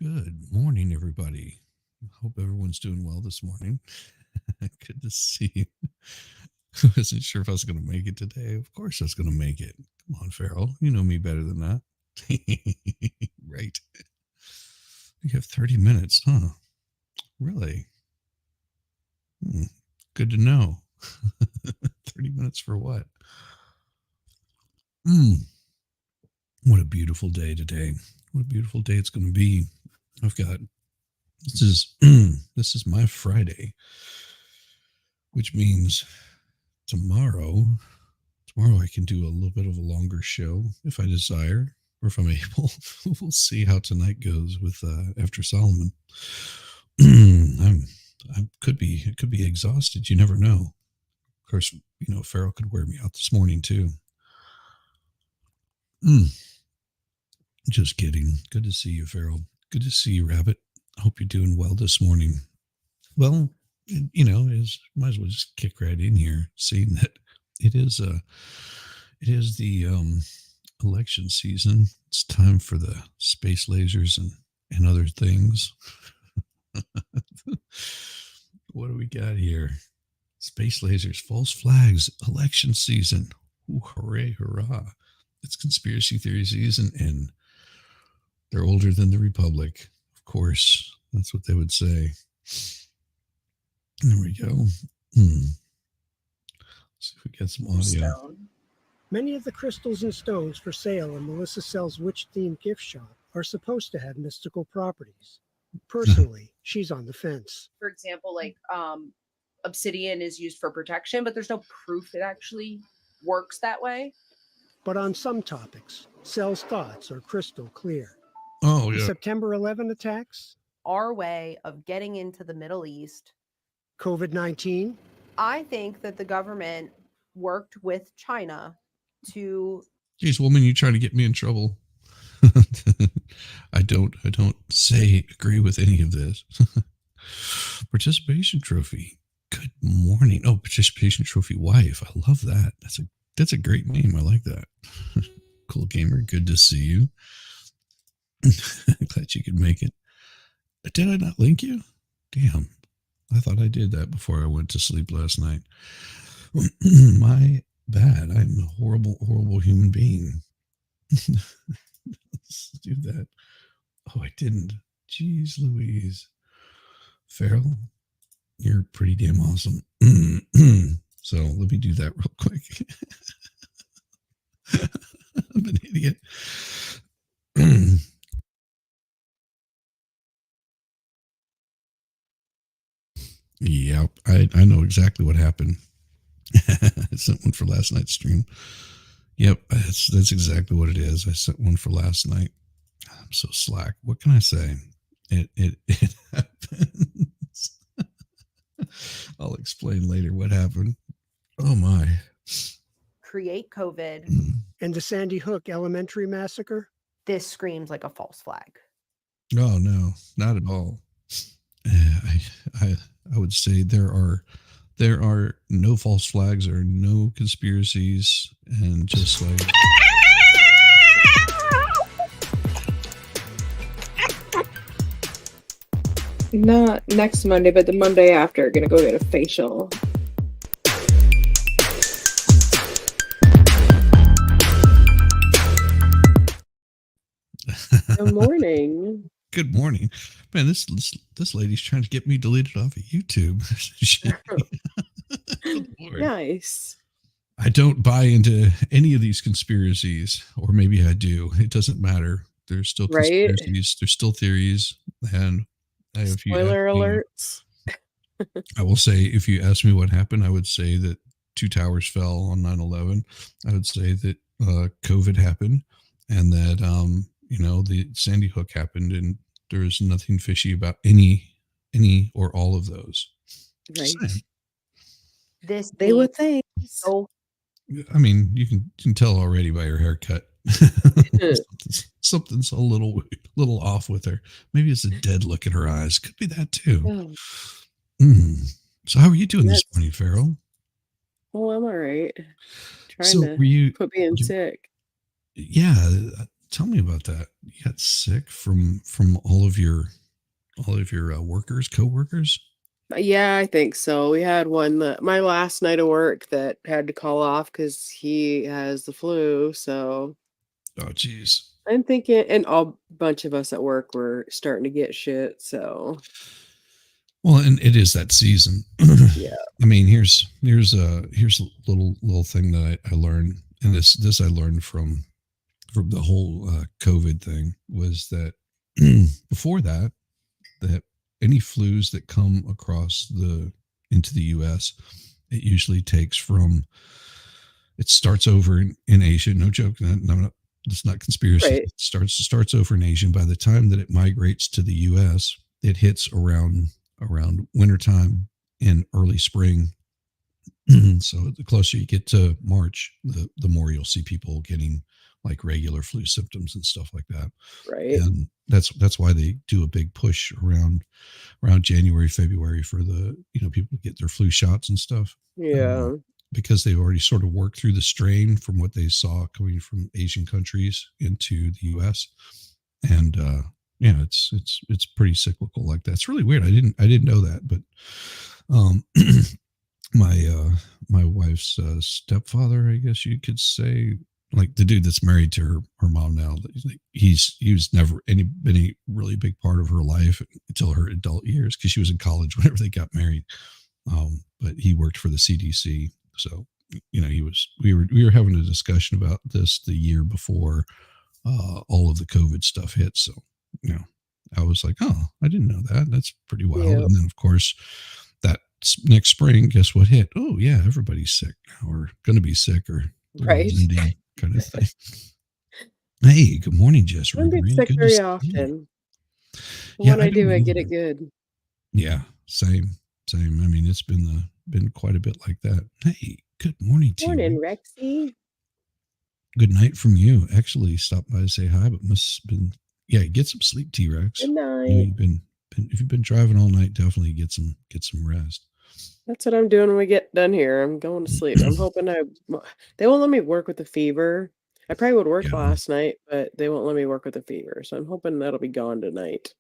Good morning, everybody. Hope everyone's doing well this morning. Good to see you. I wasn't sure if I was going to make it today. Of course, I was going to make it. Come on, Farrell. You know me better than that. Right. You have 30 minutes, huh? Really? Good to know. 30 minutes for what? What a beautiful day today. What a beautiful day it's going to be. I've got this is this is my Friday, which means tomorrow I can do a little bit of a longer show if I desire, or if I'm able. We'll see how tonight goes with after Solomon. I could be exhausted. You never know. Of course, Farrell could wear me out this morning too. Just kidding. Good to see you, Farrell. Good to see you, Rabbit. Hope you're doing well this morning. Well, might as well just kick right in here, seeing that it is the election season. It's time for the space lasers and other things. What do we got here? Space lasers, false flags, election season. Ooh, hooray, hurrah. It's conspiracy theory season, and they're older than the Republic. Of course, that's what they would say. There we go. Let's see if we get some audio. Stone. Many of the crystals and stones for sale in Melissa Sell's witch-themed gift shop are supposed to have mystical properties. Personally, she's on the fence. For example, like obsidian is used for protection, but there's no proof it actually works that way. But on some topics, Sell's thoughts are crystal clear. Oh, yeah. The September 11 attacks? Our way of getting into the Middle East. COVID-19? I think that the government worked with China to... Geez, woman, you trying to get me in trouble. I don't say agree with any of this. Participation trophy. Good morning. Oh, participation trophy wife. I love that. That's a great name. I like that. Cool gamer. Good to see you. Glad you could make it. Did I not link you? Damn. I thought I did that before I went to sleep last night. My bad. I'm a horrible, horrible human being. Let's do that. Oh, I didn't. Jeez Louise. Farrell, you're pretty damn awesome. So let me do that real quick. I'm an idiot. Yep, I know exactly what happened. I sent one for last night's stream. Yep, that's exactly what it is. I sent one for last night. I'm so slack. What can I say? It happens. I'll explain later what happened. Oh my. Create COVID. And the Sandy Hook Elementary Massacre? This screams like a false flag. Oh no, not at all. I would say there are no false flags or no conspiracies, and just like not next Monday, but the Monday after, gonna go get a facial. Good morning. Good morning, man. This lady's trying to get me deleted off of YouTube. Nice. I don't buy into any of these conspiracies, or maybe I do. It doesn't matter. There's still conspiracies. Right? There's still theories, and spoiler alerts. I will say, if you ask me what happened, I would say that 2 towers fell on 9/11. I would say that COVID happened, and that the Sandy Hook happened, and there's nothing fishy about any or all of those. Right. They would think. So, I mean, you can tell already by her haircut. Something's a little off with her. Maybe it's a dead look in her eyes. Could be that too. So how are you doing this morning, Farrell? Oh, I'm all right. Trying to quit being sick. Yeah, tell me about that. You got sick from all of your workers, co-workers? Yeah, I think so. We had one my last night of work that had to call off because he has the flu. So Oh, geez. I'm thinking, and a bunch of us at work were starting to get shit. So Well, and it is that season. yeah, I mean, here's a little thing that I learned, and this I learned from the whole COVID thing, was that before that any flus that come across into the U.S., it usually takes from, it starts over in Asia. No joke. It's not conspiracy. right, It starts over in Asia. And by the time that it migrates to the U.S., it hits around wintertime and early spring. So the closer you get to March, the more you'll see people getting like regular flu symptoms and stuff like that. right. And that's why they do a big push around January, February for the people to get their flu shots and stuff. Yeah, Because they've already sort of worked through the strain from what they saw coming from Asian countries into the U.S. And yeah, it's pretty cyclical like that. It's really weird. I didn't know that, but um, my wife's stepfather, I guess you could say, like the dude that's married to her mom now, he was never been a really big part of her life until her adult years, because she was in college whenever they got married. But he worked for the CDC, so we were having a discussion about this the year before all of the COVID stuff hit. So I was like, oh, I didn't know that. That's pretty wild. yeah, And then of course that next spring, guess what hit? Oh yeah, everybody's sick now, or going to be sick, or right. ending kind of thing. Hey, good morning, Jess I don't get Riverine. sick Good to very see you. often. Yeah, When I I do, don't I get it either. good. Yeah, same. I mean, it's been quite a bit like that. Hey, good morning to Morning, you. Rexy. Good night from you. Actually, stopped by to say hi, but must have been, yeah. Get some sleep, T-Rex. Good night. You've been if you've been driving all night, definitely get some rest. That's what I'm doing when we get done here. I'm going to sleep. I'm hoping they won't let me work with the fever. I probably would work Yeah, last night, but they won't let me work with the fever. So I'm hoping that'll be gone tonight.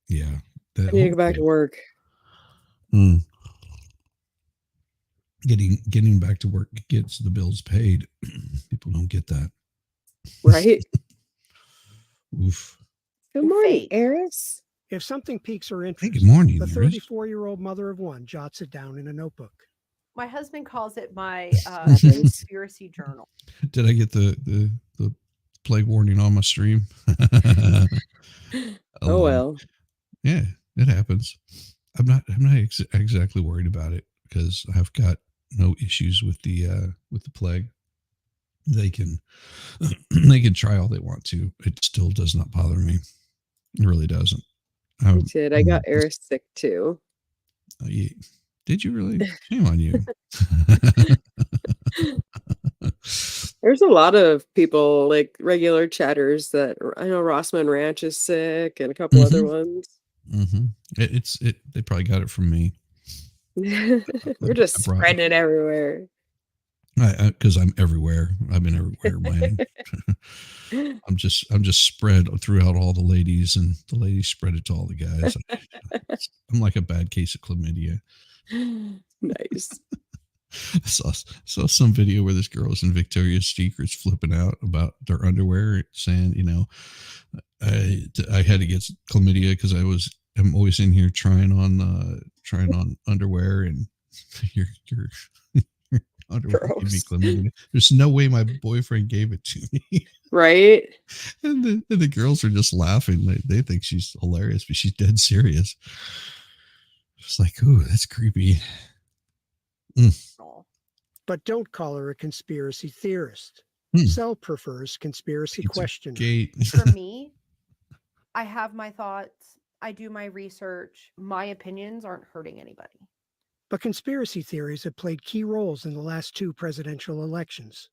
yeah. I need to go back to work. Mm, getting back to work gets the bills paid. People don't get that. Right? Oof. Good morning, Fate. Eris. If something piques her Hey, interest, good morning, the Iris. 34-year-old mother of one jots it down in a notebook. My husband calls it my Happens. conspiracy journal. Did I get the plague warning on my stream? Oh well. Yeah, it happens. I'm not exactly worried about it, because I've got no issues with the plague. They can they can try all they want to. It still does not bother me. It really doesn't. I did. I got Eris sick too. Did you really? Shame on you. There's a lot of people, like regular chatters, that I know Rossman Ranch is sick and a couple other ones. Mm-hmm. They probably got it from me. We're just spreading it everywhere. Because I'm everywhere. I've been everywhere, man. I'm just spread throughout all the ladies, and the ladies spread it to all the guys. I'm like a bad case of chlamydia. Nice. I saw some video where this girl is in Victoria's Secret's flipping out about their underwear, saying, I had to get chlamydia because I'm always in here trying on underwear, and your underwear gave me chlamydia. There's no way my boyfriend gave it to me. Right? And the girls are just laughing. They think she's hilarious, but she's dead serious. It's like, ooh, that's creepy. But don't call her a conspiracy theorist. Cell prefers conspiracy questioner. For me, I have my thoughts. I do my research. My opinions aren't hurting anybody. But conspiracy theories have played key roles in the last 2 presidential elections.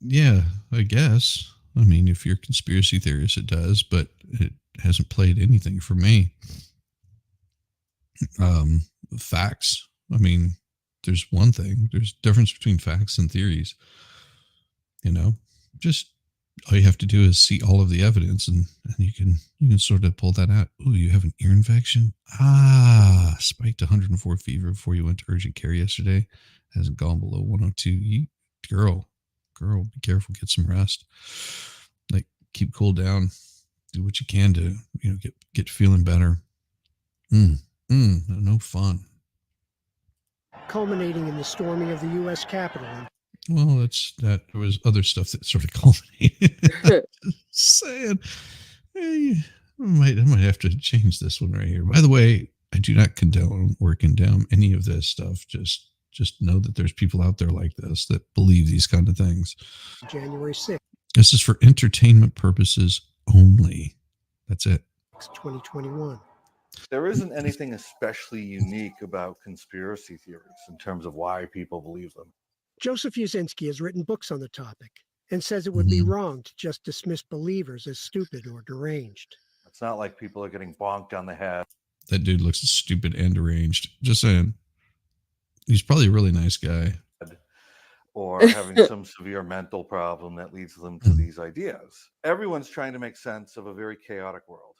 Yeah, I guess. I mean, if you're a conspiracy theorist, it does, but it hasn't played anything for me. Facts. I mean, there's one thing. There's difference between facts and theories. Just all you have to do is see all of the evidence, and you can sort of pull that out. Ooh, you have an ear infection. Spiked 104 fever before you went to urgent care yesterday. Hasn't gone below 102. You girl, be careful. Get some rest. Like, keep cool down. Do what you can to get feeling better. No fun. Culminating in the storming of the U.S. Capitol. Well, there was other stuff that sort of culminated. Saying, hey, I might have to change this one right here. By the way, I do not condone or condemn any of this stuff. Just know that there's people out there like this that believe these kind of things. January 6th. This is for entertainment purposes only. That's it. 2021. There isn't anything especially unique about conspiracy theories in terms of why people believe them. Joseph Yasinski has written books on the topic and says it would be wrong to just dismiss believers as stupid or deranged. It's not like people are getting bonked on the head. That dude looks stupid and deranged. Just saying. He's probably a really nice guy. Or having some severe mental problem that leads them to these ideas. Everyone's trying to make sense of a very chaotic world.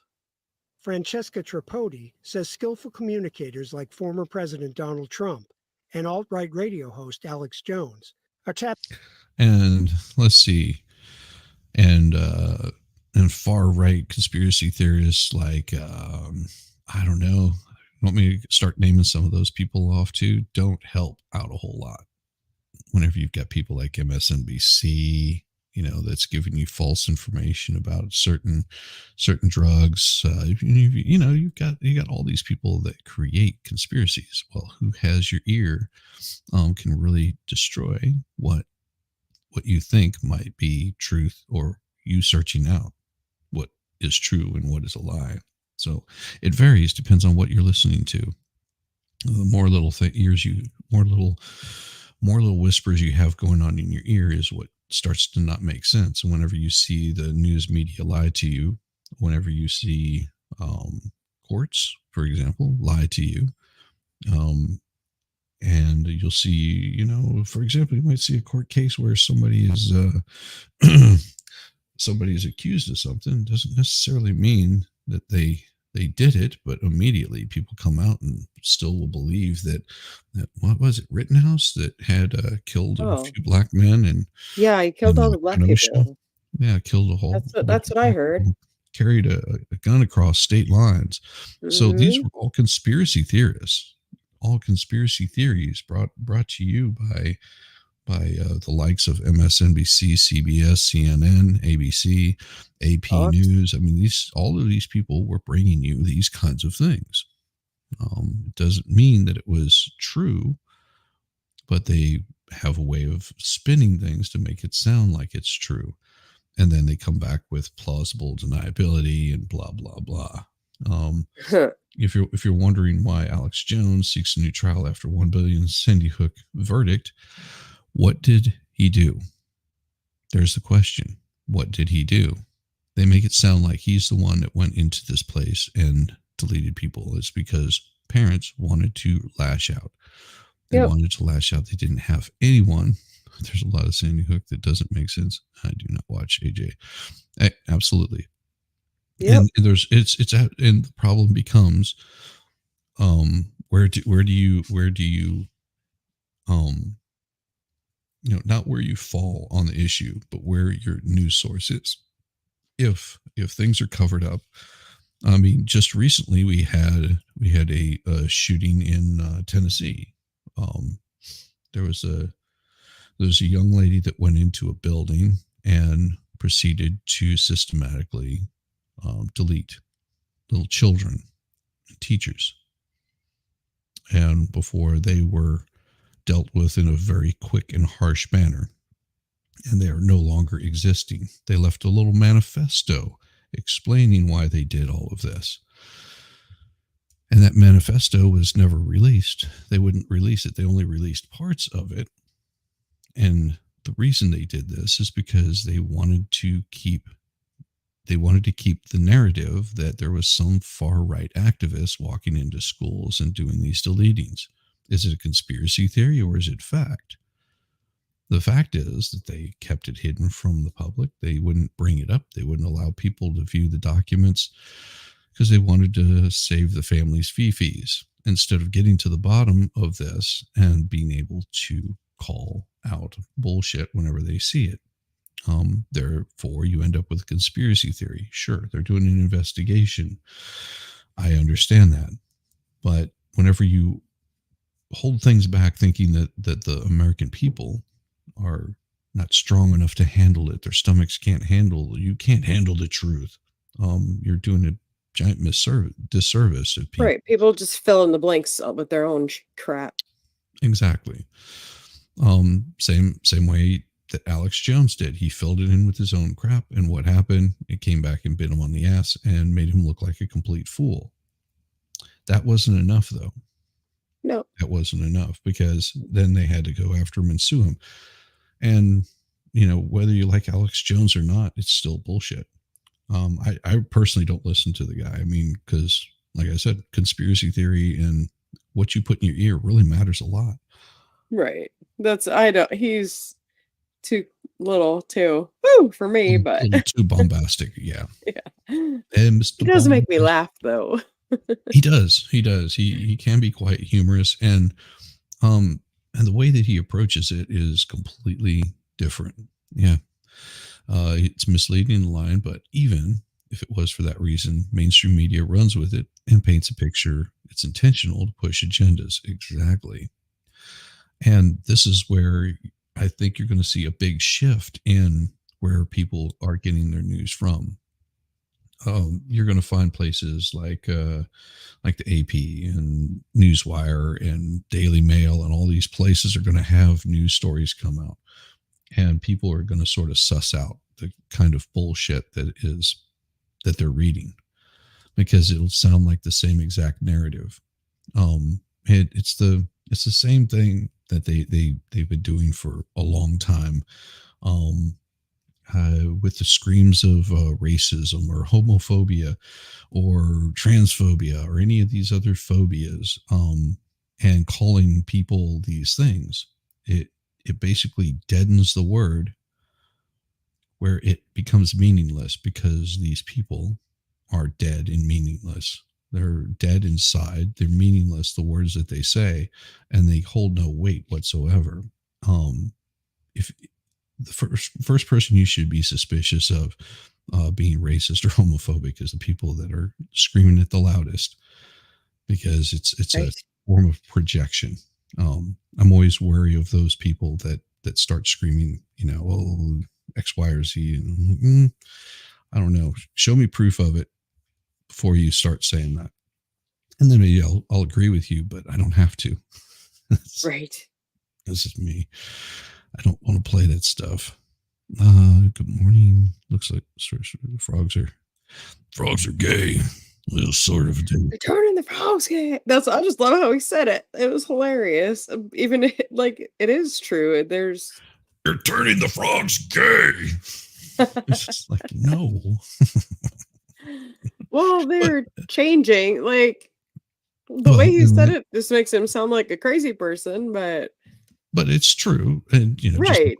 Francesca Tripodi says skillful communicators like former President Donald Trump and alt-right radio host Alex Jones are tapped. And let's see. And far-right conspiracy theorists like, I don't know. Want me to start naming some of those people off too? Don't help out a whole lot. Whenever you've got people like MSNBC, that's giving you false information about certain drugs. You've got all these people that create conspiracies. Well, who has your ear can really destroy what you think might be truth, or you searching out what is true and what is a lie. So it varies, depends on what you're listening to. The more little more little whispers you have going on in your ear is what starts to not make sense. And whenever you see the news media lie to you, whenever you see courts, for example, lie to you, and you'll see, for example, you might see a court case where somebody is accused of something. It doesn't necessarily mean that they did it, but immediately people come out and still will believe that what was it, Rittenhouse, that had killed a few black men, and he killed all the black people. Yeah, killed a whole. That's what I heard. Carried a gun across state lines. So these were all conspiracy theorists, all conspiracy theories brought to you by the likes of MSNBC, CBS, CNN, ABC, AP News. I mean, all of these people were bringing you these kinds of things. It doesn't mean that it was true, but they have a way of spinning things to make it sound like it's true. And then they come back with plausible deniability and blah, blah, blah. If you're wondering why Alex Jones seeks a new trial after $1 billion Sandy Hook verdict, what did he do? There's the question. What did he do? They make it sound like he's the one that went into this place and deleted people. It's because parents wanted to lash out. They wanted to lash out. They didn't have anyone. There's a lot of Sandy Hook that doesn't make sense. I do not watch AJ. Absolutely. Yep. And and the problem becomes, where do you not where you fall on the issue, but where your news source is. If things are covered up, I mean, just recently we had a shooting in Tennessee. There was a young lady that went into a building and proceeded to systematically delete little children and teachers, and before they were dealt with in a very quick and harsh manner, and they are no longer existing. They left a little manifesto explaining why they did all of this. And that manifesto was never released. They wouldn't release it. They only released parts of it. And the reason they did this is because they wanted to keep the narrative that there was some far-right activist walking into schools and doing these deletings. Is it a conspiracy theory or is it fact? The fact is that they kept it hidden from the public. They wouldn't bring it up. They wouldn't allow people to view the documents because they wanted to save the family's fees instead of getting to the bottom of this and being able to call out bullshit whenever they see it. Therefore, you end up with a conspiracy theory. Sure, they're doing an investigation. I understand that. But whenever you hold things back thinking that the American people are not strong enough to handle it, their stomachs can't handle, you can't handle the truth, you're doing a giant disservice to people. Right. People just fill in the blanks with their own crap. Exactly. Same way that Alex Jones did. He filled it in with his own crap, and what happened? It came back and bit him on the ass and made him look like a complete fool. That wasn't enough, though. No. That wasn't enough, because then they had to go after him and sue him. And, you know, whether you like Alex Jones or not, it's still bullshit. I personally don't listen to the guy. I mean, because, like I said, conspiracy theory and what you put in your ear really matters a lot. Right. He's too little too for me, but a little too bombastic. Yeah. Yeah. And Mr. He does make me laugh, though. He does. He can be quite humorous, and the way that he approaches it is completely different. Yeah. It's misleading in the line, but even if it was for that reason, mainstream media runs with it and paints a picture. It's intentional to push agendas. Exactly. And this is where I think you're going to see a big shift in where people are getting their news from. You're going to find places like the AP and Newswire and Daily Mail and all these places are going to have news stories come out, and people are going to sort of suss out the kind of bullshit that they're reading, because it'll sound like the same exact narrative. It's the same thing that they've been doing for a long time. With the screams of racism or homophobia or transphobia or any of these other phobias, and calling people these things, it basically deadens the word, where it becomes meaningless, because these people are dead and meaningless. They're dead inside. They're meaningless, the words that they say, and they hold no weight whatsoever. If the first person you should be suspicious of being racist or homophobic is the people that are screaming it the loudest, because it's Right. a form of projection. I'm always wary of those people that start screaming, you know, oh, X, Y, or Z. And I don't know. Show me proof of it before you start saying that, and then maybe I'll agree with you, but I don't have to. Right. This is me. I don't want to play that stuff. Good morning. Looks like the frogs are gay. Well, sort of do. They're turning the frogs gay. I just love how he said it. It was hilarious. Even like it is true. You're turning the frogs gay. It's just like, no. Well, they're changing. Like the way he said it just makes him sound like a crazy person, but it's true. And, you know, right.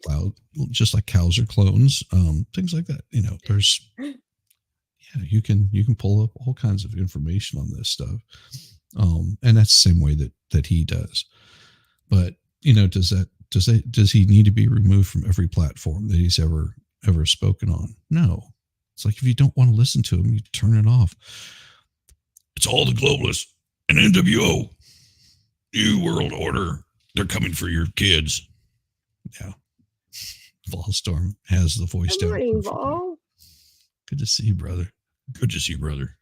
just like cows are clones, things like that. You know, there's, yeah, you can pull up all kinds of information on this stuff. And that's the same way that he does. But, you know, does he need to be removed from every platform that he's ever spoken on? No. It's like, if you don't want to listen to him, you turn it off. It's all the globalists and NWO, New World Order. They're coming for your kids. Yeah. Volstorm has the voice down. Morning, Vol. Good to see you, brother. Good to see you, brother.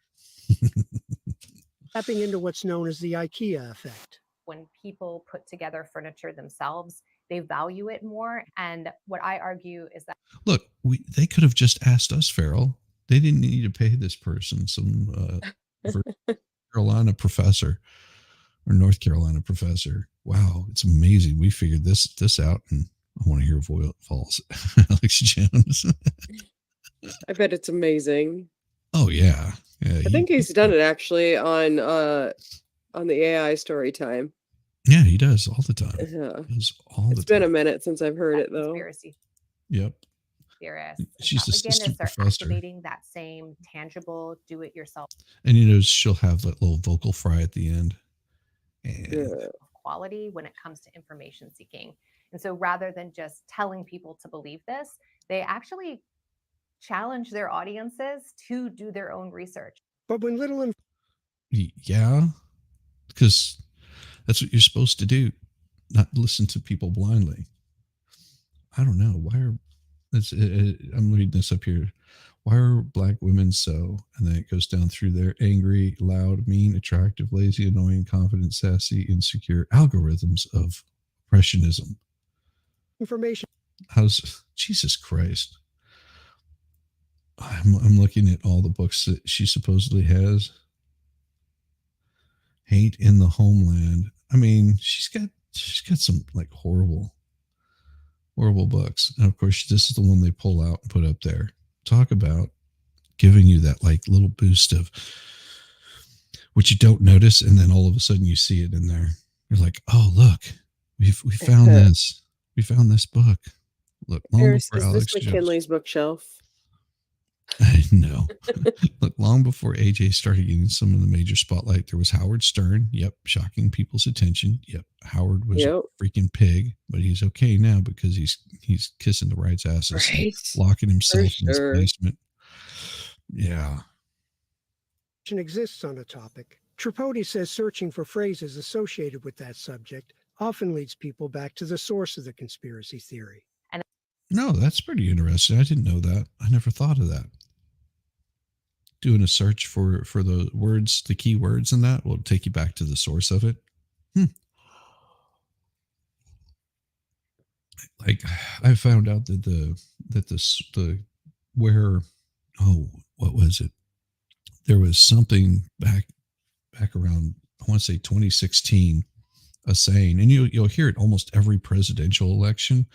Tapping into what's known as the IKEA effect. When people put together furniture themselves, they value it more. And what I argue is that, look, they could have just asked us, Farrell. They didn't need to pay this person some Carolina professor or North Carolina professor. Wow, it's amazing. We figured this out, and I want to hear Falls Alex Jones. I bet it's amazing. Oh yeah. I think he's done it actually on the AI story time. Yeah, he does all the time. Yeah. He does all It's the been a time. minute since I've heard that it though. conspiracy Yep. theorists and She's assistant propagandists are professor. activating that same tangible do-it-yourself And you know, she'll have that little vocal fry at the end. And Yeah. quality when it comes to information seeking. And so rather than just telling people to believe this, they actually challenge their audiences to do their own research. But when little yeah, because that's what you're supposed to do, not listen to people blindly. I don't know. Why are I'm reading this up here. Why are black women so? And then it goes down through there: angry, loud, mean, attractive, lazy, annoying, confident, sassy, insecure, algorithms of oppressionism. information How's Jesus Christ? I'm looking at all the books that she supposedly has. Hate in the Homeland. I mean, she's got some like horrible books. And of course, this is the one they pull out and put up there. Talk about giving you that like little boost of what you don't notice, and then all of a sudden you see it in there. You're like, oh look, we found this. We found this book. Look, long Paris, before is Alex this Jones. McKinley's bookshelf? I know. Look, long before AJ started getting some of the major spotlight, there was Howard Stern. Yep, shocking people's attention. Yep, Howard was Yep. a freaking pig, but he's okay now because he's kissing the right's asses, Right. locking himself in his sure. basement. Yeah. exists on a topic. Tripodi says searching for phrases associated with that subject often leads people back to the source of the conspiracy theory. No, that's pretty interesting. I didn't know that. I never thought of that. Doing a search for the words, the key words in that will take you back to the source of it. Like I found out that the where, oh, what was it? There was something back around, I want to say 2016, a saying, and you'll hear it almost every presidential election,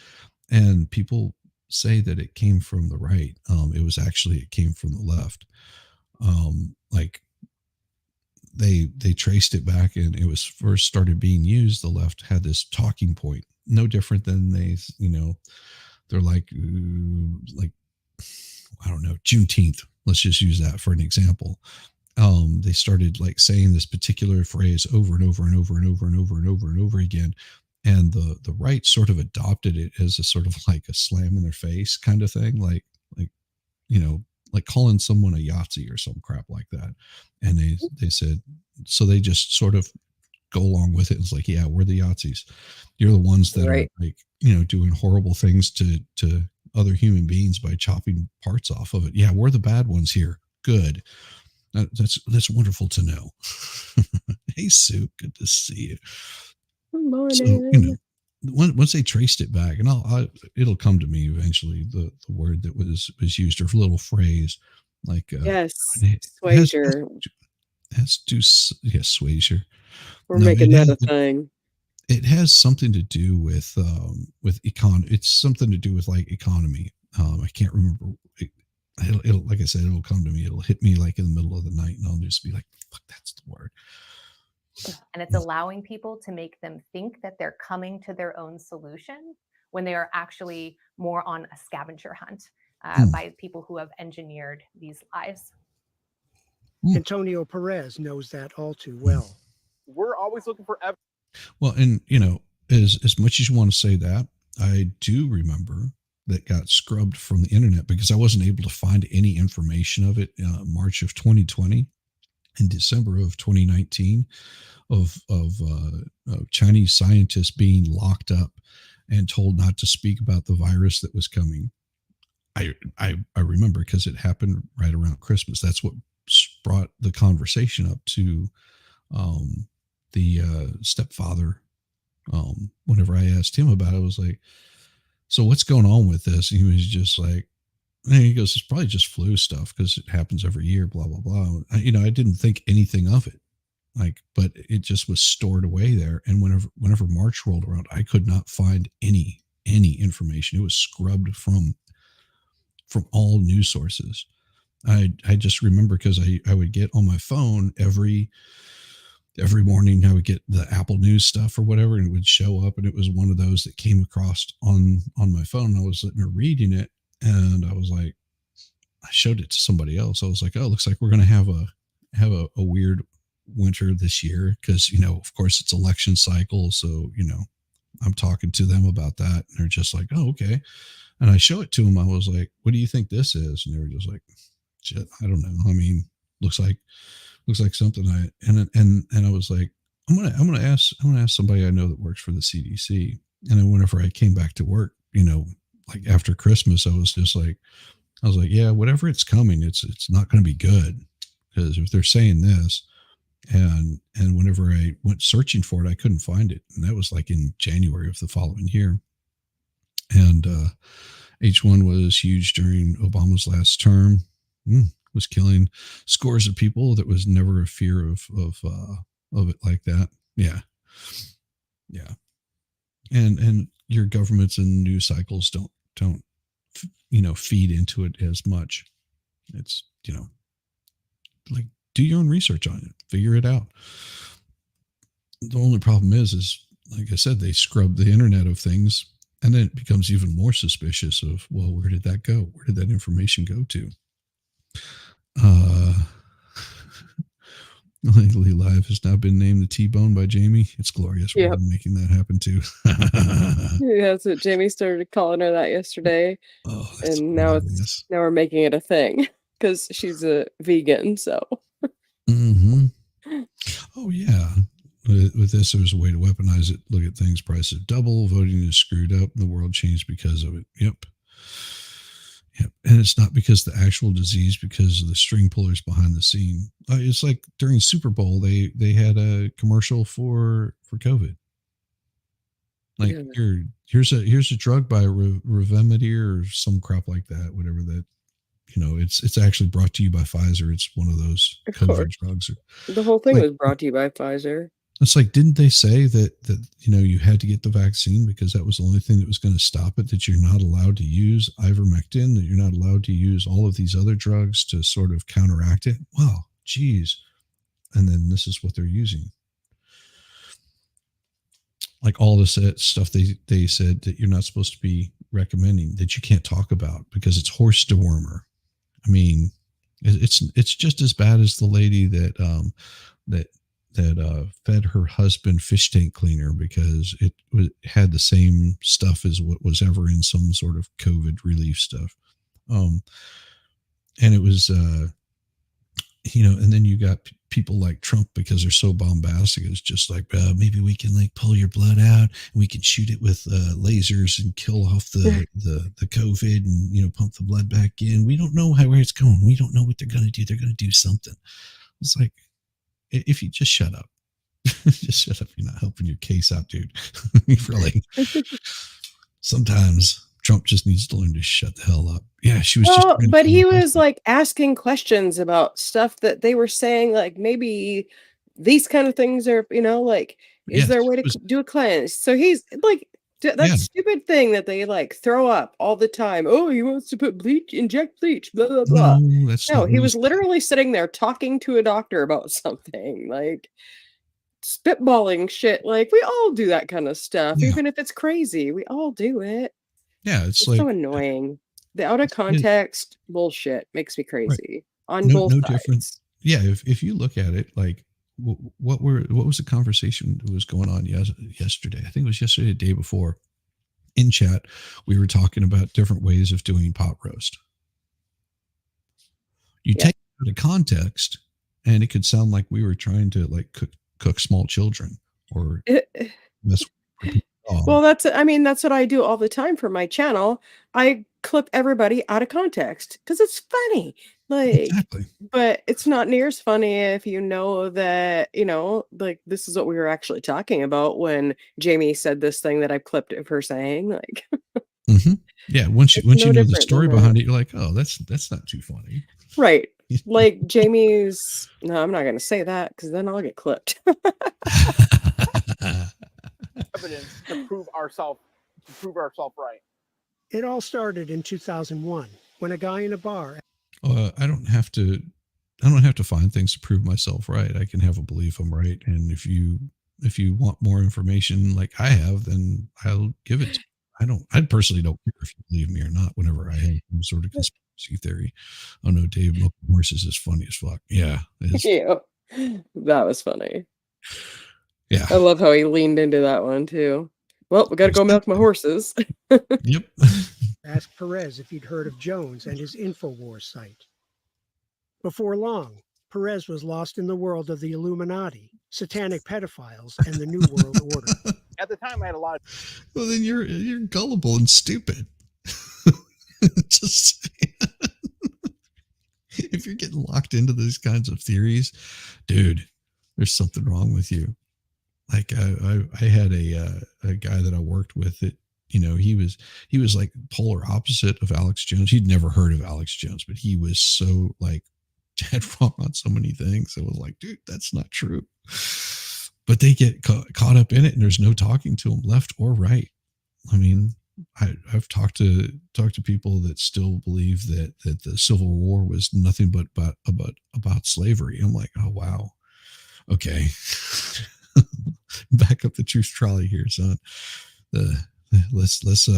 and people say that it came from the right. It came from the left. Like they traced it back, and it was first started being used. The left had this talking point, no different than they're like I don't know, Juneteenth. Let's just use that for an example. They started like saying this particular phrase over and over and over and over and over and over and over again. And the right sort of adopted it as a sort of like a slam in their face kind of thing. Like, like calling someone a Yahtzee or some crap like that. And they said, so they just sort of go along with it. It's like, yeah, we're the Yahtzees. You're the ones that Right. are like, doing horrible things to other human beings by chopping parts off of it. Yeah, we're the bad ones here. Good. That's wonderful to know. Hey, Sue, good to see you. Good morning. So once they traced it back, and it'll come to me eventually. The word that was used, or a little phrase like Yes, has Swager. Swager. We're No, making it that has- a thing. It has something to do with It's something to do with like economy. I can't remember. It'll like I said, it'll come to me. It'll hit me like in the middle of the night, and I'll just be like, "Fuck, that's the word." And it's allowing people to make them think that they're coming to their own solution when they are actually more on a scavenger hunt by people who have engineered these lies. Antonio Perez knows that all too well. We're always looking for evidence. Well, and as much as you want to say that, I do remember that got scrubbed from the internet because I wasn't able to find any information of it. March of 2020 and December of 2019 of Chinese scientists being locked up and told not to speak about the virus that was coming. I remember because it happened right around Christmas. That's what brought the conversation up to the stepfather. Whenever I asked him about it, I was like, so what's going on with this? And he was just like, and he goes, it's probably just flu stuff because it happens every year, blah, blah, blah. I didn't think anything of it. But it just was stored away there. And whenever March rolled around, I could not find any information. It was scrubbed from all news sources. I just remember because I would get on my phone every every morning I would get the Apple News stuff or whatever, and it would show up, and it was one of those that came across on my phone. I was sitting there reading it, and I was like, I showed it to somebody else. I was like, oh, it looks like we're going to have a weird winter this year because, of course it's election cycle. So, I'm talking to them about that, and they're just like, oh, okay. And I show it to them. I was like, what do you think this is? And they were just like, shit, I don't know. I mean, looks like something and I was like, I'm gonna ask somebody I know that works for the CDC. And then whenever I came back to work, like after Christmas, I was like, yeah, whatever it's coming, it's not going to be good, because if they're saying this, and whenever I went searching for it, I couldn't find it, and that was like in January of the following year. And H1 was huge during Obama's last term. Was killing scores of people. That was never a fear of it like that. Yeah. And your governments and news cycles don't feed into it as much. It's like, do your own research on it, figure it out. The only problem is like I said, they scrub the internet of things, and then it becomes even more suspicious of, well, where did that go? Where did that information go to? Legally Live has now been named the T-Bone by Jamie. It's glorious. We're making that happen too. Yeah, that's what Jamie started calling her that yesterday. Oh, and now we're making it a thing because she's a vegan. So. Mm-hmm. Oh yeah. With this, there was a way to weaponize it. Look at things, prices double, voting is screwed up, the world changed because of it. Yep. And it's not because the actual disease, because of the string pullers behind the scene. It's like during Super Bowl, they had a commercial for COVID. Like, here's a drug by Revemity or some crap like that, whatever that. It's actually brought to you by Pfizer. It's one of those COVID drugs. The whole thing was brought to you by Pfizer. It's like, didn't they say that you had to get the vaccine because that was the only thing that was going to stop it, that you're not allowed to use ivermectin, that you're not allowed to use all of these other drugs to sort of counteract it? Wow, geez. And then this is what they're using. Like all this stuff they said that you're not supposed to be recommending, that you can't talk about because it's horse dewormer. I mean, it's just as bad as the lady that fed her husband fish tank cleaner because it had the same stuff as what was ever in some sort of COVID relief stuff. And it was, and then you got people like Trump, because they're so bombastic. It's just like, maybe we can like pull your blood out and we can shoot it with lasers and kill off the COVID and, pump the blood back in. We don't know where it's going. We don't know what they're going to do. They're going to do something. It's like, if you just shut up, just shut up. You're not helping your case out, dude. Really. Sometimes Trump just needs to learn to shut the hell up. Yeah, she was but he was like asking questions about stuff that they were saying, like maybe these kind of things are, is there a way to do a cleanse? So he's like, that stupid thing that they like throw up all the time. Oh, he wants to put bleach, inject bleach, blah, blah, blah. No, he was literally sitting there talking to a doctor about something, like spitballing shit. Like, we all do that kind of stuff, even if it's crazy. We all do it. Yeah, it's like so annoying. The out of context bullshit makes me crazy on both sides. Different. Yeah, if you look at it, like what was the conversation that was going on yesterday? I think it was yesterday, the day before. In chat, we were talking about different ways of doing pot roast. You take it out of context, and it could sound like we were trying to like cook small children or mess with people. Well, that's what I do all the time for my channel. I clip everybody out of context because it's funny. Like, exactly. But it's not near as funny if you know that, like this is what we were actually talking about when Jamie said this thing that I've clipped of her saying, like. Mm-hmm. Yeah, once you know the story behind it, you're like, oh, that's not too funny. Right. Like Jamie's. No, I'm not going to say that because then I'll get clipped. Evidence to prove ourselves right. It all started in 2001 when a guy in a bar. I don't have to don't have to find things to prove myself right. I can have a belief I'm right, and if you want more information like I have, then I'll give it to you. I personally don't care if you believe me or not whenever I have some sort of conspiracy theory. Oh no, Dave, milk horses is funny as fuck. Yeah. Yeah, that was funny. Yeah. I love how he leaned into that one too. Well, we gotta go milk my horses. Yep. Asked Perez if he'd heard of Jones and his InfoWars site. Before long, Perez was lost in the world of the Illuminati, satanic pedophiles, and the New World Order. At the time, I had a lot of. Well, then you're gullible and stupid. Just saying. If you're getting locked into these kinds of theories, dude, there's something wrong with you. Like I had a guy that I worked with that, you know, he was like polar opposite of Alex Jones. He'd never heard of Alex Jones, but he was so like dead wrong on so many things. It was like, dude, that's not true. But they get caught up in it, and there's no talking to them left or right. I mean, I've talked to people that still believe that the Civil War was nothing but about slavery. I'm like, oh wow, okay, back up the truth trolley here, son. Let's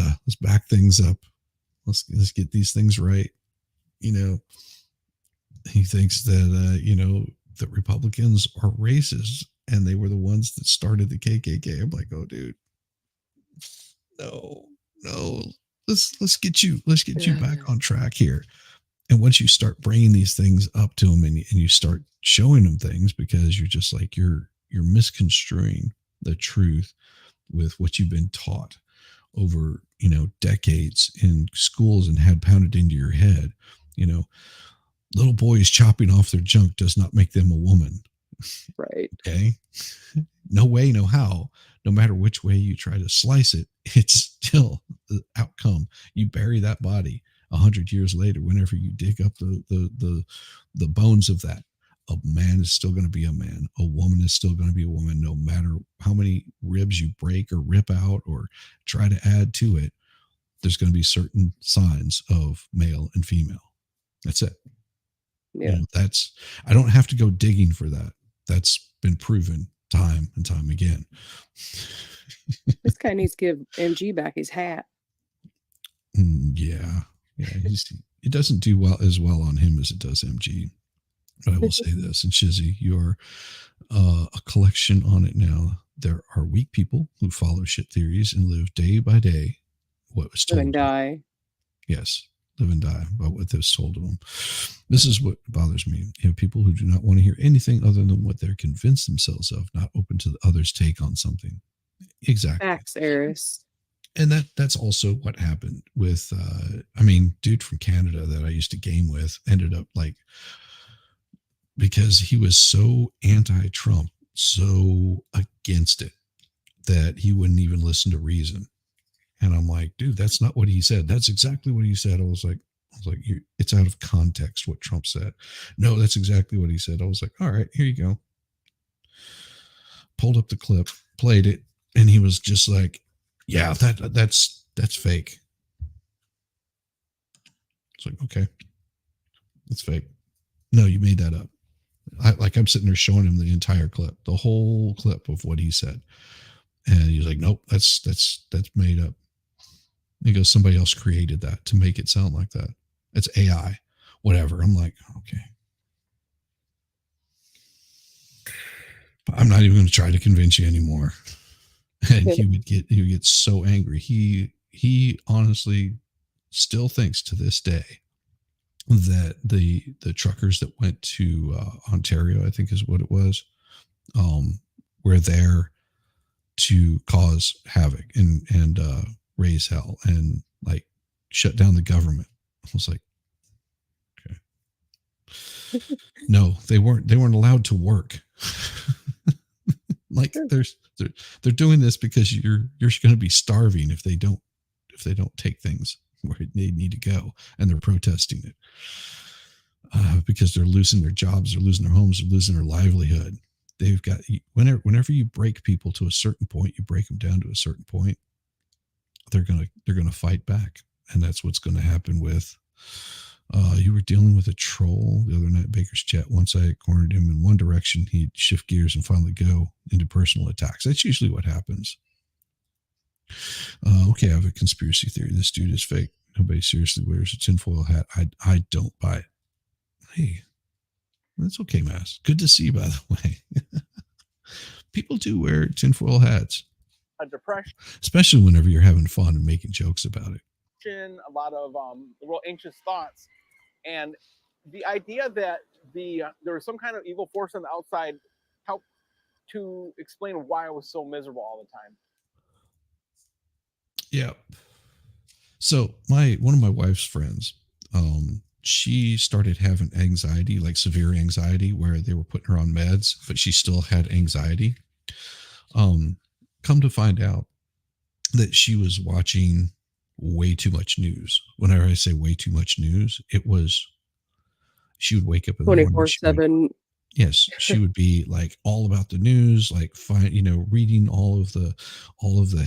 back things up. Let's get these things right. You know, he thinks that you know, that Republicans are racist and they were the ones that started the KKK. I'm like, oh dude, no. Let's get you back on track here. And once you start bringing these things up to them, and you start showing them things, because you're just like you're misconstruing the truth with what you've been taught over, you know, decades in schools and had pounded into your head. You know, little boys chopping off their junk does not make them a woman. Right. Okay. No way, no how. No matter which way you try to slice it, it's still the outcome. You bury that body 100 years later. Whenever you dig up the bones of that, a man is still going to be a man. A woman is still going to be a woman, no matter how many ribs you break or rip out or try to add to it. There's going to be certain signs of male and female. That's it. Yeah. You know, I don't have to go digging for that. That's been proven time and time again. This guy needs to give MG back his hat. Yeah. It doesn't do as well on him as it does MG. But I will say this, and Shizzy, you're a collection on it now. There are weak people who follow shit theories and live day by day what was told. Live and die. Yes, live and die by what was told to them. This is what bothers me. You have people who do not want to hear anything other than what they're convinced themselves of, not open to the other's take on something. Exactly. Facts, Eris. And that's also what happened with, I mean, dude from Canada that I used to game with ended up like, because he was so anti-Trump, so against it, that he wouldn't even listen to reason. And I'm like, dude, that's not what he said. That's exactly what he said. I was like, it's out of context what Trump said. No, that's exactly what he said. I was like, all right, here you go. Pulled up the clip, played it, and he was just like, yeah, that's fake. It's like, okay, it's fake. No, you made that up. I'm sitting there showing him the entire clip, the whole clip of what he said. And he's like, nope, that's made up. He goes, somebody else created that to make it sound like that. It's AI, whatever. I'm like, okay. But I'm not even going to try to convince you anymore. And he would get so angry. He honestly still thinks to this day that the truckers that went to Ontario, I think is what it was, were there to cause havoc and raise hell and like shut down the government. I was like, okay. No, they weren't allowed to work. Like they're doing this because you're going to be starving if they don't take things where they need to go, and they're protesting it because they're losing their jobs, they're losing their homes, they're losing their livelihood. They've got, whenever you break people to a certain point, you break them down to a certain point, they're gonna fight back, and that's what's going to happen with You were dealing with a troll the other night at Baker's Chat. Once I cornered him in one direction, he'd shift gears and finally go into personal attacks. That's usually what happens. Okay, I have a conspiracy theory. This dude is fake. Nobody seriously wears a tinfoil hat. I don't buy it. Hey, that's okay, Mass. Good to see you, by the way. People do wear tinfoil hats. Depression, especially whenever you're having fun and making jokes about it. a lot of real anxious thoughts, and the idea that there was some kind of evil force on the outside helped to explain why I was so miserable all the time. Yeah. So one of my wife's friends, she started having anxiety, like severe anxiety, where they were putting her on meds, but she still had anxiety. Come to find out that she was watching way too much news. Whenever I say way too much news, it was she would wake up in the morning. 24/7. Yes, she would be like all about the news, like reading all of the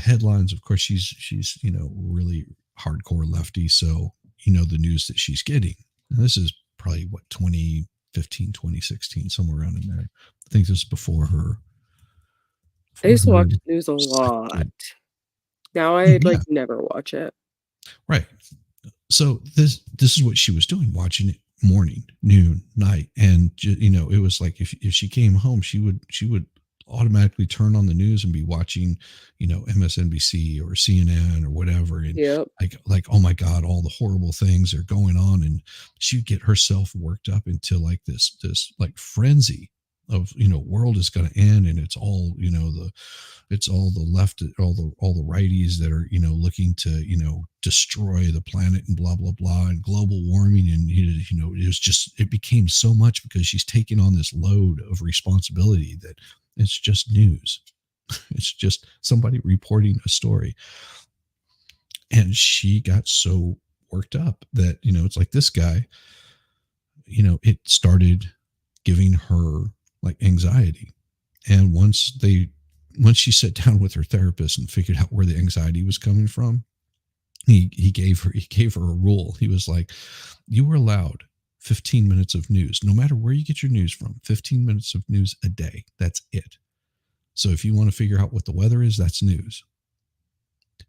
headlines. Of course, she's really hardcore lefty, so the news that she's getting. And this is probably what 2015, 2016, somewhere around in there. I think this is before her. I used to watch the news a lot. Now I never watch it. Right. So this is what she was doing, watching it morning, noon, night, and it was like if she came home, she would automatically turn on the news and be watching, MSNBC or CNN or whatever, and like oh my God, all the horrible things are going on, and she'd get herself worked up into like this like frenzy of world is going to end, and it's all it's all the left, all the righties that are looking to destroy the planet and blah blah blah, and global warming, and it became so much because she's taking on this load of responsibility that it's just news. It's just somebody reporting a story, and she got so worked up that it's like this guy, it started giving her like anxiety. And once she sat down with her therapist and figured out where the anxiety was coming from, he gave her a rule. He was like, you were allowed 15 minutes of news, no matter where you get your news from, 15 minutes of news a day. That's it. So if you want to figure out what the weather is, that's news.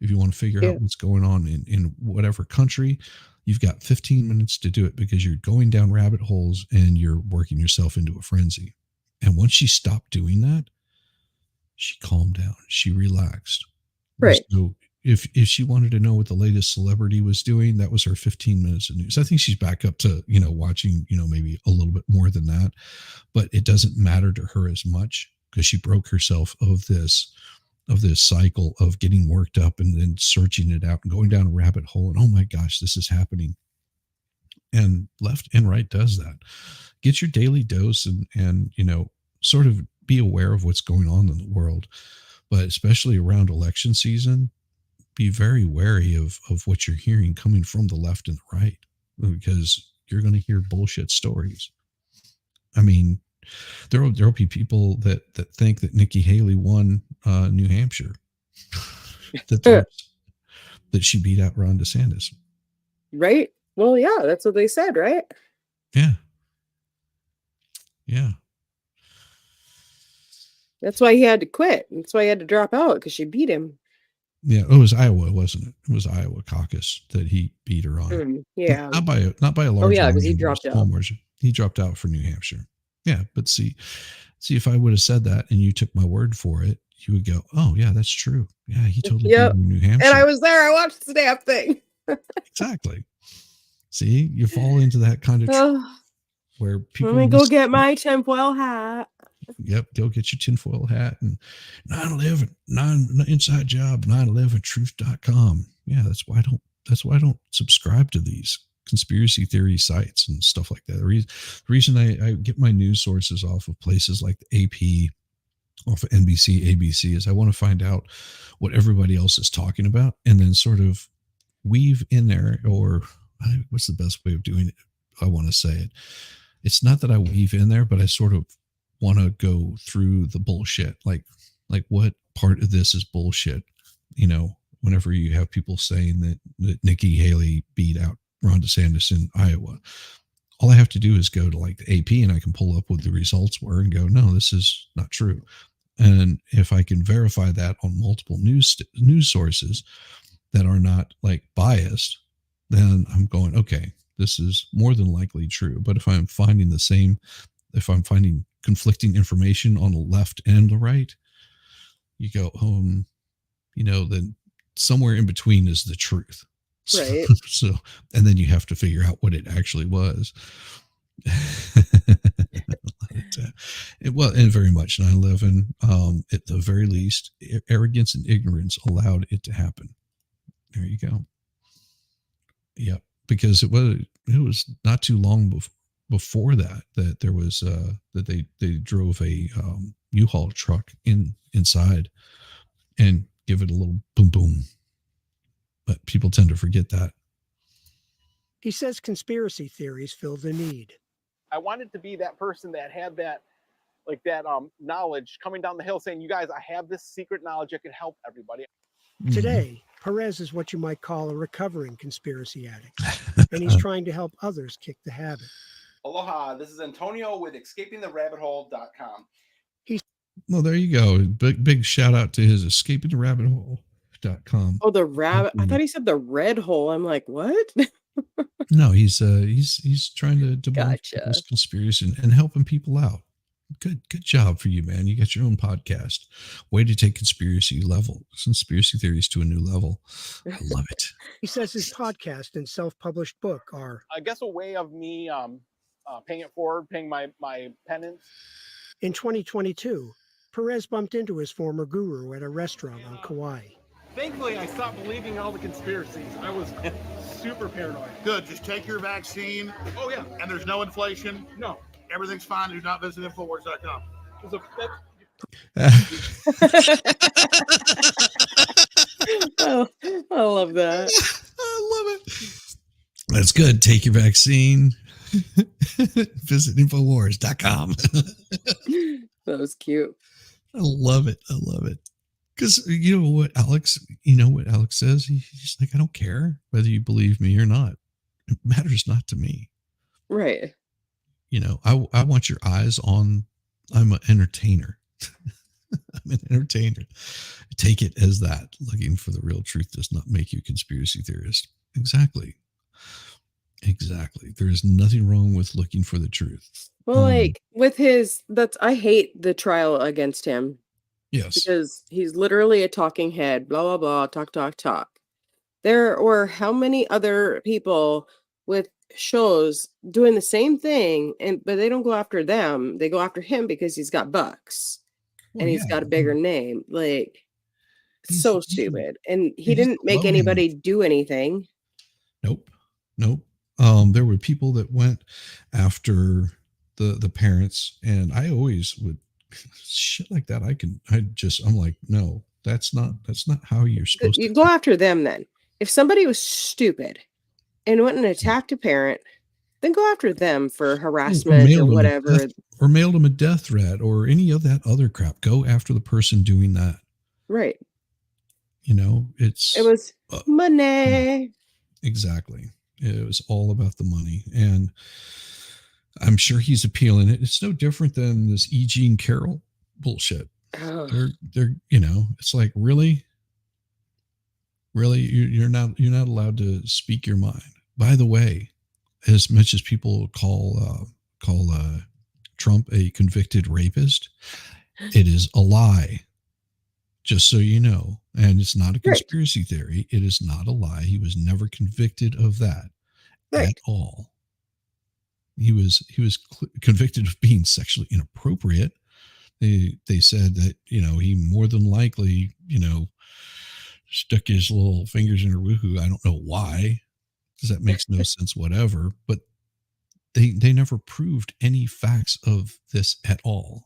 If you want to figure out what's going on in whatever country, you've got 15 minutes to do it, because you're going down rabbit holes and you're working yourself into a frenzy. And once she stopped doing that, she calmed down. She relaxed. Right. So if she wanted to know what the latest celebrity was doing, that was her 15 minutes of news. I think she's back up to, watching, maybe a little bit more than that, but it doesn't matter to her as much, because she broke herself of this cycle of getting worked up and then searching it out and going down a rabbit hole. And oh my gosh, this is happening. And left and right does that. Get your daily dose and sort of be aware of what's going on in the world, but especially around election season, be very wary of what you're hearing coming from the left and the right, because you're going to hear bullshit stories. I mean, there'll be people that think that Nikki Haley won New Hampshire, that she beat out Ron DeSantis. Right. Well, yeah, that's what they said, right? Yeah. Yeah. That's why he had to quit. That's why he had to drop out, because she beat him. Yeah, it was Iowa, wasn't it? It was Iowa caucus that he beat her on. Yeah. Not by a large. Oh yeah, because he dropped out. He dropped out for New Hampshire. Yeah, but see if I would have said that and you took my word for it, you would go, oh yeah, that's true. Yeah, he totally beat New Hampshire. And I was there. I watched the damn thing. Exactly. See, you fall into that kind of where people. Let me go get my tinfoil hat. Yep, go get your tinfoil hat and 9/11, inside job, 9/11truth.com. Yeah, that's why I don't subscribe to these conspiracy theory sites and stuff like that. The reason I get my news sources off of places like the AP, off of NBC, ABC, is I want to find out what everybody else is talking about and then sort of weave in there, or what's the best way of doing it? I want to say it. It's not that I weave in there, but I sort of want to go through the bullshit. Like what part of this is bullshit? Whenever you have people saying that Nikki Haley beat out Ron DeSantis in Iowa. All I have to do is go to like the AP and I can pull up what the results were and go, no, this is not true. And if I can verify that on multiple news sources that are not like biased, then I'm going, okay, this is more than likely true. But if I'm finding conflicting information on the left and the right, you go, then somewhere in between is the truth. Right. So, and then you have to figure out what it actually was. And very much 9/11, at the very least, arrogance and ignorance allowed it to happen. There you go. Yep. Because it was not too long before that there was that they drove a U-Haul truck inside and give it a little boom boom. But people tend to forget that. He says conspiracy theories fill the need. I wanted to be that person that had that knowledge coming down the hill saying, you guys, I have this secret knowledge that can help everybody. Today, Perez is what you might call a recovering conspiracy addict, and he's trying to help others kick the habit. Aloha, this is Antonio with escapingtherabbithole.com. Well, there you go. Big shout out to his escapingtherabbithole.com. Oh, the rabbit. I thought he said the red hole. I'm like, what? No, he's trying to debunk this conspiracy and helping people out. Good job for you, man. You got your own podcast. Way to take conspiracy theories to a new level. I love it. He says his podcast and self-published book are, I guess, a way of me paying it forward, paying my penance. In 2022, Perez bumped into his former guru at a restaurant on Kauai. Thankfully, I stopped believing all the conspiracies. I was super paranoid. Good. Just take your vaccine. Oh, yeah. And there's no inflation. No. Everything's fine. Do not visit Infowars.com. Oh, I love that. I love it. That's good. Take your vaccine. Visit Infowars.com. That was cute. I love it. Because you know what Alex says? He's like, I don't care whether you believe me or not. It matters not to me. Right. I want your eyes on, I'm an entertainer. I'm an entertainer. Take it as that. Looking for the real truth does not make you a conspiracy theorist. Exactly. There is nothing wrong with looking for the truth. Well, with I hate the trial against him. Yes. Because he's literally a talking head, blah, blah, blah, talk. There were how many other people with shows doing the same thing, but they don't go after them. They go after him because he's got bucks and he's got a bigger name. Like, so stupid. And he didn't make anybody do anything. Nope. There were people that went after the parents, and I always would shit like that. I'm like, no, that's not how you're supposed to. You go after them then. If somebody was stupid and went and attacked a parent, then go after them for harassment or whatever. Or mailed them a death threat or any of that other crap. Go after the person doing that. Right. It was money. Exactly. It was all about the money. And I'm sure he's appealing it. It's no different than this E. Jean Carroll bullshit. Oh. They're it's like, really, you're not allowed to speak your mind. By the way, as much as people call Trump a convicted rapist, it is a lie. Just so you know, and it's not a conspiracy theory. It is not a lie. He was never convicted of that at all. He was convicted of being sexually inappropriate. They said that, he more than likely, stuck his little fingers in her woohoo. I don't know why, because that makes no sense, whatever. But they never proved any facts of this at all.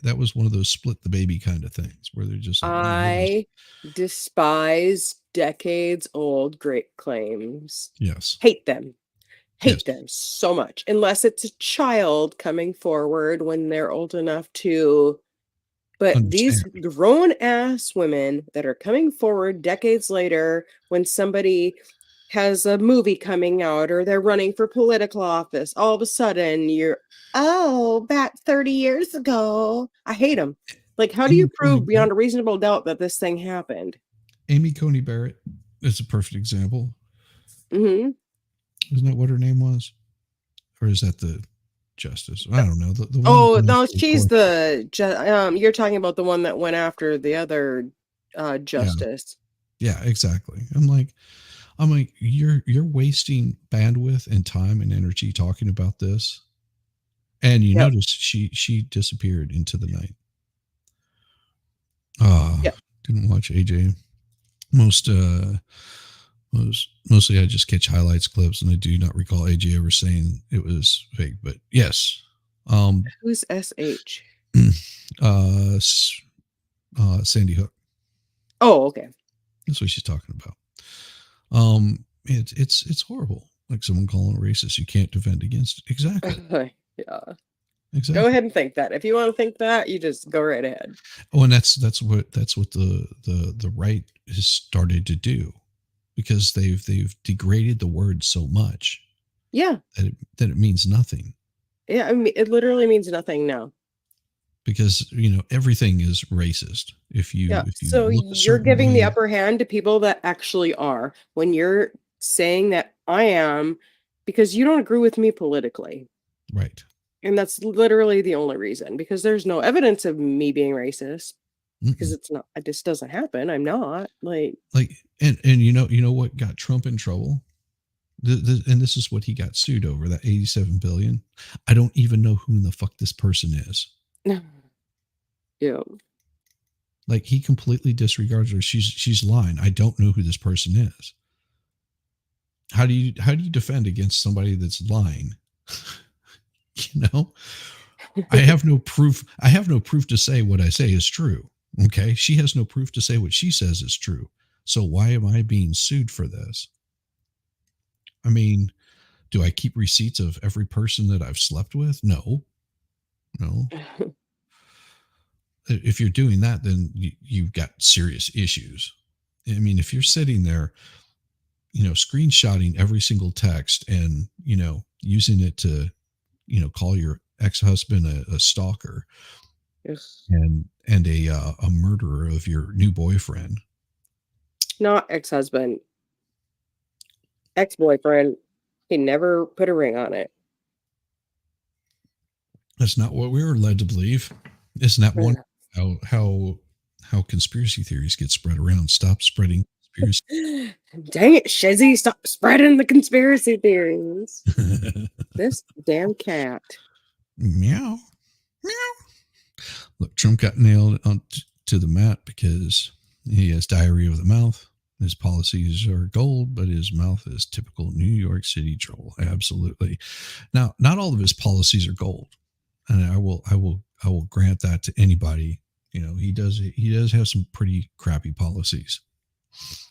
That was one of those split the baby kind of things where they're just like, I despise decades old great claims. Yes. Hate them so much, unless it's a child coming forward when they're old enough to. But these grown ass women that are coming forward decades later, when somebody has a movie coming out or they're running for political office, all of a sudden you're, oh, back 30 years ago. I hate them. Like, how do you prove beyond a reasonable doubt that this thing happened? Amy Coney Barrett is a perfect example. Mm-hmm. Isn't that what her name was? Or is that the justice? I don't know. The one oh, no, she's you're talking about the one that went after the other justice. Yeah, exactly. I'm like, you're wasting bandwidth and time and energy talking about this. And you notice she disappeared into the night. Didn't watch AJ. Mostly I just catch highlights, clips, and I do not recall AJ ever saying it was fake. But yes. Who's SH? Sandy Hook. Oh, okay. That's what she's talking about. It's horrible. Like someone calling a racist, you can't defend against it. Exactly. Yeah. Exactly. Go ahead and think that. If you want to think that, you just go right ahead. Oh, and that's what the right has started to do, because they've degraded the word so much. Yeah. That it means nothing. Yeah, I mean, it literally means nothing now. Because everything is racist. If you so you're giving the upper hand to people that actually are, when you're saying that I am, because you don't agree with me politically. Right. And that's literally the only reason, because there's no evidence of me being racist. Because it's not, it just doesn't happen. I'm not and you know what got Trump in trouble? And this is what he got sued over, that 87 billion. I don't even know who in the fuck this person is. Yeah. Like, he completely disregards her. She's lying. I don't know who this person is. How do you defend against somebody that's lying? I have no proof. I have no proof to say what I say is true. Okay. She has no proof to say what she says is true. So why am I being sued for this? I mean, do I keep receipts of every person that I've slept with? No. If you're doing that, then you've got serious issues. I mean, if you're sitting there, screenshotting every single text and, using it to, call your ex-husband a stalker, yes, and a murderer of your new boyfriend. Not ex-husband. Ex-boyfriend. He never put a ring on it. That's not what we were led to believe. Isn't that one how conspiracy theories get spread around? Stop spreading conspiracy. Dang it, Shizzy, stop spreading the conspiracy theories. This damn cat. Meow. Look, Trump got nailed to the mat because he has diarrhea of the mouth. His policies are gold, but his mouth is typical New York City troll. Absolutely. Now, not all of his policies are gold, and I will grant that to anybody. He does have some pretty crappy policies,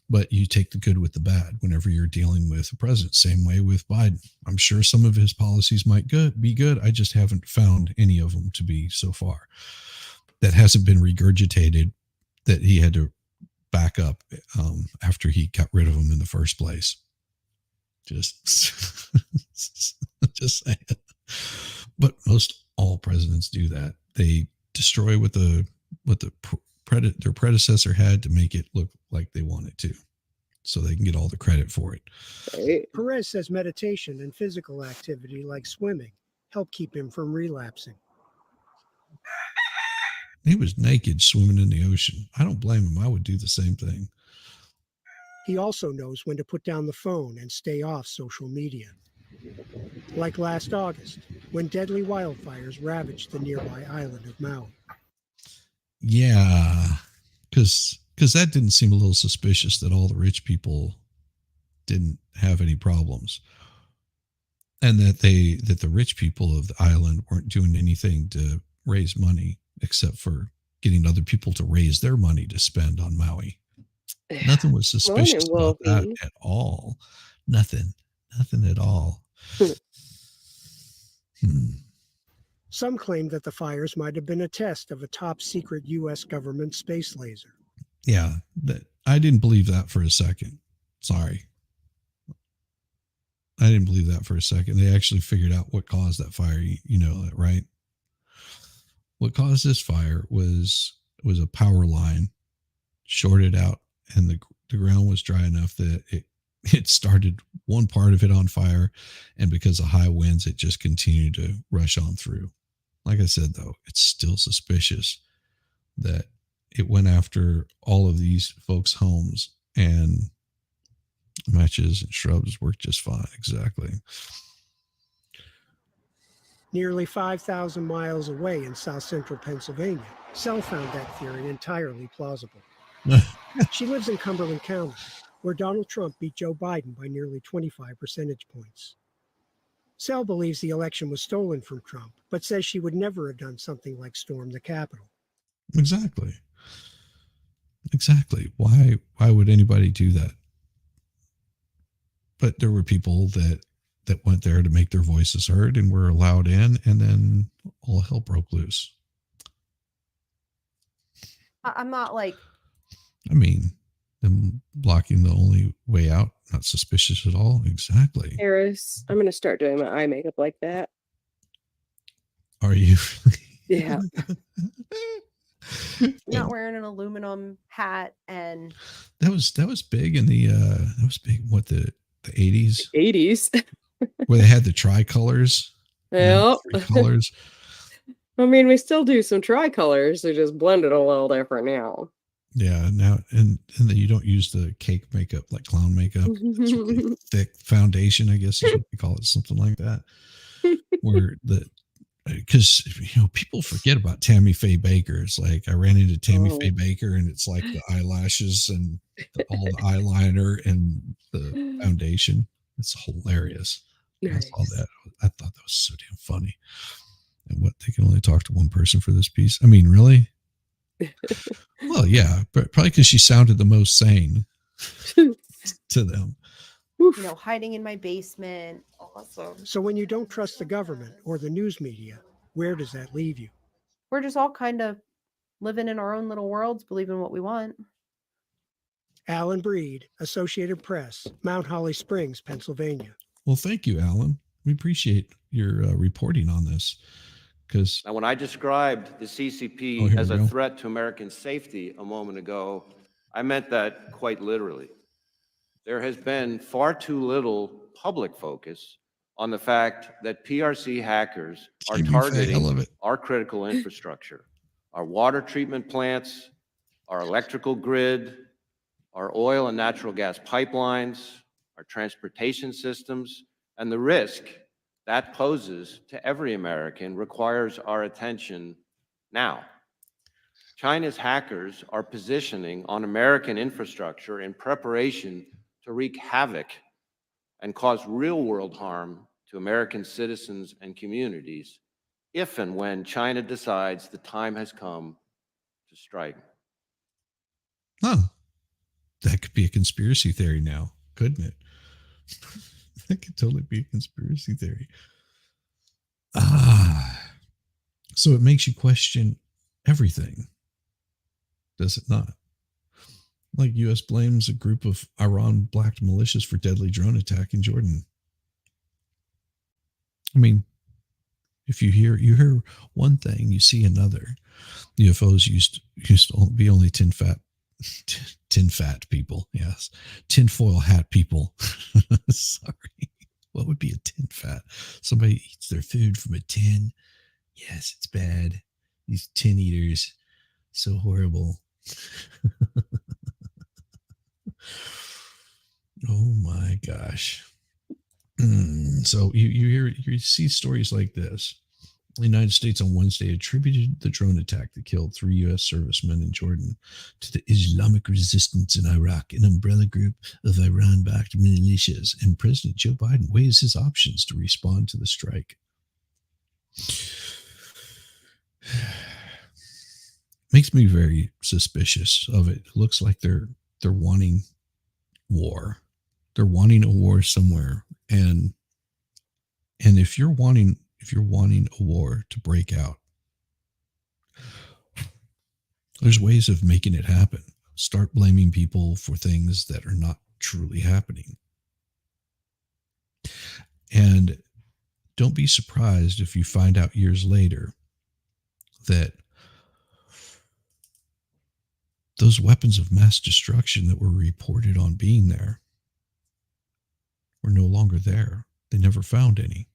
but you take the good with the bad whenever you're dealing with the president. Same way with Biden. I'm sure some of his policies might be good. I just haven't found any of them to be so far. That hasn't been regurgitated, that he had to back up after he got rid of them in the first place. Just saying. But most all presidents do that. They destroy what their predecessor had to make it look like they want it to, so they can get all the credit for it. Right. Perez says meditation and physical activity like swimming help keep him from relapsing. He was naked swimming in the ocean. I don't blame him. I would do the same thing. He also knows when to put down the phone and stay off social media. Like last August, when deadly wildfires ravaged the nearby island of Maui. Yeah, because that didn't seem a little suspicious, that all the rich people didn't have any problems, and that the rich people of the island weren't doing anything to raise money except for getting other people to raise their money to spend on Maui. Nothing was suspicious about that at all. Nothing at all. Some claim that the fires might have been a test of a top secret U.S. government space laser. Yeah, I didn't believe that for a second. Sorry. I didn't believe that for a second. They actually figured out what caused that fire. You know that, right? What caused this fire was a power line shorted out, and the ground was dry enough that it started one part of it on fire, and because of high winds, it just continued to rush on through. Like I said, though, it's still suspicious that it went after all of these folks' homes, and matches and shrubs worked just fine. Exactly. Nearly 5,000 miles away in south central Pennsylvania, Sel found that theory entirely plausible. She lives in Cumberland County, where Donald Trump beat Joe Biden by nearly 25 percentage points. Sel believes the election was stolen from Trump, but says she would never have done something like storm the Capitol. Exactly. Why would anybody do that? But there were people that went there to make their voices heard and were allowed in, and then all hell broke loose. I'm not like, I mean, them blocking the only way out, not suspicious at all. Exactly. Harris, I'm going to start doing my eye makeup like that. Are you? Yeah. not wearing an aluminum hat, and that was big in the what, the 80s? 80s. Where they had the tricolors. Yeah. Three colors. I mean, we still do some tricolors. They just blended a little different now. Yeah, now and then you don't use the cake makeup like clown makeup. It's really thick foundation, I guess is what they call it, something like that. Where because people forget about Tammy Faye Baker. It's like I ran into Tammy Faye Baker, and it's like the eyelashes and all the eyeliner and the foundation. It's hilarious. Nice. I saw that. I thought that was so damn funny. And what, they can only talk to one person for this piece? I mean, really? Well, yeah, but probably because she sounded the most sane to them. Hiding in my basement. Awesome. So when you don't trust the government or the news media, where does that leave you? We're just all kind of living in our own little worlds, believing what we want. Alan Breed, Associated Press, Mount Holly Springs, Pennsylvania. Well, thank you, Alan. We appreciate your reporting on this. Because now, when I described the CCP as a threat to American safety a moment ago, I meant that quite literally. There has been far too little public focus on the fact that PRC hackers are targeting our critical infrastructure, our water treatment plants, our electrical grid, our oil and natural gas pipelines, our transportation systems, and the risk that poses to every American requires our attention now. China's hackers are positioning on American infrastructure in preparation to wreak havoc and cause real-world harm to American citizens and communities if and when China decides the time has come to strike. Huh. That could be a conspiracy theory now, couldn't it? That could totally be a conspiracy theory. So it makes you question everything, does it not? Like U.S. blames a group of Iran-backed militias for deadly drone attack in Jordan. I mean, if you hear one thing, you see another. UFOs used to be only tin fat people. Yes, tinfoil hat people. Sorry, what would be a tin fat? Somebody eats their food from a tin. Yes, it's bad. These tin eaters, so horrible. Oh my gosh. So you see stories like this. The United States on Wednesday attributed the drone attack that killed 3 U.S. servicemen in Jordan to the Islamic resistance in Iraq, an umbrella group of Iran-backed militias, and President Joe Biden weighs his options to respond to the strike. Makes me very suspicious of it. It looks like they're wanting war. They're wanting a war somewhere, and if you're wanting a war to break out, there's ways of making it happen. Start blaming people for things that are not truly happening. And don't be surprised if you find out years later that those weapons of mass destruction that were reported on being there were no longer there. They never found any.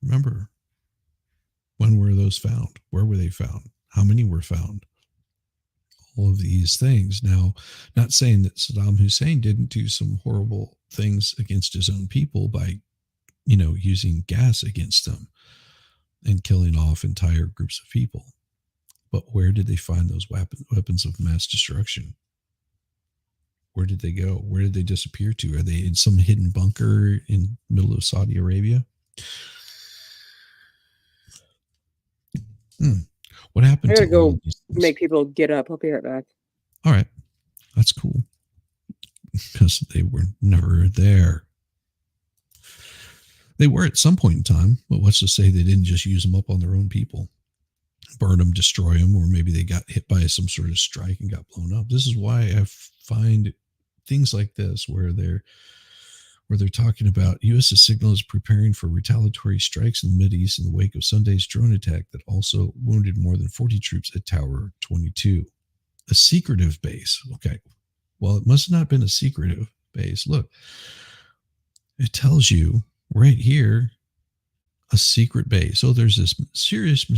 Remember, when were those found? Where were they found? How many were found? All of these things. Now, not saying that Saddam Hussein didn't do some horrible things against his own people by, using gas against them and killing off entire groups of people. But where did they find those weapons of mass destruction? Where did they go? Where did they disappear to? Are they in some hidden bunker in the middle of Saudi Arabia? What happened I gotta to all go of these things? make people get up. I'll be right back. All right. That's cool. Because they were never there. They were at some point in time, but what's to say they didn't just use them up on their own people? Burn them, destroy them, or maybe they got hit by some sort of strike and got blown up. This is why I find things like this where they're talking about U.S.'s signal is preparing for retaliatory strikes in the Mideast in the wake of Sunday's drone attack that also wounded more than 40 troops at Tower 22. A secretive base. Okay. Well, it must not have been a secretive base. Look, it tells you right here a secret base. So there's this serious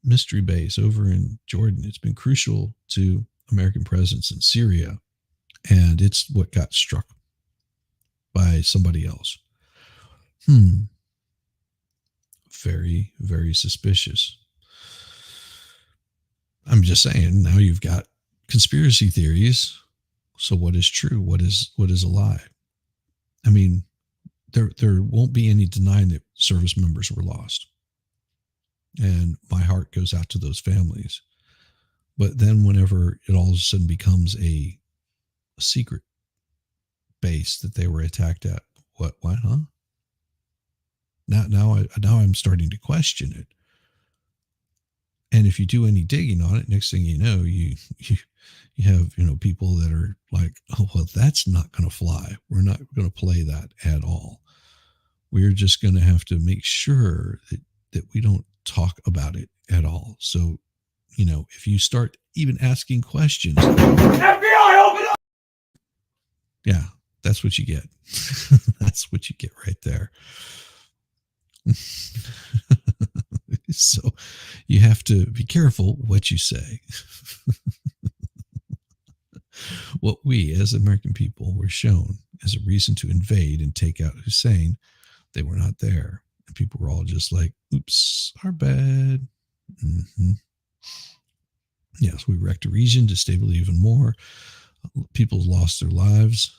mystery base over in Jordan. It's been crucial to American presence in Syria, and it's what got struck by somebody else. Very, very suspicious. I'm just saying, now you've got conspiracy theories. So what is true? What is a lie? I mean, there won't be any denying that service members were lost. And my heart goes out to those families. But then whenever it all of a sudden becomes a secret base that they were attacked at, what, huh? Now I'm starting to question it. And if you do any digging on it, next thing you know, you have, people that are like, oh, well, that's not going to fly. We're not going to play that at all. We're just going to have to make sure that we don't talk about it at all. So, if you start even asking questions, FBI, open up! Yeah, that's what you get. That's what you get right there. So you have to be careful what you say. What we as American people were shown as a reason to invade and take out Hussein, they were not there. And people were all just like, oops, our bad. Yes, we wrecked a region, destabilized even more. People lost their lives.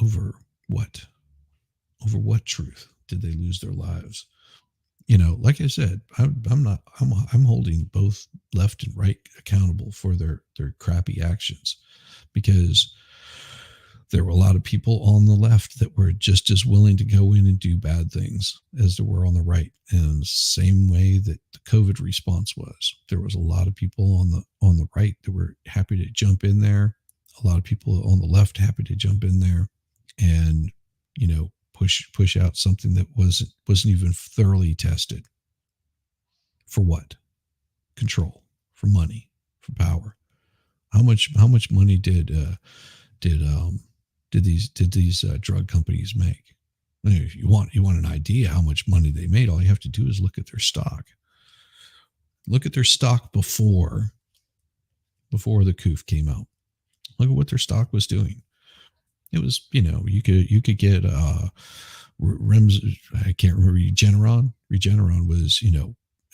Over what? Over what truth did they lose their lives? Like I said, I'm holding both left and right accountable for their crappy actions, because there were a lot of people on the left that were just as willing to go in and do bad things as there were on the right. And the same way that the COVID response was, there was a lot of people on the right that were happy to jump in there. A lot of people on the left happy to jump in there and, push out something that wasn't even thoroughly tested. For what? Control, for money, for power. How much money did these drug companies make? I mean, if you want an idea how much money they made, all you have to do is look at their stock. Look at their stock before the coup came out. Look at what their stock was doing. It was, you could get REMS, I can't remember, Regeneron was,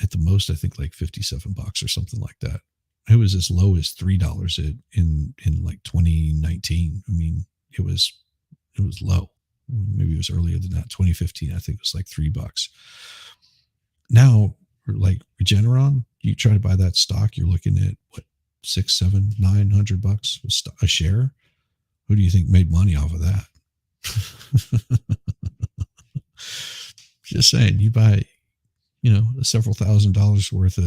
at the most, I think like $57 or something like that. It was as low as $3 in like 2019. I mean, it was low. Maybe it was earlier than that. 2015, I think it was like $3. Now, like Regeneron, you try to buy that stock, you're looking at what, $600, $700, $900 a share. Who do you think made money off of that? Just saying, you buy, several $1,000s worth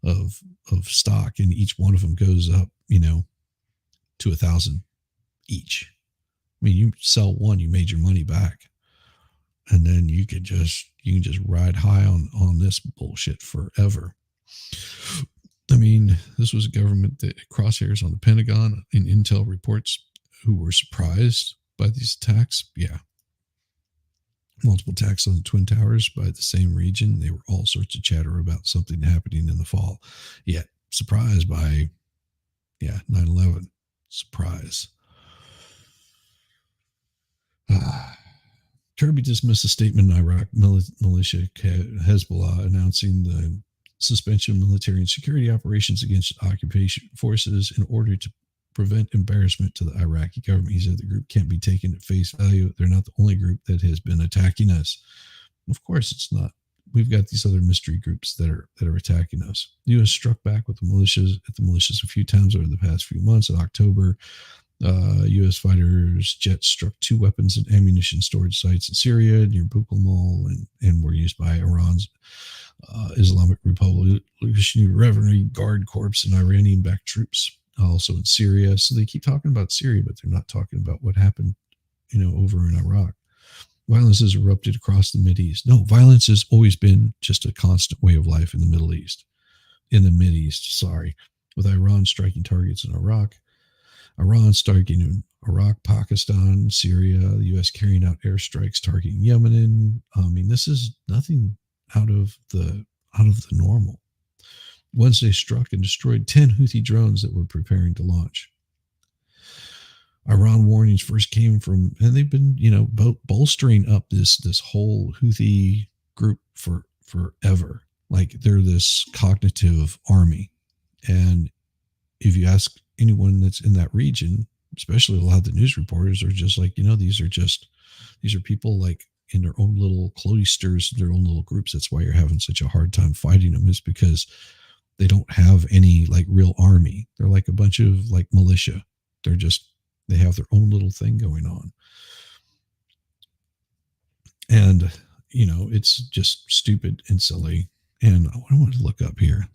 of stock, and each one of them goes up, to 1,000 each. I mean, you sell one, you made your money back, and then you can just ride high on this bullshit forever. I mean, this was a government that crosshairs on the Pentagon and intel reports who were surprised by these attacks. Yeah. Multiple attacks on the Twin Towers by the same region. They were all sorts of chatter about something happening in the fall. Yet, surprised by, 9/11. Surprise. Kirby dismissed a statement in Iraq militia Hezbollah announcing the suspension of military and security operations against occupation forces in order to prevent embarrassment to the Iraqi government. He said the group can't be taken at face value. They're not the only group that has been attacking us. Of course it's not. We've got these other mystery groups that are attacking us. The U.S. struck back with the militias a few times over the past few months. In October, U.S. fighters jets struck 2 weapons and ammunition storage sites in Syria near Bukhmul and were used by Iran's Islamic Revolutionary Revolutionary Guard Corps and Iranian-backed troops, also in Syria. So they keep talking about Syria, but they're not talking about what happened, over in Iraq. Violence has erupted across the Mideast. No, violence has always been just a constant way of life in the Middle East. In the Mideast, with Iran striking targets in Iraq. Iran striking in Iraq, Pakistan, Syria, the U.S. carrying out airstrikes targeting Yemen. I mean, this is nothing out of the normal. Wednesday struck and destroyed 10 Houthi drones that were preparing to launch. Iran warnings first came from, and they've been, bolstering up this whole Houthi group for forever. Like they're this cognitive army, and if you ask anyone that's in that region, especially a lot of the news reporters, are just like, these are people like in their own little cloisters, their own little groups. That's why you're having such a hard time fighting them, is because they don't have any like real army. They're like a bunch of like militia. They have their own little thing going on. And, it's just stupid and silly. And I want to look up here.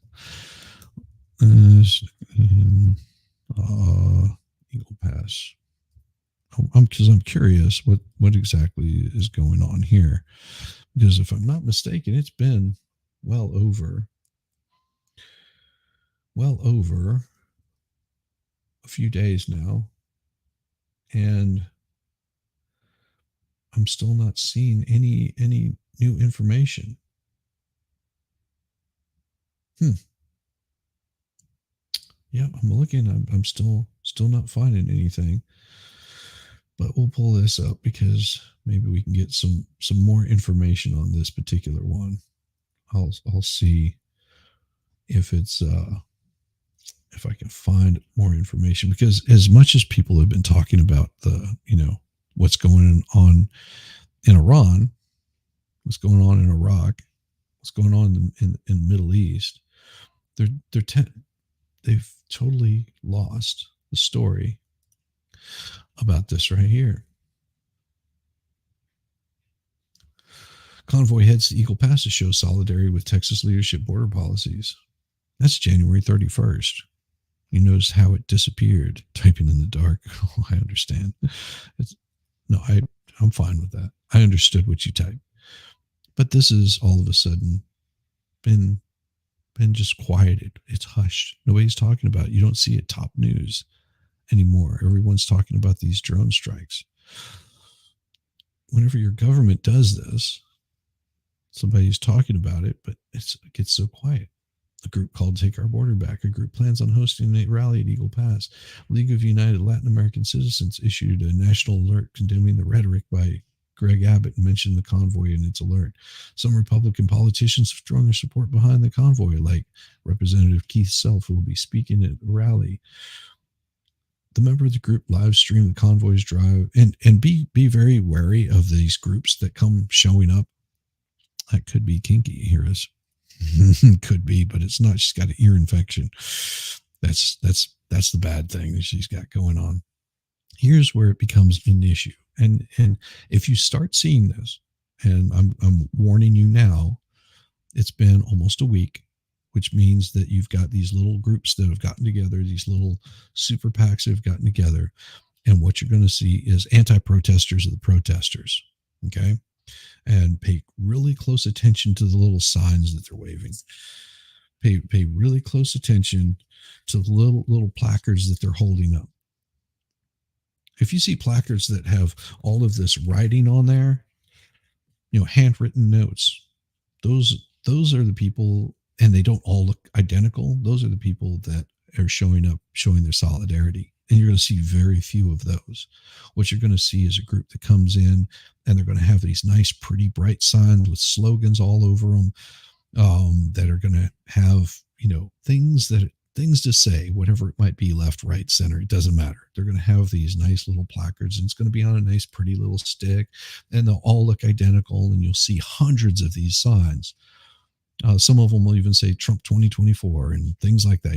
Eagle Pass. Because I'm curious what exactly is going on here. Because if I'm not mistaken, it's been well over a few days now, and I'm still not seeing any new information. Yeah, I'm looking. I'm still not finding anything. But we'll pull this up because maybe we can get some more information on this particular one. I'll see if it's if I can find more information, because as much as people have been talking about the what's going on in Iran, what's going on in Iraq, what's going on in the Middle East, they've totally lost the story about this right here. Convoy heads to Eagle Pass to show solidarity with Texas leadership border policies. That's January 31st. You notice how it disappeared. Typing in the dark. Oh, I understand. I'm fine with that. I understood what you typed. But this is all of a sudden been just quieted. It's hushed. Nobody's talking about it. You don't see it top news anymore. Everyone's talking about these drone strikes. Whenever your government does this, somebody's talking about it, but it gets so quiet. A group called Take Our Border Back. A group plans on hosting a rally at Eagle Pass. League of United Latin American Citizens issued a national alert condemning the rhetoric by Greg Abbott and mentioned the convoy in its alert. Some Republican politicians have thrown their support behind the convoy, like Representative Keith Self, who will be speaking at a rally. The member of the group live streamed the convoy's drive, and be very wary of these groups that come showing up. That could be kinky, here is. Could be, but it's not. She's got an ear infection. That's the bad thing that she's got going on. Here's where it becomes an issue. And if you start seeing this, and I'm warning you now, it's been almost a week, which means that you've got these little groups that have gotten together, these little super PACs that have gotten together, And what you're going to see is anti-protesters of the protesters. Okay. And pay really close attention to the little signs that they're waving. Pay really close attention to the little placards that they're holding up. If you see placards that have all of this writing on there, handwritten notes, those are the people, and they don't all look identical. Those are the people that are showing up, showing their solidarity. And you're going to see very few of those. What you're going to see is a group that comes in and they're going to have these nice, pretty, bright signs with slogans all over them, that are going to have, things to say, whatever it might be, left, right, center, it doesn't matter. They're going to have these nice little placards, and it's going to be on a nice, pretty little stick, and they'll all look identical, and you'll see hundreds of these signs. Some of them will even say Trump 2024 and things like that.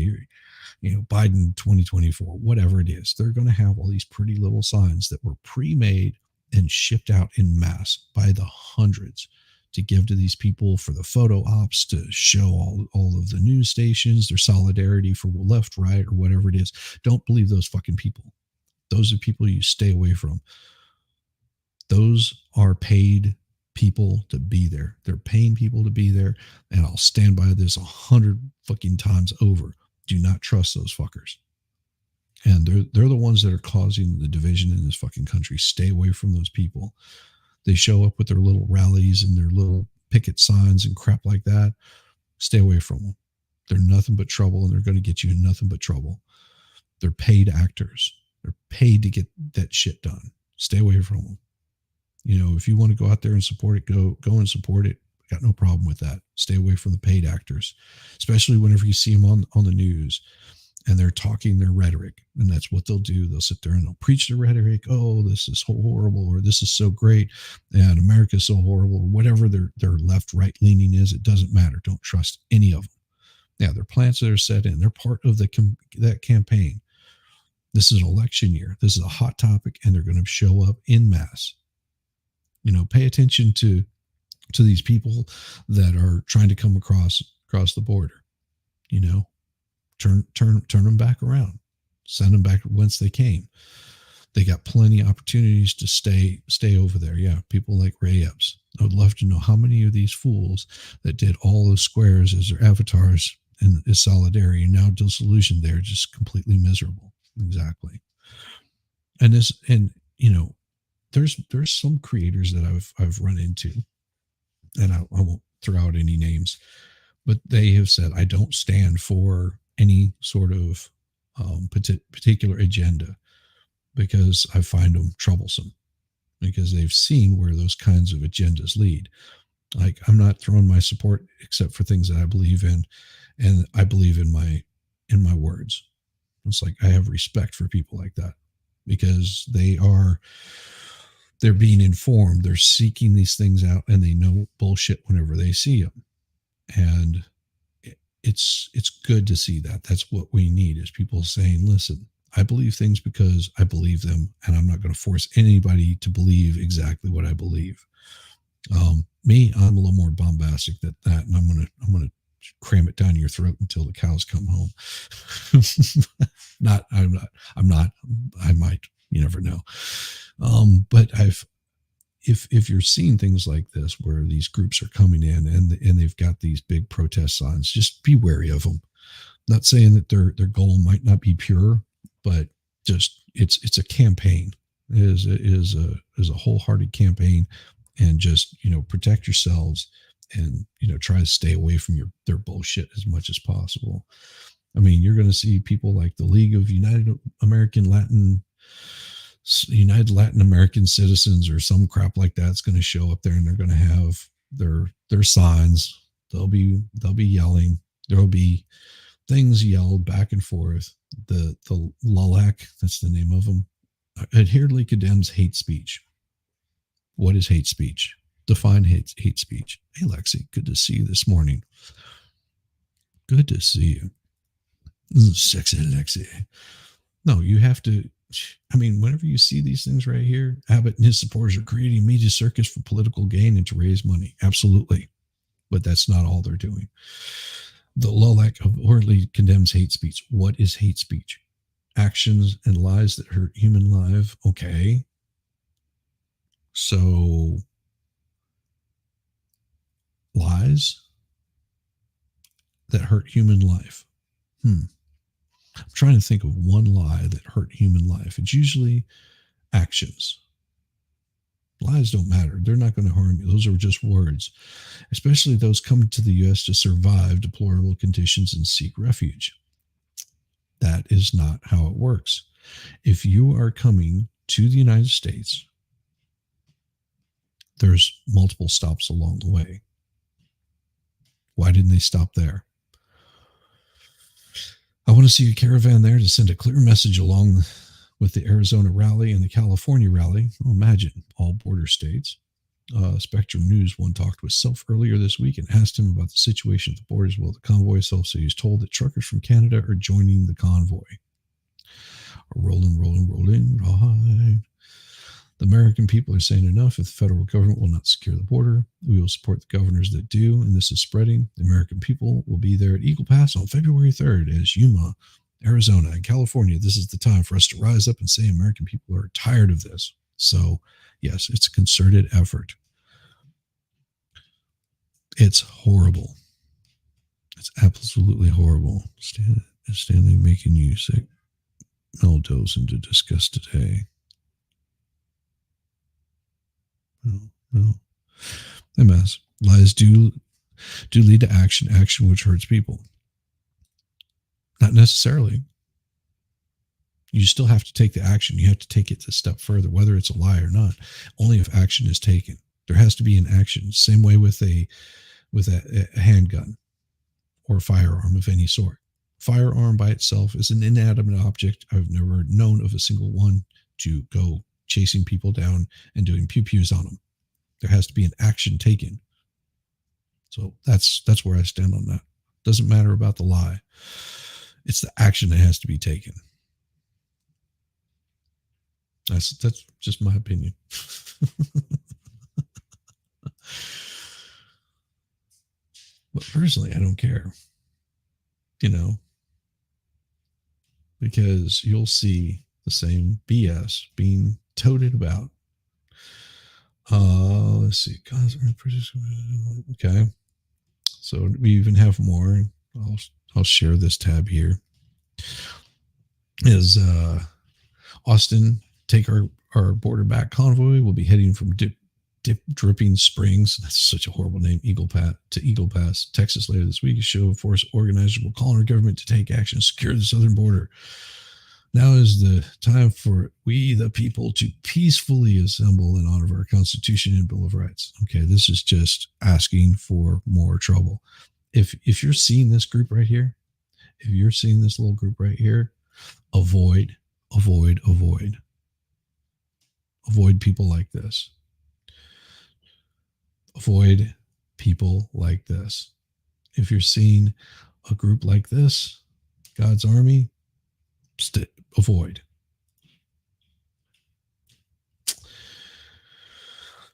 Biden 2024, whatever it is. They're going to have all these pretty little signs that were pre-made and shipped out in mass by the hundreds to give to these people for the photo ops, to show all of the news stations their solidarity for left, right, or whatever it is. Don't believe those fucking people. Those are people you stay away from. Those are paid people to be there. They're paying people to be there, and I'll stand by this 100 fucking times over. Do not trust those fuckers. And they're the ones that are causing the division in this fucking country. Stay away from those people. They show up with their little rallies and their little picket signs and crap like that. Stay away from them. They're nothing but trouble, and they're going to get you in nothing but trouble. They're paid actors. They're paid to get that shit done. Stay away from them. If you want to go out there and support it, go and support it. Got no problem with that. Stay away from the paid actors, especially whenever you see them on the news and they're talking their rhetoric. And that's what they'll do. They'll sit there and they'll preach their rhetoric. Oh, this is horrible, or this is so great, and America's so horrible, or whatever their left, right leaning is. It doesn't matter. Don't trust any of them. Yeah, they're plans that are set in. They're part of that campaign. This is an election year. This is a hot topic, and they're going to show up in mass. Pay attention to these people that are trying to come across the border. Turn them back around, send them back whence they came. They got plenty of opportunities to stay over there. Yeah, people like Ray Epps. I would love to know how many of these fools that did all those squares as their avatars and is solidarity, and now disillusioned, they're just completely miserable. Exactly. And there's some creators that I've run into, and I won't throw out any names, but they have said, I don't stand for any sort of particular agenda because I find them troublesome, because they've seen where those kinds of agendas lead. Like, I'm not throwing my support except for things that I believe in, and I believe in my words. It's like, I have respect for people like that because they're being informed. They're seeking these things out, and they know bullshit whenever they see them. And it's good to see that. That's what we need, is people saying, listen, I believe things because I believe them, and I'm not going to force anybody to believe exactly what I believe. Me, I'm a little more bombastic than that, and I'm gonna cram it down your throat until the cows come home. I'm not. I might. You never know. But if you're seeing things like this, where these groups are coming in and they've got these big protest signs, just be wary of them. Not saying that their goal might not be pure, but just it's a campaign. It is a wholehearted campaign, and just protect yourselves, and try to stay away from their bullshit as much as possible. I mean, you're going to see people like the League of United Latin American Citizens or some crap like that's going to show up there, and they're going to have their signs. They'll be yelling. There'll be things yelled back and forth. The LULAC, that's the name of them, adheredly condemns hate speech. What is hate speech? Define hate speech. Hey, Lexi, good to see you this morning. Good to see you. Sexy Lexi. No, you have to. I mean, whenever you see these things right here, Abbott and his supporters are creating a media circus for political gain and to raise money. Absolutely. But that's not all they're doing. The LULAC overtly condemns hate speech. What is hate speech? actions and lies that hurt human life. Okay. So lies that hurt human life. I'm trying to think of one lie that hurt human life. It's usually actions. Lies don't matter. They're not going to harm you. Those are just words, especially those coming to the U.S. to survive deplorable conditions and seek refuge. That is not how it works. If you are coming to the United States, there's multiple stops along the way. Why didn't they stop there? I want to see a caravan there to send a clear message along with the Arizona rally and the California rally. Well, imagine all border states. Spectrum News one talked with Self earlier this week and asked him about the situation at the borders. Well, the convoy itself, so he's told that truckers from Canada are joining the convoy. Rolling, right. The American people are saying enough. If the federal government will not secure the border, we will support the governors that do, and this is spreading. The American people will be there at Eagle Pass on February 3rd as Yuma, Arizona, and California. This is the time for us to rise up and say American people are tired of this. So, yes, it's a concerted effort. It's horrible. It's absolutely horrible. Stanley making you sick. Meldos into discuss today. No. MS. Lies do lead to action which hurts people. Not necessarily. You still have to take the action. You have to take it a step further, whether it's a lie or not. Only if action is taken. There has to be an action. Same way with a handgun or a firearm of any sort. Firearm by itself is an inanimate object. I've never known of a single one to go chasing people down and doing pew-pews on them. There has to be an action taken. So that's where I stand on that. Doesn't matter about the lie. It's the action that has to be taken. That's just my opinion. But personally, I don't care. Because you'll see the same BS being toted about. Let's see. Okay. So we even have more. I'll share this tab here. Is Austin take our border back convoy? We'll be heading from Dripping Springs. That's such a horrible name. Eagle Pass, Texas later this week. A show of force organizers will call on our government to take action, secure the southern border. Now is the time for we, the people, to peacefully assemble in honor of our Constitution and Bill of Rights. Okay, this is just asking for more trouble. If you're seeing this group right here, if you're seeing this little group right here, avoid people like this. Avoid people like this. If you're seeing a group like this, God's Army, avoid.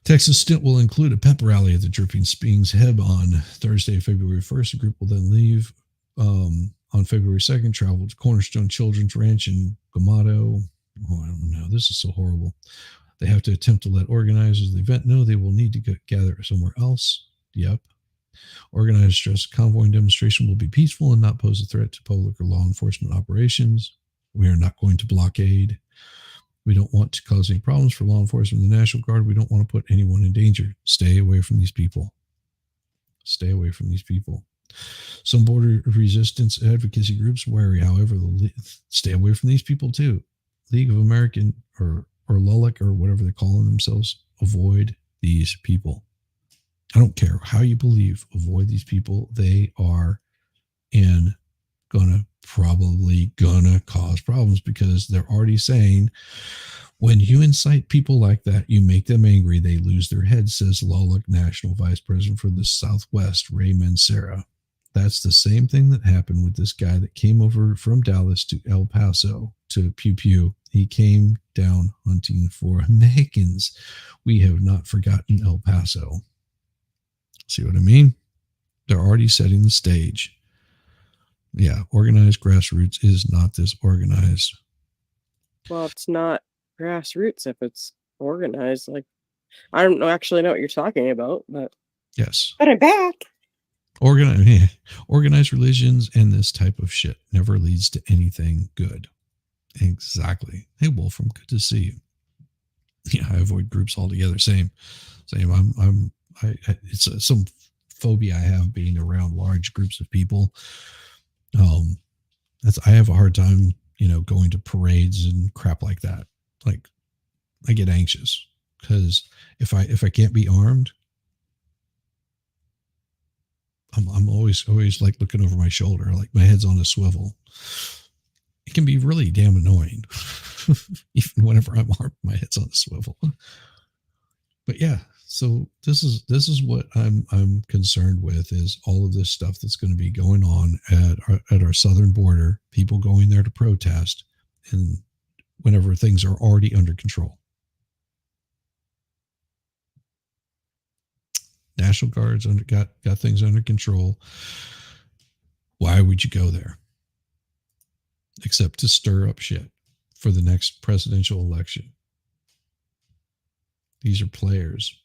Texas stint will include a pep rally at the Dripping Springs Heb on Thursday, February 1st. The group will then leave on February 2nd, travel to Cornerstone Children's Ranch in Gamato. I don't know. This is so horrible. They have to attempt to let organizers of the event know they will need to gather somewhere else. Yep. Organizers stress convoy and demonstration will be peaceful and not pose a threat to public or law enforcement operations. We are not going to blockade. We don't want to cause any problems for law enforcement and the National Guard. We don't want to put anyone in danger. Stay away from these people. Stay away from these people. Some border resistance advocacy groups wary, however, stay away from these people too. League of American or LULAC or whatever they're calling themselves, avoid these people. I don't care how you believe, avoid these people. They are probably gonna cause problems because they're already saying when you incite people like that, you make them angry, they lose their heads, says LULAC National Vice President for the Southwest, Ray Mancera. That's the same thing that happened with this guy that came over from Dallas to El Paso to Pew Pew. He came down hunting for Mexicans. We have not forgotten El Paso. See what I mean? They're already setting the stage. Yeah, organized grassroots is not this organized. Well, it's not grassroots if it's organized. Like, I don't actually know what you're talking about, but yes, but I'm back. Organized religions and this type of shit never leads to anything good. Exactly. Hey, Wolfram, good to see you. Yeah, I avoid groups altogether. Same. It's some phobia I have being around large groups of people. I have a hard time, going to parades and crap like that. Like, I get anxious because if I can't be armed, I'm always like looking over my shoulder, like my head's on a swivel. It can be really damn annoying, even whenever I'm armed, my head's on a swivel. But yeah, so this is what I'm concerned with, is all of this stuff that's going to be going on at our southern border, people going there to protest, and whenever things are already under control. National Guard's got things under control. Why would you go there? Except to stir up shit for the next presidential election. These are players.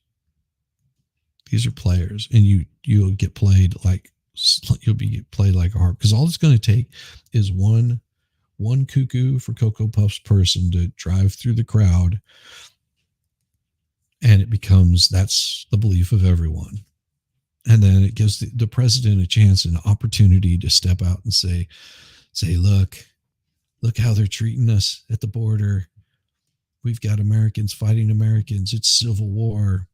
And you'll get played like a harp, because all it's going to take is one cuckoo for Cocoa Puffs person to drive through the crowd, and that's the belief of everyone. And then it gives the president a chance and an opportunity to step out and say, look how they're treating us at the border. We've got Americans fighting Americans. It's civil war.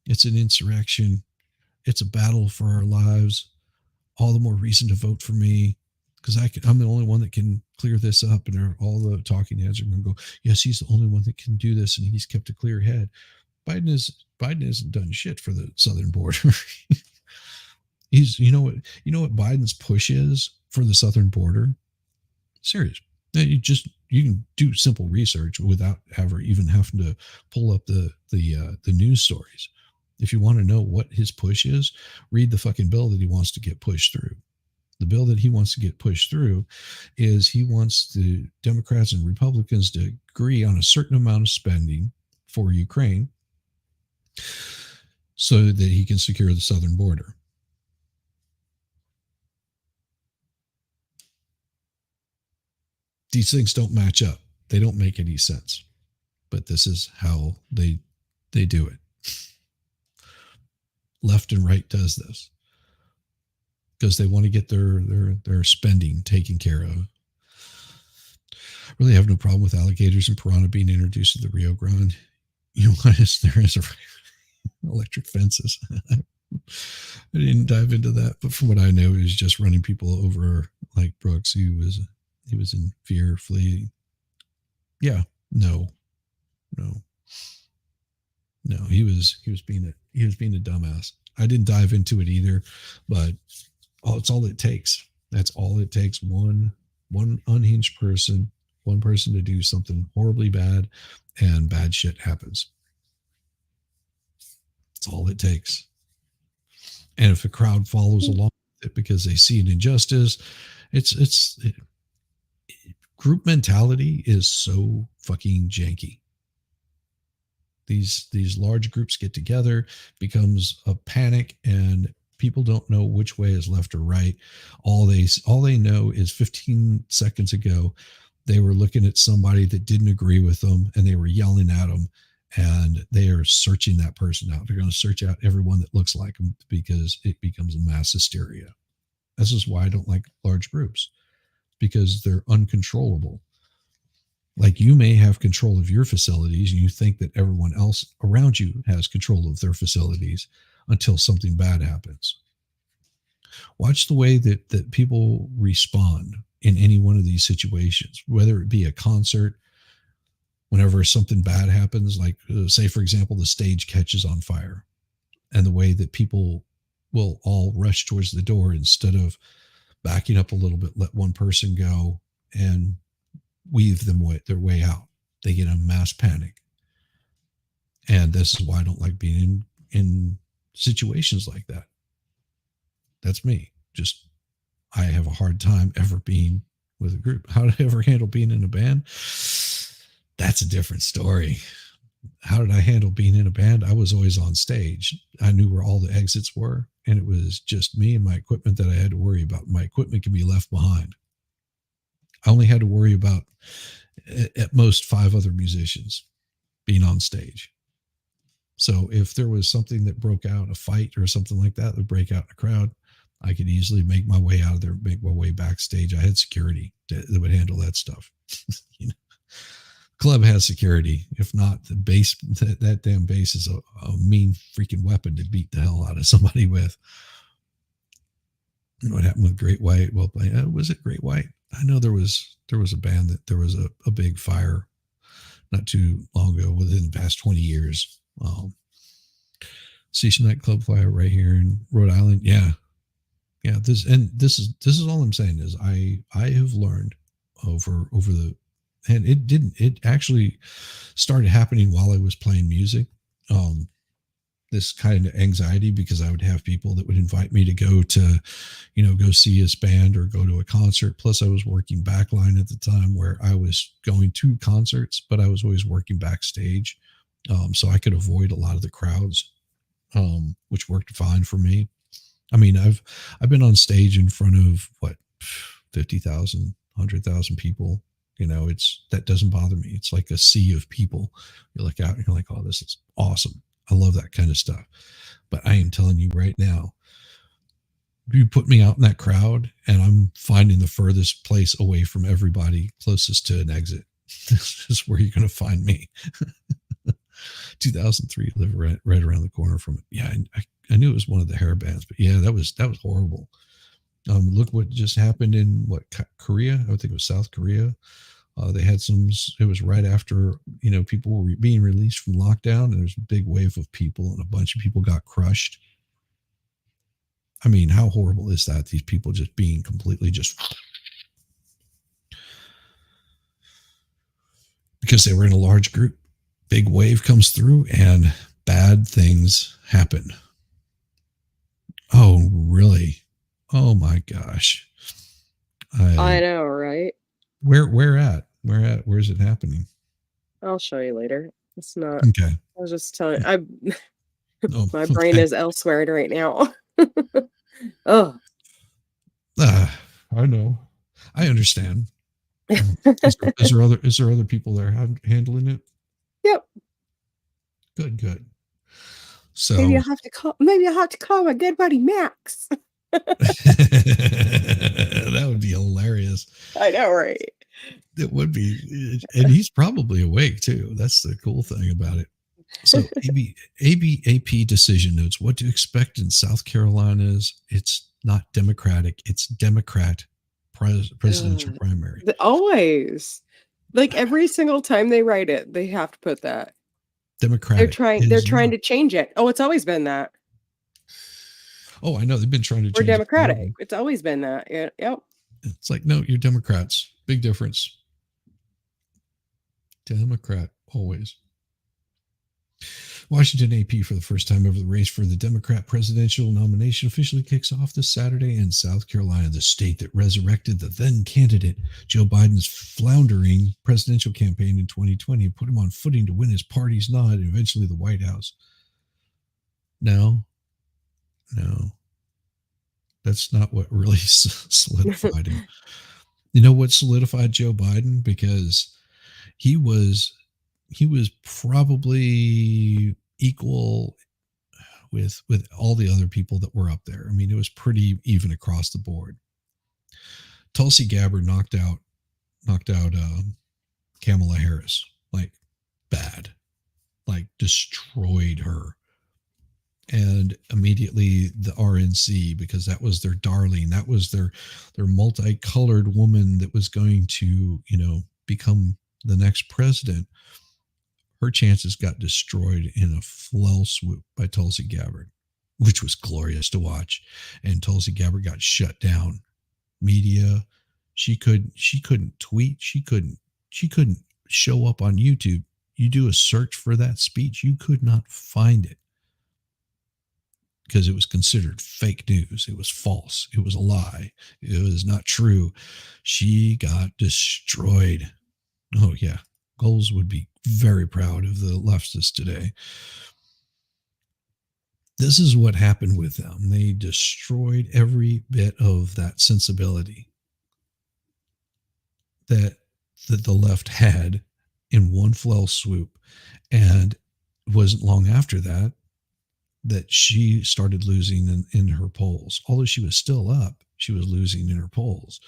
It's an insurrection. It's a battle for our lives. All the more reason to vote for me, because I'm the only one that can clear this up. And all the talking heads are going to go, yes, he's the only one that can do this, and he's kept a clear head. Biden hasn't done shit for the southern border. He's, you know what Biden's push is for the southern border? Serious. You can do simple research without even having to pull up the news stories. If you want to know what his push is, read the fucking bill that he wants to get pushed through. The bill that he wants to get pushed through is he wants the Democrats and Republicans to agree on a certain amount of spending for Ukraine so that he can secure the southern border. These things don't match up. They don't make any sense. But this is how they do it. Left and right does this because they want to get their spending taken care of. I really have no problem with alligators and piranha being introduced to the Rio Grande. There is electric fences. I didn't dive into that, but from what I know, he was just running people over like Brooks. He was in fear, fleeing. Yeah, no. He was being a dumbass. I didn't dive into it either, but it's all it takes. That's all it takes. One unhinged person, one person to do something horribly bad, and bad shit happens. That's all it takes. And if a crowd follows along with it because they see an injustice, group mentality is so fucking janky. These large groups get together, becomes a panic, and people don't know which way is left or right. All they know is 15 seconds ago, they were looking at somebody that didn't agree with them, and they were yelling at them, and they are searching that person out. They're going to search out everyone that looks like them because it becomes a mass hysteria. This is why I don't like large groups, because they're uncontrollable. Like, you may have control of your facilities and you think that everyone else around you has control of their facilities until something bad happens. Watch the way that people respond in any one of these situations, whether it be a concert, whenever something bad happens, like say, for example, the stage catches on fire, and the way that people will all rush towards the door instead of backing up a little bit, let one person go and weave their way out. They get a mass panic. And this is why I don't like being in situations like that. That's me. I have a hard time ever being with a group. How did I ever handle being in a band? That's a different story. How did I handle being in a band? I was always on stage. I knew where all the exits were, and it was just me and my equipment that I had to worry about. My equipment can be left behind. I only had to worry about at most 5 other musicians being on stage. So if there was something that broke out, a fight or something like that would break out in a crowd, I could easily make my way out of there, make my way backstage. I had security that would handle that stuff. You know? Club has security. If not, the bass, that damn bass is a mean freaking weapon to beat the hell out of somebody with. You know what happened with Great White? Well, was it Great White? I know there was a band that there was a big fire not too long ago, within the past 20 years. Station nightclub fire right here in Rhode Island. Yeah. This is all I'm saying is I have learned over the, and it actually started happening while I was playing music. This kind of anxiety, because I would have people that would invite me to go to, go see this band or go to a concert. Plus I was working backline at the time where I was going to concerts, but I was always working backstage. So I could avoid a lot of the crowds, which worked fine for me. I mean, I've been on stage in front of 50,000, 100,000 people. That doesn't bother me. It's like a sea of people. You look out and you're like, oh, this is awesome. I love that kind of stuff. But I am telling you right now, you put me out in that crowd and I'm finding the furthest place away from everybody closest to an exit. This is where you're going to find me. 2003, live right around the corner from it. Yeah, I knew it was one of the hair bands, but yeah, that was horrible. Look what just happened in Korea. I think it was South Korea. They had it was right after, people were being released from lockdown, and there's a big wave of people and a bunch of people got crushed. I mean, how horrible is that? These people just being completely because they were in a large group. Big wave comes through and bad things happen. Oh, really? Oh my gosh. I know, right? Where at? Where's it happening? I'll show you later. It's not. Okay. I was just telling you. My brain is elsewhere right now. Oh. I know. I understand. Is there other people there handling it? Yep. Good. So maybe I have to call my good buddy Max. That would be hilarious. I know, right? It would be, and he's probably awake too. That's the cool thing about it. So ABAP decision notes what to expect in South Carolina is it's not Democratic, it's Democrat presidential primary. Always, like every single time they write it, they have to put that. Democratic. They're trying to change it. Oh, it's always been that. Oh, I know they've been trying to change. We're Democratic. It's always been that. Yeah, yep. It's like, no, you're Democrats. Big difference. Democrat always. Washington AP for the first time ever, the race for the Democrat presidential nomination officially kicks off this Saturday in South Carolina, the state that resurrected the then candidate Joe Biden's floundering presidential campaign in 2020 and put him on footing to win his party's nod and eventually the White House. No, that's not what really solidified him. You know what solidified Joe Biden? Because he was probably equal with all the other people that were up there. I mean, it was pretty even across the board. Tulsi Gabbard knocked out Kamala Harris, like bad, like destroyed her. And immediately the RNC, because that was their darling, that was their multicolored woman that was going to, become the next president. Her chances got destroyed in a fell swoop by Tulsi Gabbard, which was glorious to watch. And Tulsi Gabbard got shut down. Media, she couldn't tweet. She couldn't show up on YouTube. You do a search for that speech, you could not find it because it was considered fake news. It was false. It was a lie. It was not true. She got destroyed. Oh yeah. Goals would be very proud of the leftists today. This is what happened with them. They destroyed every bit of that sensibility that the left had in one fell swoop. And it wasn't long after that she started losing in her polls. Although she was still up, she was losing in her polls.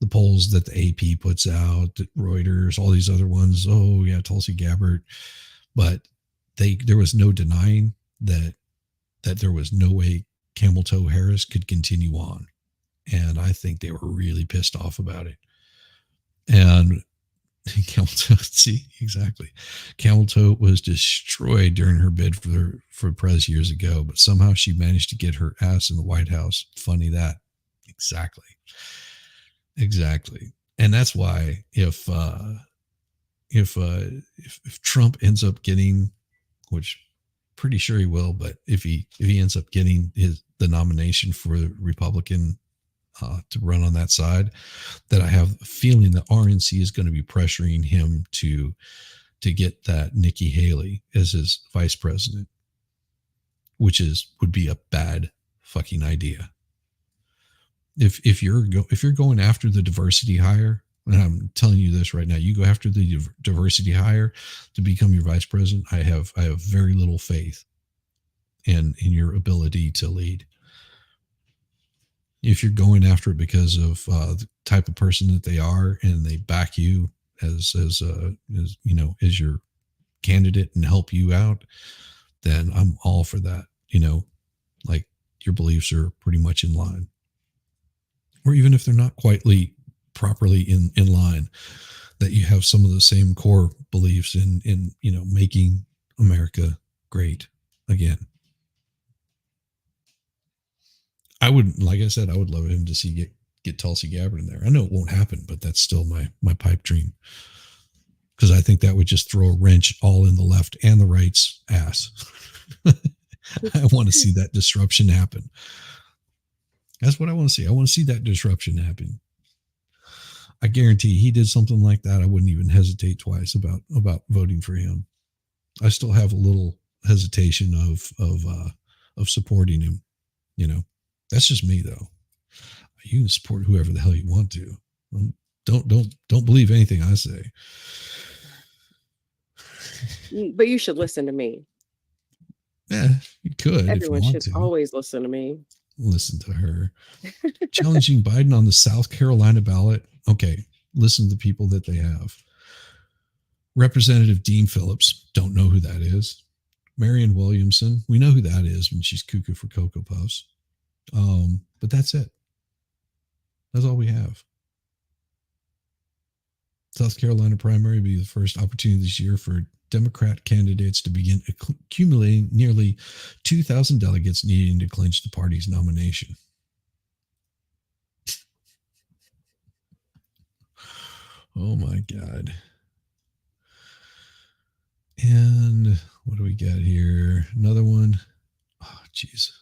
The polls that the AP puts out, that Reuters, all these other ones. Oh yeah, Tulsi Gabbard. But there was no denying that there was no way Camel Toe Harris could continue on. And I think they were really pissed off about it. And Camel Toe, see, exactly. Camel Toe was destroyed during her bid for prez years ago, but somehow she managed to get her ass in the White House. Funny that. Exactly. And that's why if Trump ends up getting, which pretty sure he will, but if he ends up getting the nomination for the Republican to run on that side, that I have a feeling that RNC is going to be pressuring him to get that Nikki Haley as his vice president, which would be a bad fucking idea. If you're going after the diversity hire, and I'm telling you this right now, you go after the diversity hire to become your vice president, I have very little faith in your ability to lead. If you're going after it because of the type of person that they are, and they back you as your candidate and help you out, then I'm all for that. Like your beliefs are pretty much in line, or even if they're not quite properly in line, that you have some of the same core beliefs in making America great again. I would, like I said, I would love him to see get Tulsi Gabbard in there. I know it won't happen, but that's still my pipe dream, because I think that would just throw a wrench all in the left and the right's ass. I want to see that disruption happen. That's what I want to see. I want to see that disruption happen. I guarantee he did something like that, I wouldn't even hesitate twice about voting for him. I still have a little hesitation of supporting him. That's just me though. You can support whoever the hell you want to. Don't believe anything I say. But you should listen to me. Yeah, you could. Everyone should always listen to me. Listen to her. Challenging Biden on the South Carolina ballot. Okay, listen to the people that they have. Representative Dean Phillips, don't know who that is. Marianne Williamson, we know who that is when she's cuckoo for Cocoa Puffs. But that's it. That's all we have. South Carolina primary will be the first opportunity this year for Democrat candidates to begin accumulating nearly 2,000 delegates needing to clinch the party's nomination. Oh my God. And what do we got here? Another one. Oh, jeez.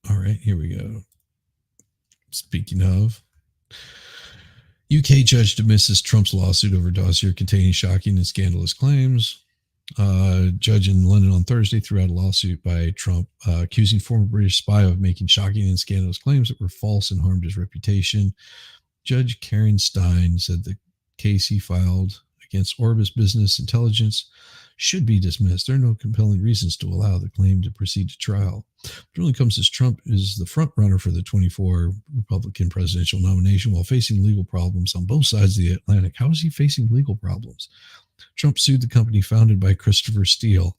All right, here we go. Speaking of, UK judge dismisses Trump's lawsuit over dossier containing shocking and scandalous claims. Judge in London on Thursday threw out a lawsuit by Trump accusing former British spy of making shocking and scandalous claims that were false and harmed his reputation. Judge Karen Stein said the case he filed against Orbis Business Intelligence should be dismissed. There are no compelling reasons to allow the claim to proceed to trial. It really comes as Trump is the front runner for the 24 Republican presidential nomination while facing legal problems on both sides of the Atlantic. How is he facing legal problems? Trump sued the company founded by Christopher Steele.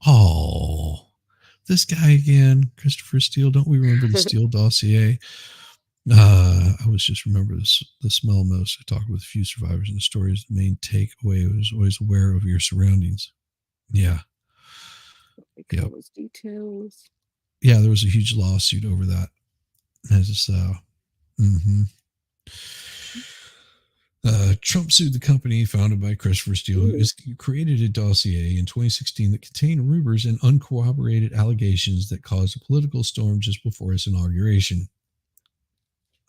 Oh, this guy again, Christopher Steele. Don't we remember the Steele dossier? I was just remember the smell most. I talked with a few survivors, and the story is the main takeaway. I was always aware of your surroundings. Yeah. Yeah. Those details. Yeah, there was a huge lawsuit over that. Trump sued the company founded by Christopher Steele, who created a dossier in 2016 that contained rumors and uncorroborated allegations that caused a political storm just before his inauguration.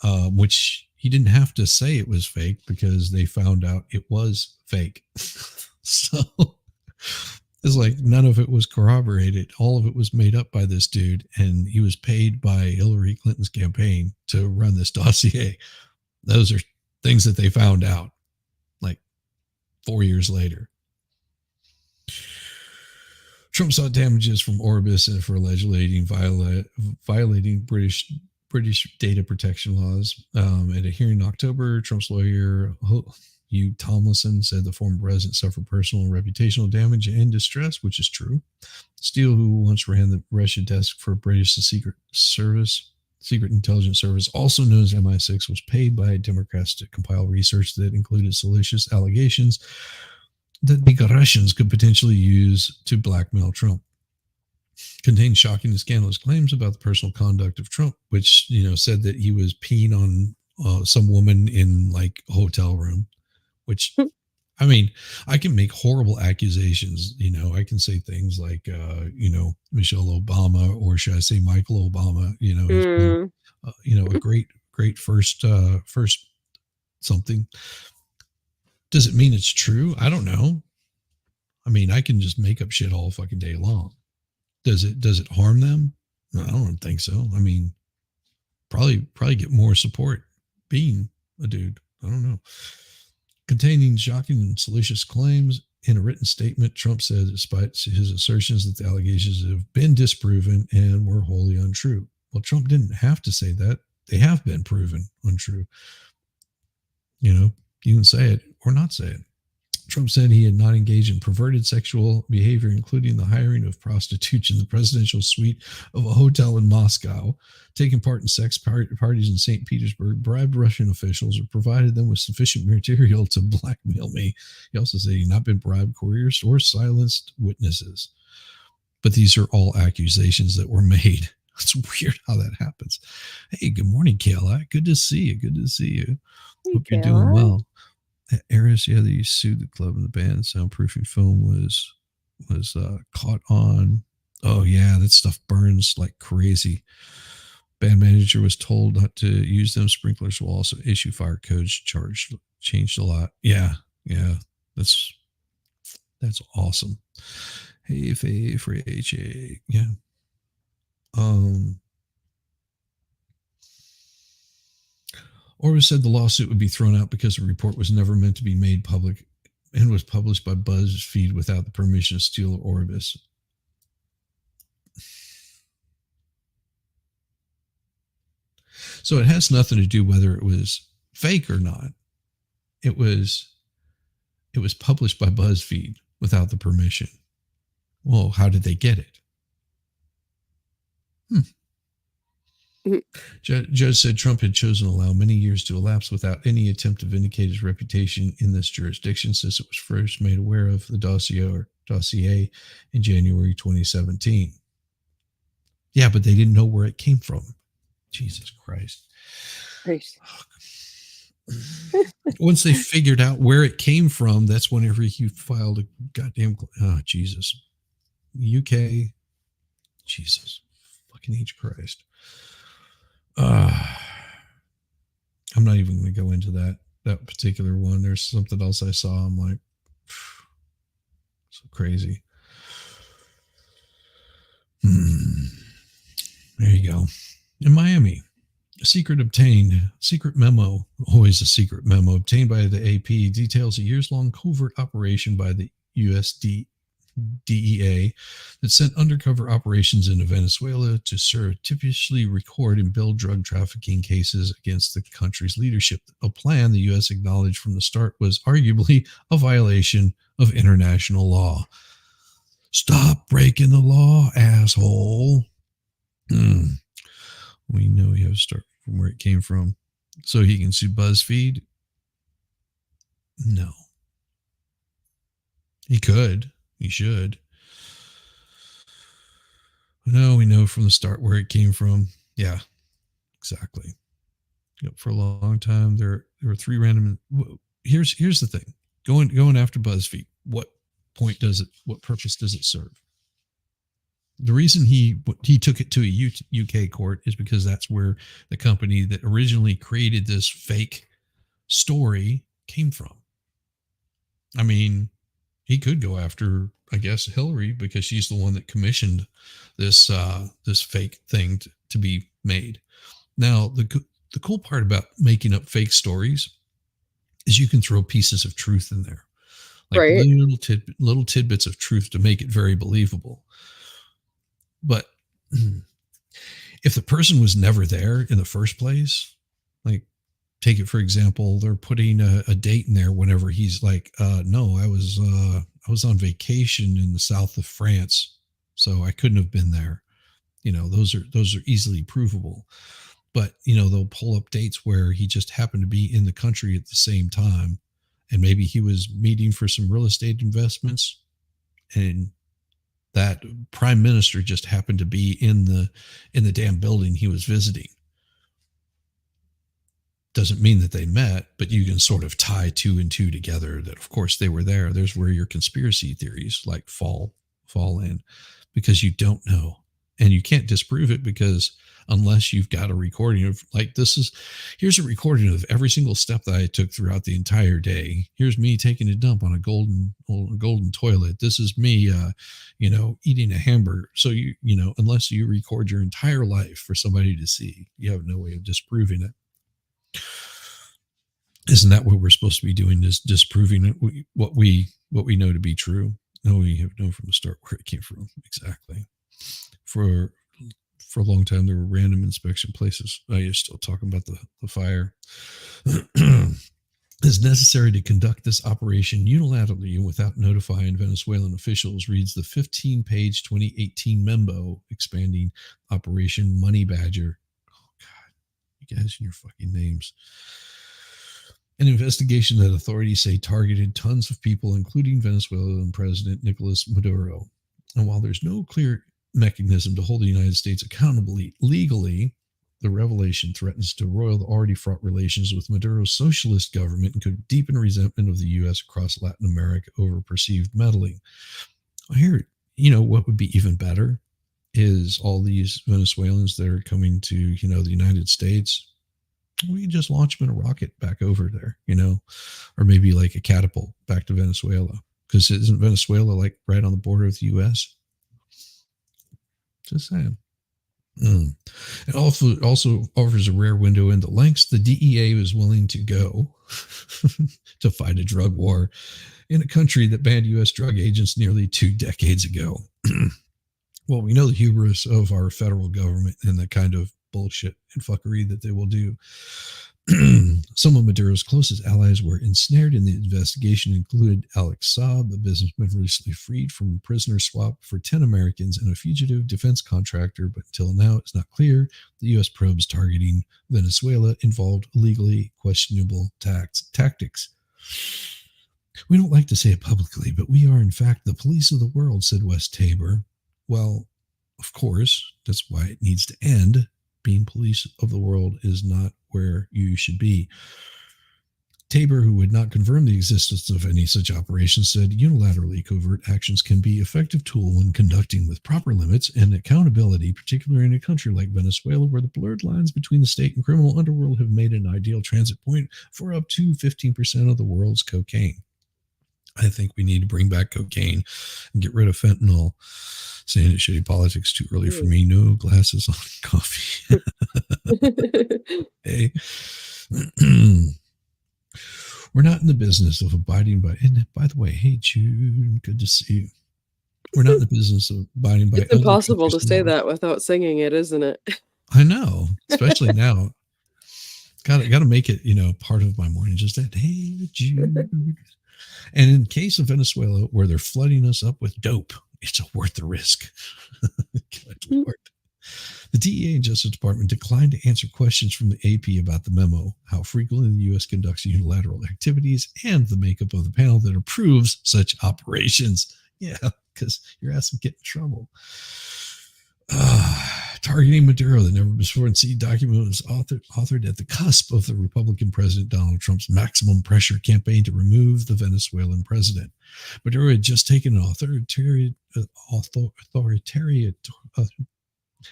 which he didn't have to say it was fake because they found out it was fake. So it's like none of it was corroborated. All of it was made up by this dude, and he was paid by Hillary Clinton's campaign to run this dossier. Those are things that they found out like 4 years later. Trump sought damages from Orbis and for allegedly violating British data protection laws. At a hearing in October, Trump's lawyer, Hugh Tomlinson, said the former president suffered personal and reputational damage and distress, which is true. Steele, who once ran the Russia desk for British Secret Intelligence Service, also known as MI6, was paid by Democrats to compile research that included salacious allegations that the Russians could potentially use to blackmail Trump. Contained shocking and scandalous claims about the personal conduct of Trump, which, said that he was peeing on some woman in like a hotel room, which, I mean, I can make horrible accusations. I can say things like, Michelle Obama, or should I say Michael Obama, a great first something. Does it mean it's true? I don't know. I mean, I can just make up shit all fucking day long. Does it harm them? No, I don't think so. I mean, probably get more support being a dude. I don't know. Containing shocking and salacious claims, in a written statement, Trump said, despite his assertions that the allegations have been disproven and were wholly untrue. Well, Trump didn't have to say that. They have been proven untrue. You can say it or not say it. Trump said he had not engaged in perverted sexual behavior, including the hiring of prostitutes in the presidential suite of a hotel in Moscow, taking part in sex parties in St. Petersburg, bribed Russian officials, or provided them with sufficient material to blackmail me. He also said he had not been bribed couriers or silenced witnesses. But these are all accusations that were made. It's weird how that happens. Hey, good morning, Kayla. Good to see you. Hey, hope you're doing well. Aris, they sued the club and the band. Soundproofing film was caught on. Oh yeah, that stuff burns like crazy. Band manager was told not to use them. Sprinklers will also issue fire codes. Changed a lot. Yeah, that's awesome. Hey, Faye for HA. Yeah. Orbis said the lawsuit would be thrown out because the report was never meant to be made public and was published by BuzzFeed without the permission of Steele or Orbis. So it has nothing to do whether it was fake or not. It was published by BuzzFeed without the permission. Well, how did they get it? Judge said Trump had chosen to allow many years to elapse without any attempt to vindicate his reputation in this jurisdiction since it was first made aware of the dossier in January 2017. Yeah, but they didn't know where it came from. Jesus Christ. Once they figured out where it came from, that's whenever he filed a goddamn... Oh, Jesus. UK. Jesus. Fucking H. Christ. I'm not even going to go into that particular one. There's something else I saw. I'm like, so crazy. There you go. In Miami, a secret memo, always a secret memo, obtained by the AP details a years-long covert operation by the DEA that sent undercover operations into Venezuela to surreptitiously record and build drug trafficking cases against the country's leadership. A plan the U.S. acknowledged from the start was arguably a violation of international law. Stop breaking the law, asshole. We know you have to start from where it came from. So he can sue BuzzFeed? No. He could. He should. No, we know from the start where it came from. Yeah, exactly. Yep, for a long time, there were three random. Here's the thing. Going after BuzzFeed. What purpose does it serve? The reason he took it to a UK court is because that's where the company that originally created this fake story came from. I mean, he could go after, I guess, Hillary because she's the one that commissioned this this fake thing to be made. Now, the cool part about making up fake stories is you can throw pieces of truth in there, like Right. little tidbits of truth to make it very believable. But if the person was never there in the first place, like, take it for example, they're putting a date in there whenever he's like, no, I was on vacation in the south of France, so I couldn't have been there. You know, those are easily provable. But, you know, they'll pull up dates where he just happened to be in the country at the same time. And maybe he was meeting for some real estate investments, and that prime minister just happened to be in the damn building he was visiting. Doesn't mean that they met, but you can sort of tie 2 and 2 together that of course they were there. There's where your conspiracy theories like fall in, because you don't know. And you can't disprove it, because unless you've got a recording of, like, here's a recording of every single step that I took throughout the entire day. Here's me taking a dump on a golden toilet. This is me, eating a hamburger. So you know, unless you record your entire life for somebody to see, you have no way of disproving it. Isn't that what we're supposed to be doing? Is disproving it, what we know to be true? No, we have known from the start where it came from. Exactly. For a long time, there were random inspection places. You're still talking about the fire. It's necessary to conduct this operation unilaterally and without notifying Venezuelan officials, reads the 15-page 2018 memo expanding Operation Money Badger. Oh, God. You guys and your fucking names. An investigation that authorities say targeted tons of people, including Venezuelan President Nicolas Maduro. And while there's no clear mechanism to hold the United States accountable legally, the revelation threatens to roil the already fraught relations with Maduro's socialist government and could deepen resentment of the U.S. across Latin America over perceived meddling. I hear, what would be even better is all these Venezuelans that are coming to, the United States. We can just launch them in a rocket back over there, or maybe like a catapult back to Venezuela, because isn't Venezuela like right on the border of the U.S.? Just saying. It also offers a rare window into lengths the DEA is willing to go to fight a drug war in a country that banned U.S. drug agents nearly 2 decades ago. Well, we know the hubris of our federal government and the kind of bullshit and fuckery that they will do. Some of Maduro's closest allies were ensnared in the investigation, included Alex Saab, a businessman recently freed from a prisoner swap for 10 Americans and a fugitive defense contractor, but until now it's not clear the U.S. probes targeting Venezuela involved legally questionable tactics. We don't like to say it publicly, but we are in fact the police of the world, said West Tabor. Well, of course, that's why it needs to end. Being police of the world is not where you should be. Tabor, who would not confirm the existence of any such operation, said unilaterally covert actions can be an effective tool when conducting with proper limits and accountability, particularly in a country like Venezuela, where the blurred lines between the state and criminal underworld have made it an ideal transit point for up to 15% of the world's cocaine. I think we need to bring back cocaine and get rid of fentanyl. Saying it shitty politics too early for me. No glasses on coffee. Hey. We're not in the business of abiding by, and by the way, hey Jude, good to see you. We're not in the business of abiding by. It's impossible to say that without singing it, isn't it? I know, especially now. Got to make it, part of my morning. Just that, hey Jude. And in case of Venezuela, where they're flooding us up with dope, it's worth the risk. Good Lord. The DEA and Justice Department declined to answer questions from the AP about the memo, how frequently the U.S. conducts unilateral activities, and the makeup of the panel that approves such operations. Yeah, because your ass will get in trouble. targeting Maduro. The never before seen document was authored at the cusp of the Republican President Donald Trump's maximum pressure campaign to remove the Venezuelan president. Maduro had just taken an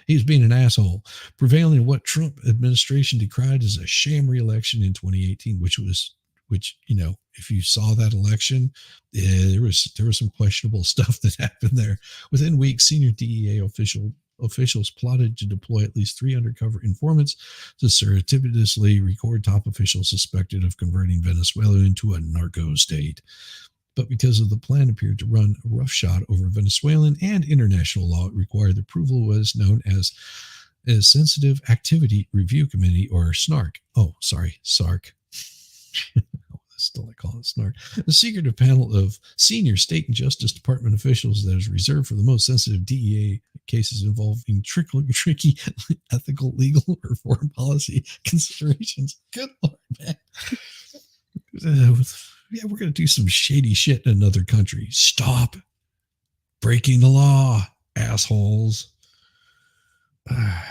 he was being an asshole, prevailing in what Trump administration decried as a sham re-election in 2018, which, you know, if you saw that election, there was some questionable stuff that happened there. Within weeks, senior DEA officials plotted to deploy at least 3 undercover informants to surreptitiously record top officials suspected of converting Venezuela into a narco state. But because of the plan appeared to run roughshod over Venezuelan and international law, it required the approval of what is known as a Sensitive Activity Review Committee, or SNARC. Oh, sorry, SARC. Still, I call it SNARC. The secretive panel of senior state and Justice Department officials that is reserved for the most sensitive DEA cases involving tricky ethical, legal, or foreign policy considerations. Good Lord, man. Yeah, we're going to do some shady shit in another country. Stop breaking the law, assholes.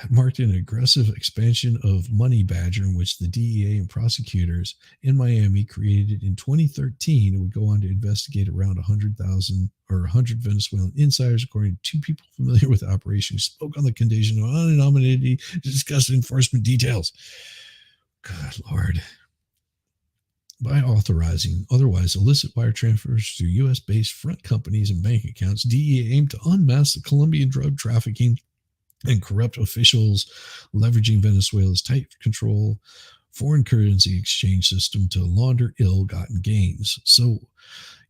Marked an aggressive expansion of money badger in which the DEA and prosecutors in Miami created in 2013 and would go on to investigate around 100 Venezuelan insiders, according to 2 people familiar with the operation who spoke on the condition of anonymity to discuss enforcement details. Good Lord. By authorizing otherwise illicit wire transfers through U.S.-based front companies and bank accounts, DEA aimed to unmask the Colombian drug trafficking and corrupt officials leveraging Venezuela's tight control foreign currency exchange system to launder ill-gotten gains. So,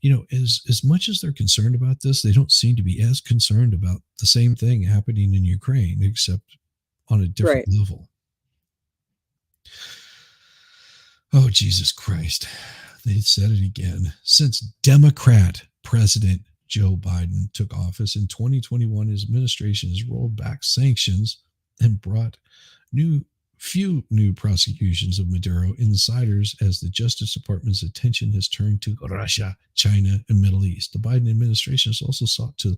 you know, as much as they're concerned about this, they don't seem to be as concerned about the same thing happening in Ukraine, except on a different level. Oh, Jesus Christ. They said it again. Since Democrat President Joe Biden took office in 2021, his administration has rolled back sanctions and brought few new prosecutions of Maduro insiders as the Justice Department's attention has turned to Russia, China, and Middle East. The Biden administration has also sought to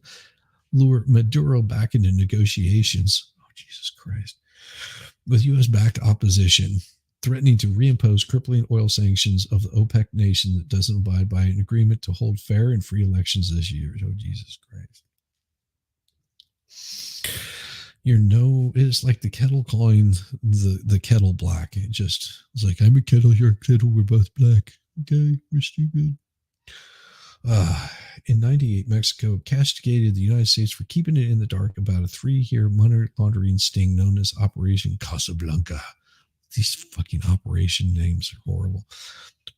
lure Maduro back into negotiations. Oh, Jesus Christ. With U.S.-backed opposition, threatening to reimpose crippling oil sanctions of the OPEC nation that doesn't abide by an agreement to hold fair and free elections this year. Oh, Jesus Christ. It's like the kettle calling the kettle black. It's like, I'm a kettle, you're a kettle, we're both black. Okay, we're stupid. In 98, Mexico castigated the United States for keeping it in the dark about a 3-year money laundering sting known as Operation Casablanca. These fucking operation names are horrible.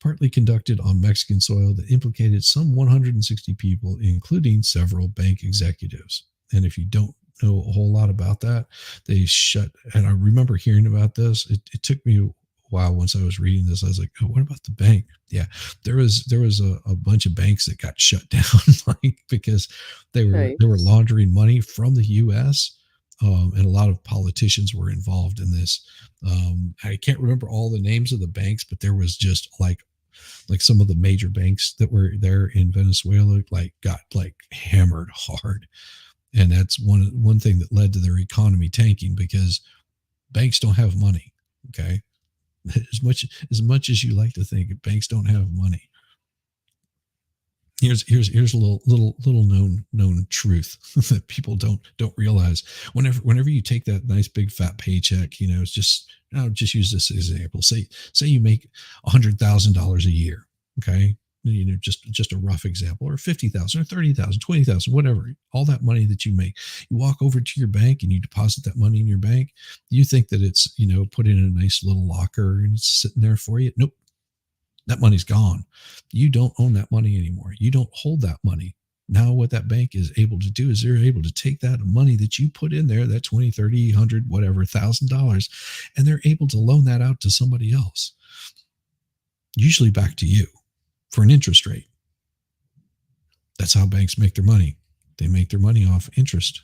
Partly conducted on Mexican soil that implicated some 160 people, including several bank executives. And if you don't know a whole lot about that, they shut, and I remember hearing about this. It took me a while once I was reading this. I was like, oh, what about the bank? Yeah, there was a bunch of banks that got shut down like because they were laundering money from the US. And a lot of politicians were involved in this. I can't remember all the names of the banks, but there was just like some of the major banks that were there in Venezuela, got hammered hard. And that's one thing that led to their economy tanking, because banks don't have money. Okay. As much as you like to think, banks don't have money. Here's a little known truth that people don't realize. Whenever you take that nice big fat paycheck, you know, it's just, I'll just use this as an example. Say you make $100,000 a year, okay? You know, just a rough example, or 50,000 or 30,000, 20,000, whatever. All that money that you make, you walk over to your bank and you deposit that money in your bank. You think that it's, you know, put in a nice little locker and it's sitting there for you. Nope. That money's gone. You don't own that money anymore. You don't hold that money. Now what that bank is able to do is they're able to take that money that you put in there, that 20, 30, 100, whatever, $1,000, and they're able to loan that out to somebody else, usually back to you for an interest rate. That's how banks make their money. They make their money off interest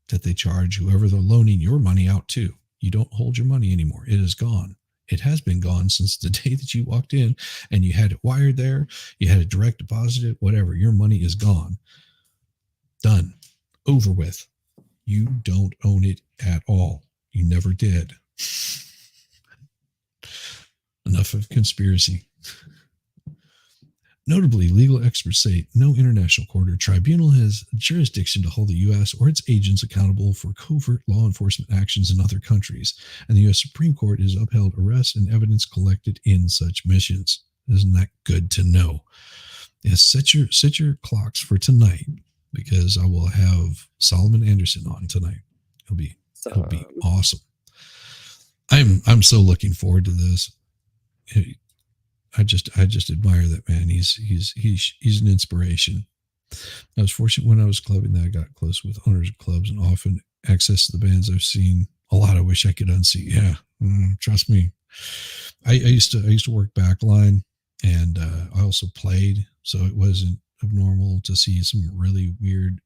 that they charge whoever they're loaning your money out to. You don't hold your money anymore. It is gone. It has been gone since the day that you walked in and you had it wired there, you had it direct deposited, whatever. Your money is gone. Done. Over with. You don't own it at all. You never did. Enough of conspiracy. Notably, legal experts say no international court or tribunal has jurisdiction to hold the U.S. or its agents accountable for covert law enforcement actions in other countries, and the U.S. Supreme Court has upheld arrests and evidence collected in such missions. Isn't that good to know? Yes, set your clocks for tonight, because I will have Solomon Anderson on tonight. It'll be awesome. I'm so looking forward to this. I just admire that man. He's an inspiration. I was fortunate when I was clubbing that I got close with owners of clubs and often access to the bands I've seen. A lot I wish I could unsee. Yeah, trust me. I used to work backline, and I also played, so it wasn't abnormal to see some really weird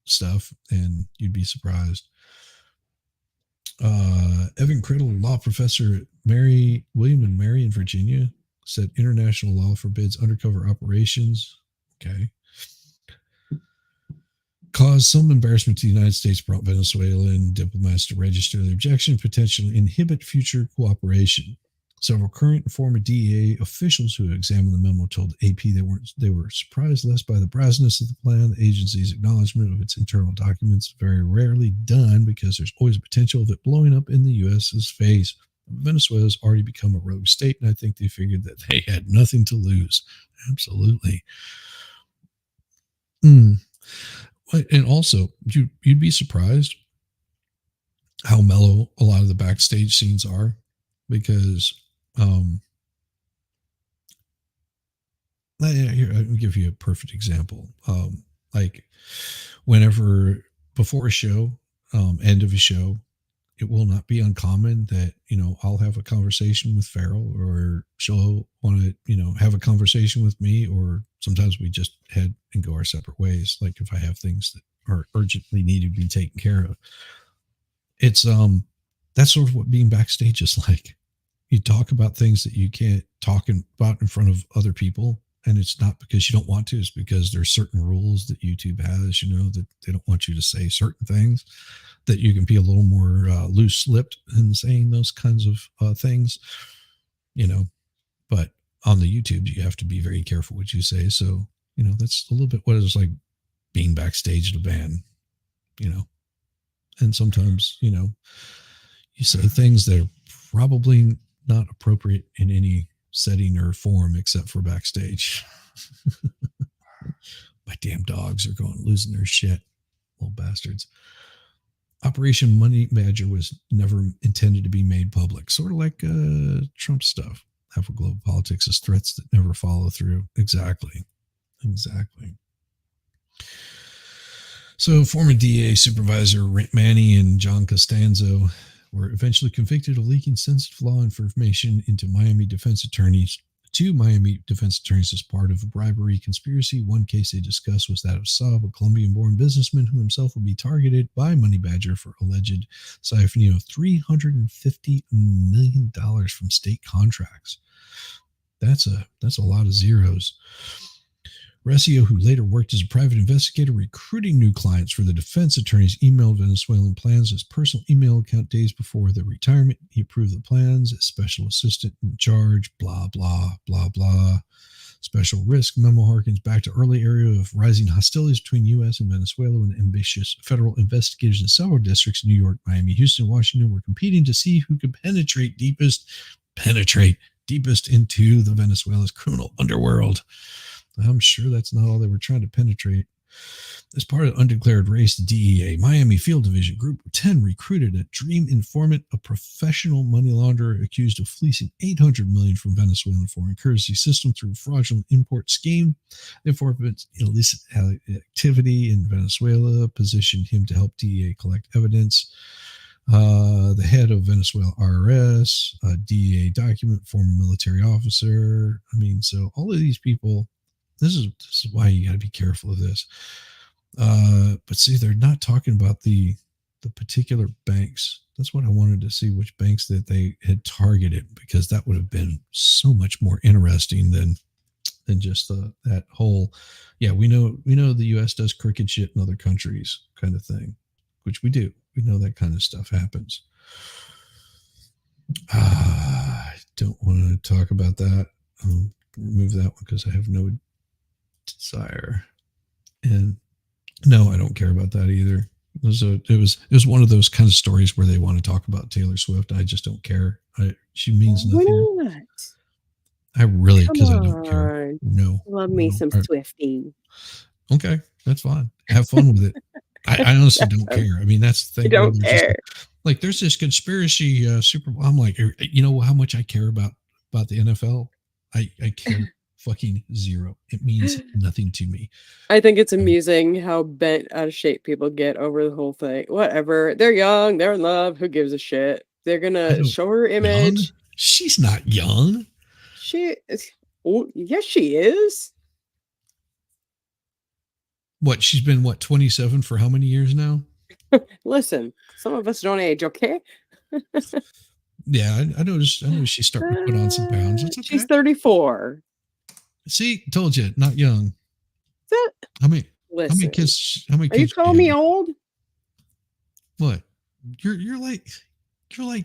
stuff, and you'd be surprised. Evan Criddle, law professor at William and Mary in Virginia, said international law forbids undercover operations. Okay. Caused some embarrassment to the United States, brought Venezuelan diplomats to register their objection, potentially inhibit future cooperation. Several current and former DEA officials who examined the memo told AP they were surprised less by the brassness of the plan. The agency's acknowledgement of its internal documents very rarely done because there's always a potential of it blowing up in the U.S.'s face. Venezuela's already become a rogue state, and I think they figured that they had nothing to lose. Absolutely. And also, you'd be surprised how mellow a lot of the backstage scenes are, because here, I'll give you a perfect example. Like whenever before a show, end of a show, it will not be uncommon that, I'll have a conversation with Farrell, or she'll want to, have a conversation with me, or sometimes we just head and go our separate ways. Like if I have things that are urgently needed to be taken care of. It's, that's sort of what being backstage is like. You talk about things that you can't talk about in front of other people. And it's not because you don't want to, it's because there's certain rules that YouTube has, that they don't want you to say certain things, that you can be a little more loose-lipped in saying those kinds of things, but on the YouTube, you have to be very careful what you say. So, that's a little bit what it's like being backstage at a band, and sometimes, you say things that are probably not appropriate in any setting or form except for backstage. My damn dogs are losing their shit, little bastards. Operation Money Badger was never intended to be made public, sort of like Trump stuff. Half of global politics is threats that never follow through. Exactly. So former DA supervisor Manny and John Costanzo were eventually convicted of leaking sensitive law information into Miami defense attorneys. Two Miami defense attorneys as part of a bribery conspiracy. One case they discussed was that of Saab, a Colombian-born businessman who himself would be targeted by Money Badger for alleged siphoning of $350 million from state contracts. That's a lot of zeros. Recio, who later worked as a private investigator recruiting new clients for the defense attorneys, emailed Venezuelan plans his personal email account days before their retirement. He approved the plans as special assistant in charge, blah, blah, blah, blah. Special risk memo harkens back to early area of rising hostilities between U.S. and Venezuela when ambitious federal investigators in several districts, New York, Miami, Houston, Washington, were competing to see who could penetrate deepest into the Venezuela's criminal underworld. I'm sure that's not all they were trying to penetrate. As part of the undeclared race, the DEA Miami Field Division Group 10 recruited a dream informant, a professional money launderer accused of fleecing $800 million from Venezuelan foreign currency system through a fraudulent import scheme. The informant's illicit activity in Venezuela positioned him to help DEA collect evidence. The head of Venezuela RRS, a DEA document, former military officer. So all of these people. This is why you got to be careful of this. But see, they're not talking about the particular banks. That's what I wanted to see, which banks that they had targeted, because that would have been so much more interesting than just that whole, yeah, we know the U.S. does crooked shit in other countries kind of thing. which we do. We know that kind of stuff happens. I don't want to talk about that. Remove that one because I have no desire. And no, I don't care about that either. It was one of those kind of stories where they want to talk about Taylor Swift. I just don't care. She means nothing. Why not? I really, Come because I don't care. on. No. Love me some Swiftie. Okay, that's fine. Have fun with it. I honestly don't care. I mean, that's the thing. You don't care. Like, there's this conspiracy Super Bowl. I'm like, you know how much I care about the NFL? I care fucking zero. It means nothing to me. I think it's amusing how bent out of shape people get over the whole thing. Whatever. They're young. They're in love. Who gives a shit? They're gonna show her image. Young? She's not young. She is. Oh, yes, she is. What? She's been 27 for how many years now? Listen, some of us don't age, okay? Yeah, I noticed she's starting to put on some pounds. It's okay. She's 34. See, told you, not young. That, how many listen, kids? Are you calling me old? What? You're like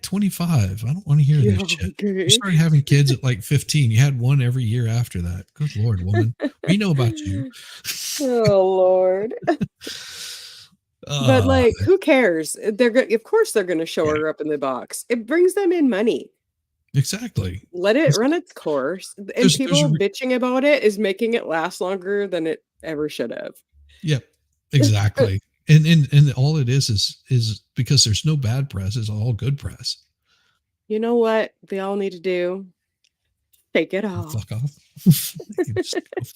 25. I don't want to hear this shit. You started having kids at like 15. You had one every year after that. Good Lord, woman. We know about you. Oh Lord. But like, who cares? Of course they're going to show her up in the box. It brings them in money. Exactly. Let it run its course. And people bitching about it is making it last longer than it ever should have. Yep. Exactly. and all it is because there's no bad press. It's all good press. You know what they all need to do? Take it off. Fuck off.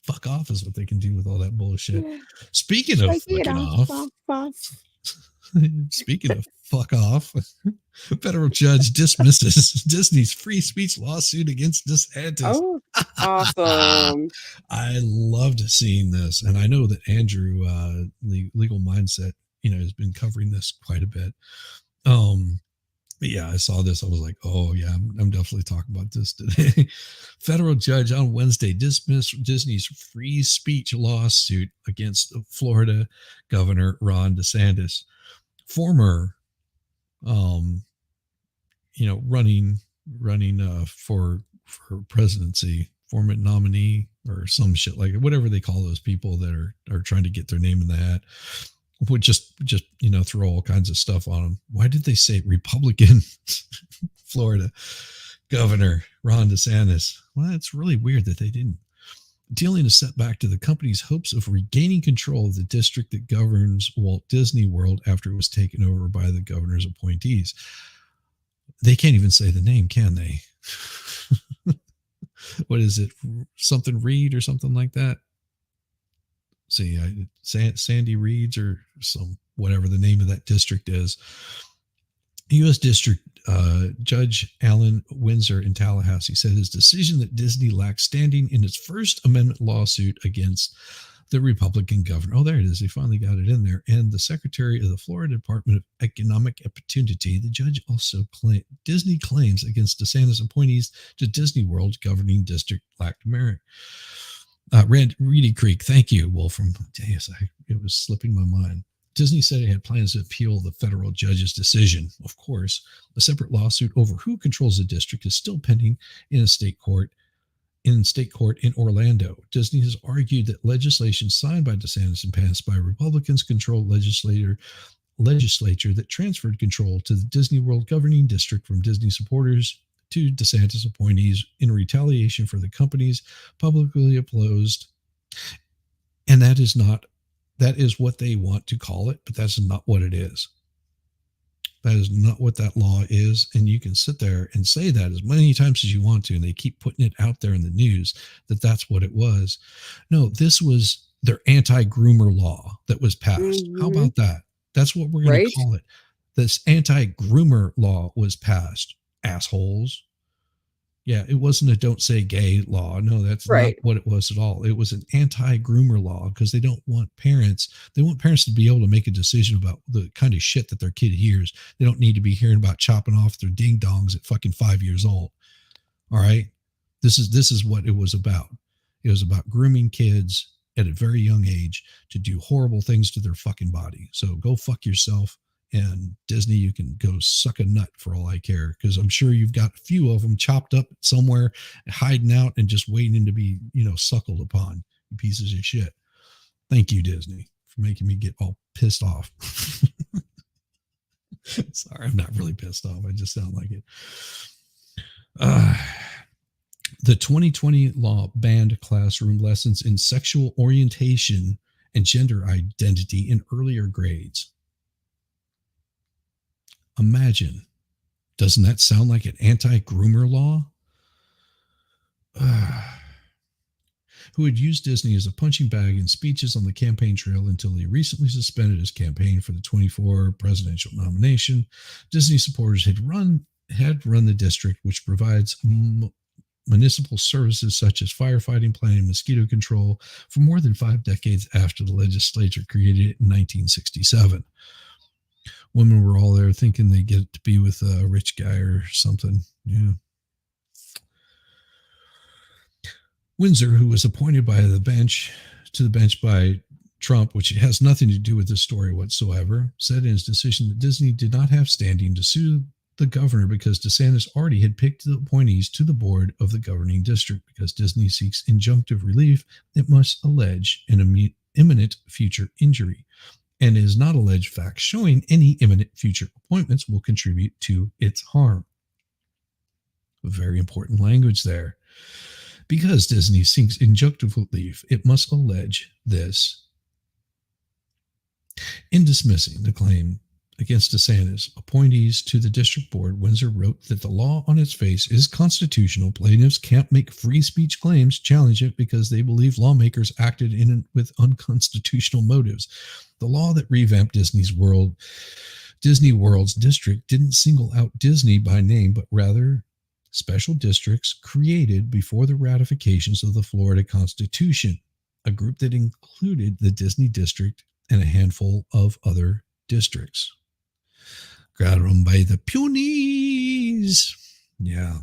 Fuck off is what they can do with all that bullshit. Speaking of fucking off. Speaking of fuck off, federal judge dismisses Disney's free speech lawsuit against DeSantis. Oh, awesome. I loved seeing this. And I know that Andrew, Legal Mindset, has been covering this quite a bit. But yeah, I saw this. I was like, oh yeah, I'm definitely talking about this today. Federal judge on Wednesday dismissed Disney's free speech lawsuit against Florida Governor Ron DeSantis, former, running for presidency, former nominee or some shit like it, whatever they call those people that are trying to get their name in the hat. Would just throw all kinds of stuff on them. Why did they say Republican Florida Governor Ron DeSantis? Well, it's really weird that they didn't. Dealing a setback to the company's hopes of regaining control of the district that governs Walt Disney World after it was taken over by the governor's appointees. They can't even say the name, can they? What is it? Something Reed or something like that? See, Sandy Reeds or some whatever the name of that district is. U.S. District Judge Alan Windsor in Tallahassee said his decision that Disney lacked standing in its First Amendment lawsuit against the Republican governor. Oh, there it is. They finally got it in there. And the Secretary of the Florida Department of Economic Opportunity. The judge also claimed Disney claims against DeSantis appointees to Disney World's governing district lacked merit. Reedy Creek, thank you, Wolfram. Yes, it was slipping my mind. Disney said it had plans to appeal the federal judge's decision. Of course, a separate lawsuit over who controls the district is still pending in state court in Orlando. Disney has argued that legislation signed by DeSantis and passed by Republicans-controlled legislature that transferred control to the Disney World governing district from Disney supporters to DeSantis appointees in retaliation for the company's publicly opposed. And that is what they want to call it, but that's not what it is. That is not what that law is. And you can sit there and say that as many times as you want to, and they keep putting it out there in the news that that's what it was. No, this was their anti-groomer law that was passed. Mm-hmm. How about that? That's what we're going to call it. This anti-groomer law was passed. Assholes. Yeah, it wasn't a don't say gay law. No, that's not what it was at all. It was an anti-groomer law because they want parents to be able to make a decision about the kind of shit that their kid hears. They don't need to be hearing about chopping off their ding dongs at fucking 5 years old. All right. This is what it was about. It was about grooming kids at a very young age to do horrible things to their fucking body. So go fuck yourself And Disney, you can go suck a nut for all I care, because I'm sure you've got a few of them chopped up somewhere, hiding out and just waiting to be, suckled upon. Pieces of shit. Thank you, Disney, for making me get all pissed off. Sorry, I'm not really pissed off. I just sound like it. The 2020 law banned classroom lessons in sexual orientation and gender identity in earlier grades. Imagine. Doesn't that sound like an anti-groomer law? Who had used Disney as a punching bag in speeches on the campaign trail until he recently suspended his campaign for the 24 presidential nomination. Disney supporters had run the district, which provides municipal services such as firefighting, planning, mosquito control for more than 5 decades after the legislature created it in 1967. Women were all there thinking they get to be with a rich guy or something. Yeah. Windsor, who was appointed by the bench by Trump, which has nothing to do with this story whatsoever, said in his decision that Disney did not have standing to sue the governor because DeSantis already had picked the appointees to the board of the governing district. Because Disney seeks injunctive relief, it must allege an imminent future injury, and is not alleged facts showing any imminent future appointments will contribute to its harm. Very important language there. Because Disney seeks injunctive relief, it must allege this. In dismissing the claim against DeSantis appointees to the district board, Windsor wrote that the law on its face is constitutional. Plaintiffs can't make free speech claims, challenge it because they believe lawmakers acted with unconstitutional motives. The law that revamped Disney World's district didn't single out Disney by name, but rather special districts created before the ratifications of the Florida Constitution, a group that included the Disney District and a handful of other districts. Got them by the punies. Yeah.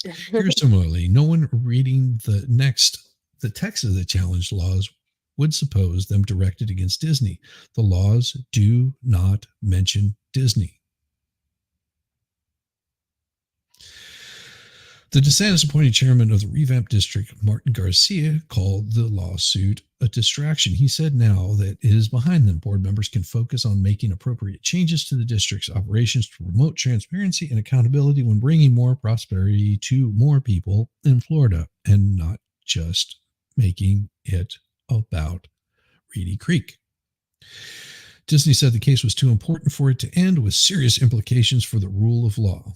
Here, similarly, no one reading the text of the challenge laws would suppose them directed against Disney. The laws do not mention Disney. The DeSantis-appointed chairman of the revamped district, Martin Garcia, called the lawsuit a distraction. He said now that it is behind them, board members can focus on making appropriate changes to the district's operations to promote transparency and accountability when bringing more prosperity to more people in Florida, and not just making it about Reedy Creek. Disney said the case was too important for it to end, with serious implications for the rule of law.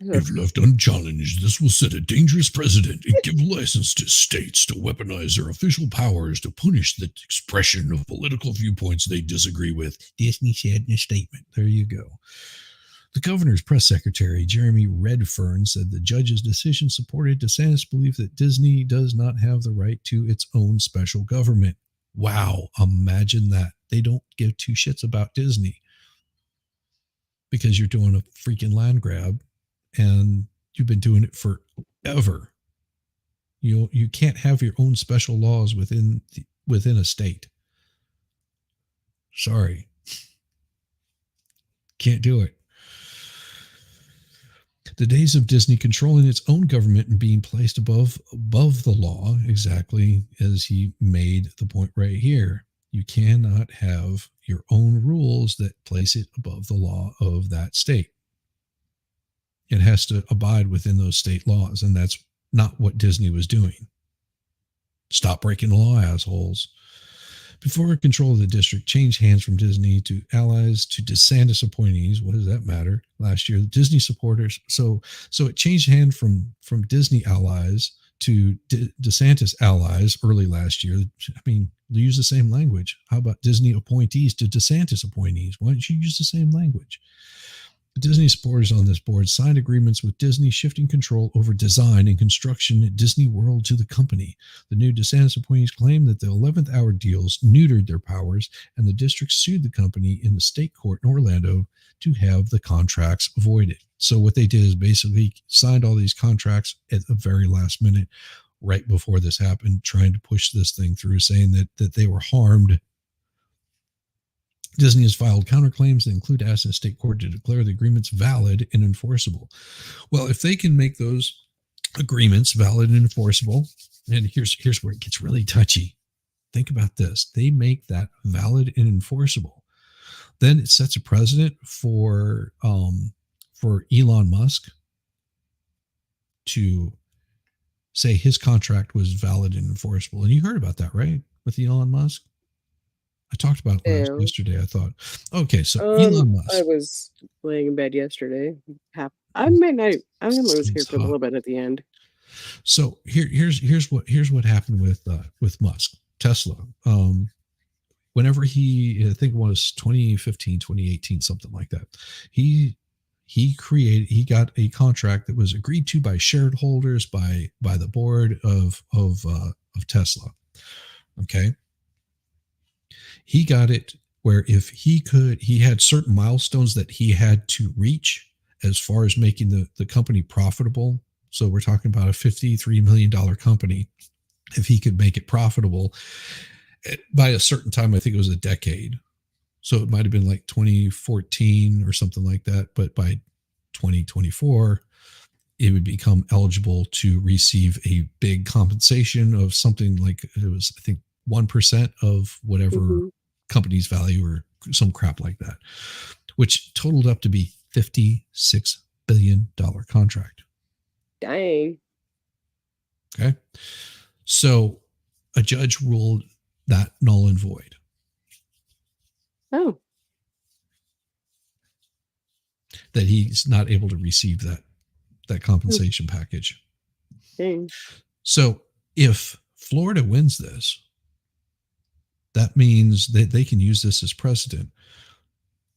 If left unchallenged, this will set a dangerous precedent and give license to states to weaponize their official powers to punish the expression of political viewpoints they disagree with, Disney said in a statement. There you go. The governor's press secretary, Jeremy Redfern, said the judge's decision supported DeSantis' belief that Disney does not have the right to its own special government. Wow, imagine that. They don't give two shits about Disney because you're doing a freaking land grab. And you've been doing it forever. You can't have your own special laws within a state. Sorry. Can't do it. The days of Disney controlling its own government and being placed above the law, exactly as he made the point right here. You cannot have your own rules that place it above the law of that state. It has to abide within those state laws, and that's not what Disney was doing. Stop breaking the law, assholes. Before control of the district changed hands from Disney to allies to DeSantis appointees, what does that matter? Last year, Disney supporters. So it changed hand from Disney allies to DeSantis allies early last year. I mean, use the same language. How about Disney appointees to DeSantis appointees? Why don't you use the same language? The Disney supporters on this board signed agreements with Disney, shifting control over design and construction at Disney World to the company. The new DeSantis appointees claim that the 11th hour deals neutered their powers, and the district sued the company in the state court in Orlando to have the contracts voided. So what they did is basically signed all these contracts at the very last minute, right before this happened, trying to push this thing through, saying that they were harmed Disney has filed counterclaims that include asking the state court to declare the agreements valid and enforceable. Well, if they can make those agreements valid and enforceable, and here's where it gets really touchy. Think about this. They make that valid and enforceable. Then it sets a precedent for Elon Musk to say his contract was valid and enforceable. And you heard about that, right? With Elon Musk? I talked about it yesterday, I thought. Okay, so Elon Musk. I was laying in bed yesterday. I was here for a little bit at the end. So here's what happened with Musk. Tesla. Whenever I think it was 2015, 2018, something like that, he got a contract that was agreed to by shareholders, by the board of Tesla. Okay. He got it where if he had certain milestones that he had to reach as far as making the company profitable. So we're talking about a $53 million company. If he could make it profitable by a certain time, I think it was a decade. So it might have been like 2014 or something like that. But by 2024, it would become eligible to receive a big compensation of something like, it was, I think, 1% of whatever company's value or some crap like that, which totaled up to be $56 billion contract. Dang. Okay. So a judge ruled that null and void. Oh. That he's not able to receive that compensation package. Dang. So if Florida wins this, that means that they can use this as precedent,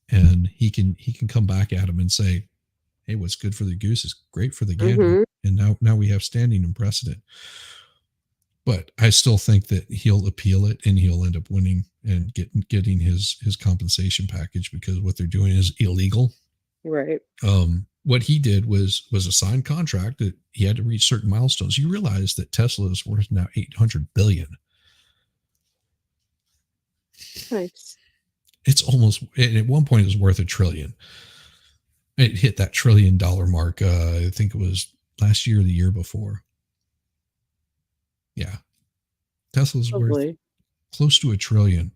and he can come back at him and say, hey, what's good for the goose is great for the gander. And now we have standing and precedent. But I still think that he'll appeal it and he'll end up winning and getting his compensation package, because what they're doing is illegal. Right. What he did was a signed contract that he had to reach certain milestones. You realize that Tesla is worth now $800 billion. Nice. It's almost, at one point it was worth $1 trillion. It hit that $1 trillion mark. I think it was last year or the year before. Yeah. Tesla's worth close to $1 trillion.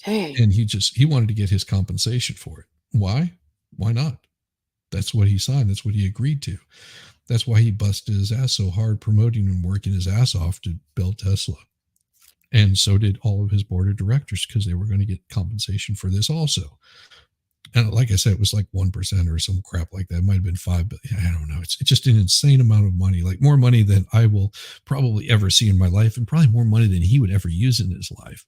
Dang. And he wanted to get his compensation for it. Why? Why not? That's what he signed. That's what he agreed to. That's why he busted his ass so hard promoting and working his ass off to build Tesla. And so did all of his board of directors, because they were going to get compensation for this also. And like I said, it was like 1% or some crap like that. It might have been 5, but I don't know. It's just an insane amount of money, like more money than I will probably ever see in my life, and probably more money than he would ever use in his life.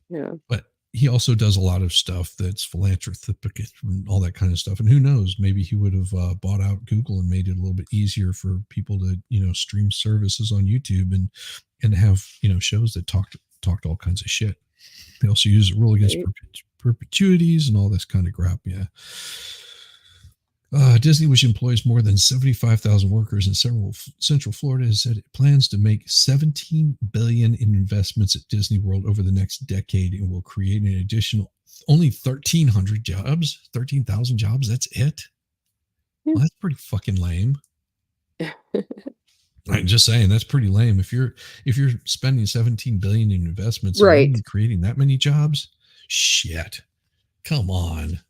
Yeah. But he also does a lot of stuff that's philanthropic and all that kind of stuff. And who knows, maybe he would have bought out Google and made it a little bit easier for people to, stream services on YouTube and have, shows that talked all kinds of shit. They also use a rule against perpetuities and all this kind of crap. Yeah. Disney, which employs more than 75,000 workers in Central Florida, has said it plans to make $17 billion in investments at Disney World over the next decade, and will create an additional only 1,300 jobs, 13,000 jobs. That's it. Well, that's pretty fucking lame. I'm just saying, that's pretty lame. If you're spending 17 billion in investments, right, and creating that many jobs, shit, come on.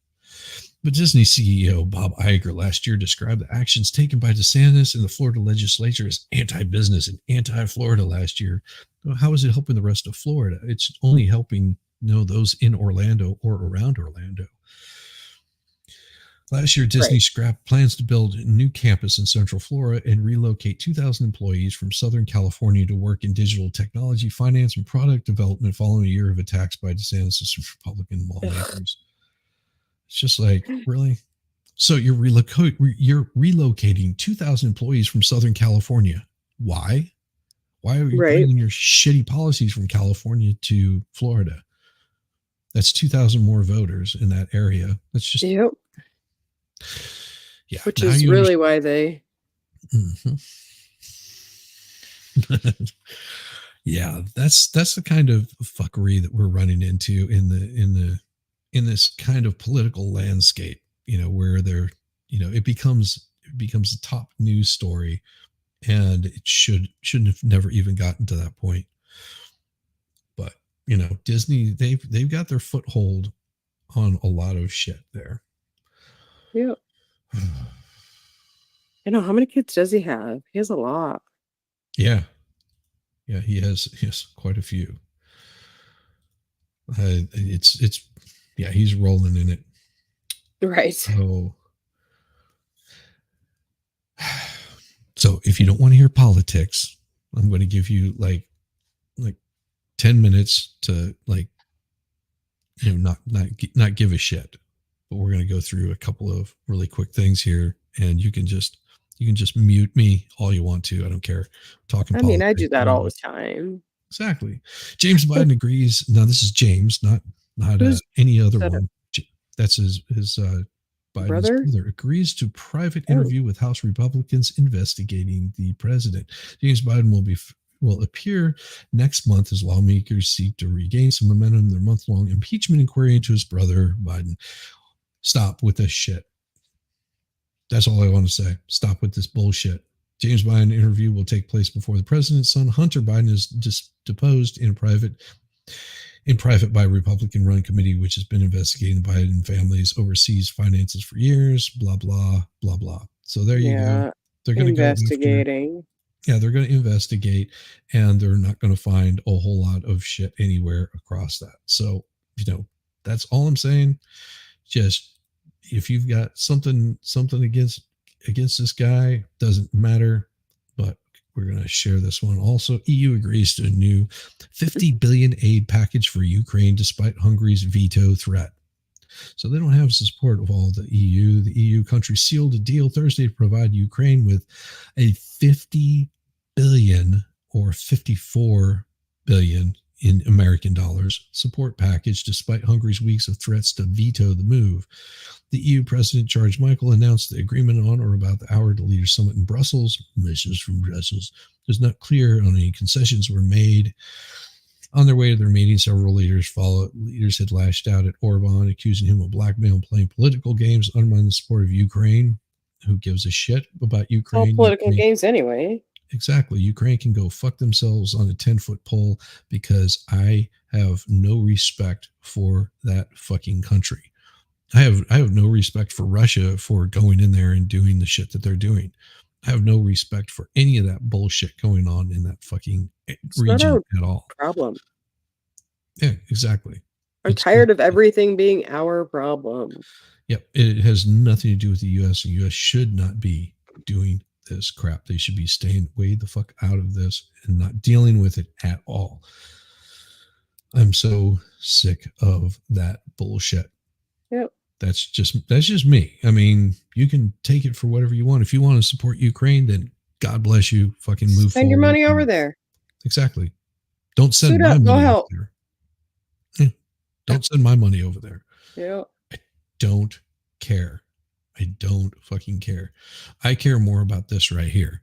But Disney CEO Bob Iger last year described the actions taken by DeSantis and the Florida legislature as anti-business and anti-Florida last year. How is it helping the rest of Florida? It's only helping those in Orlando or around Orlando. Last year, Disney scrapped plans to build a new campus in Central Florida and relocate 2,000 employees from Southern California to work in digital technology, finance, and product development following a year of attacks by DeSantis and Republican lawmakers. It's just like, really? So you're relocating 2,000 employees from Southern California. Why? Why are you bringing your shitty policies from California to Florida? That's 2,000 more voters in that area. That's just... Yep. Yeah. Which is really why they... Yeah, that's the kind of fuckery that we're running into in this kind of political landscape, where it becomes a top news story, and it shouldn't have never even gotten to that point. But Disney, they've got their foothold on a lot of shit there. Yeah. How many kids does he have? He has a lot. Yeah, he has quite a few. It's yeah, he's rolling in it. Right. So if you don't want to hear politics, I'm going to give you like 10 minutes to not give a shit. But we're going to go through a couple of really quick things here, and you can just mute me all you want to. I don't care. Talking politics. I do that all the time. Exactly. James Biden agrees. Now this is James, not any other one. That's his Biden's brother agrees to private interview with House Republicans investigating the president. James Biden will appear next month as lawmakers seek to regain some momentum in their month-long impeachment inquiry into his brother Biden. Stop with this shit. That's all I want to say. Stop with this bullshit. James Biden interview will take place before the president's son, Hunter Biden, is deposed in private by a Republican-run committee, which has been investigating the Biden family's overseas finances for years. Blah blah blah blah. So there you go. They're going to go investigating. They're going to investigate, and they're not going to find a whole lot of shit anywhere across that. So that's all I'm saying. Just if you've got something against this guy, doesn't matter. But we're going to share this one. Also, EU agrees to a new 50 billion aid package for Ukraine despite Hungary's veto threat. So they don't have the support of all the EU. The EU countries sealed a deal Thursday to provide Ukraine with a 50 billion or 54 billion in American dollars support package despite Hungary's weeks of threats to veto the move. The EU President George Michael announced the agreement on or about the hour to leaders summit in Brussels. Messages from Brussels. It's not clear on any concessions were made. On their way to their meeting, several leaders had lashed out at Orban, accusing him of blackmail and playing political games, undermining the support of Ukraine. Who gives a shit about Ukraine? All political games anyway. Exactly. Ukraine can go fuck themselves on a 10-foot pole, because I have no respect for that fucking country. I have no respect for Russia for going in there and doing the shit that they're doing. I have no respect for any of that bullshit going on in that fucking region at all. Problem. Yeah, exactly. I'm tired of everything being our problem. Yep. It has nothing to do with the U.S. and the U.S. should not be doing this crap. They should be staying way the fuck out of this and not dealing with it at all. I'm so sick of that bullshit. Yep. That's just me. I mean, you can take it for whatever you want. If you want to support Ukraine, then God bless you. Fucking move forward. Spend your money over there. Exactly. Don't send my money over there. Yeah. Don't send my money over there. Yeah. I don't care. I don't fucking care. I care more about this right here.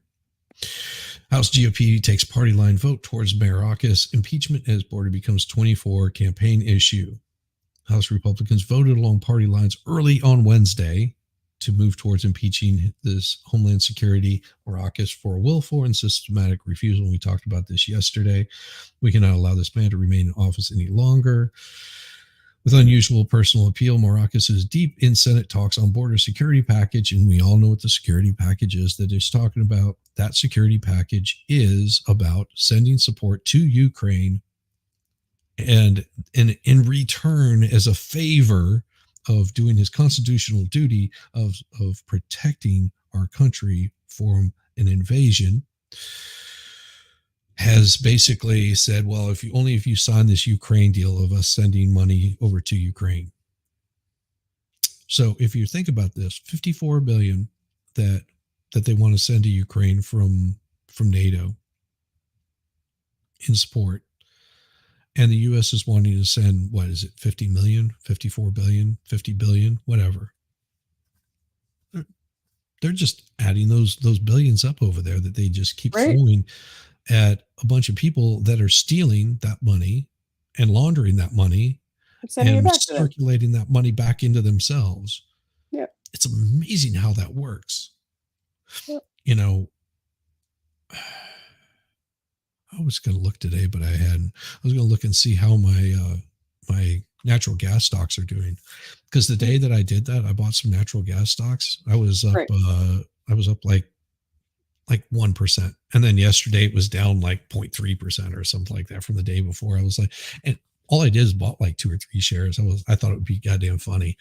House GOP takes party line vote towards Mayorkas impeachment as border becomes 24 campaign issue. House Republicans voted along party lines early on Wednesday to move towards impeaching this Homeland Security Mayorkas for a willful and systematic refusal. We talked about this yesterday. We cannot allow this man to remain in office any longer. With unusual personal appeal, Mayorkas is deep in Senate talks on border security package, and we all know what the security package is that he's talking about. That security package is about sending support to Ukraine, and in return, as a favor of doing his constitutional duty of protecting our country from an invasion, has basically said, well, if you sign this Ukraine deal of us sending money over to Ukraine. So if you think about this, 54 billion that they want to send to Ukraine from NATO in support, and the U.S. is wanting to send, what is it, 50 million, 54 billion, 50 billion, whatever. They're just adding those billions up over there that they just keep throwing at a bunch of people that are stealing that money and laundering that money and circulating that money back into themselves. Yep. It's amazing how that works. Yep. You know, I was going to look today, but I was going to look and see how my natural gas stocks are doing. Because the day that I did that, I bought some natural gas stocks. I was up, like 1%. And then yesterday it was down like 0.3% or something like that from the day before. I was like, and all I did is bought like 2 or 3 shares. I thought it would be goddamn funny.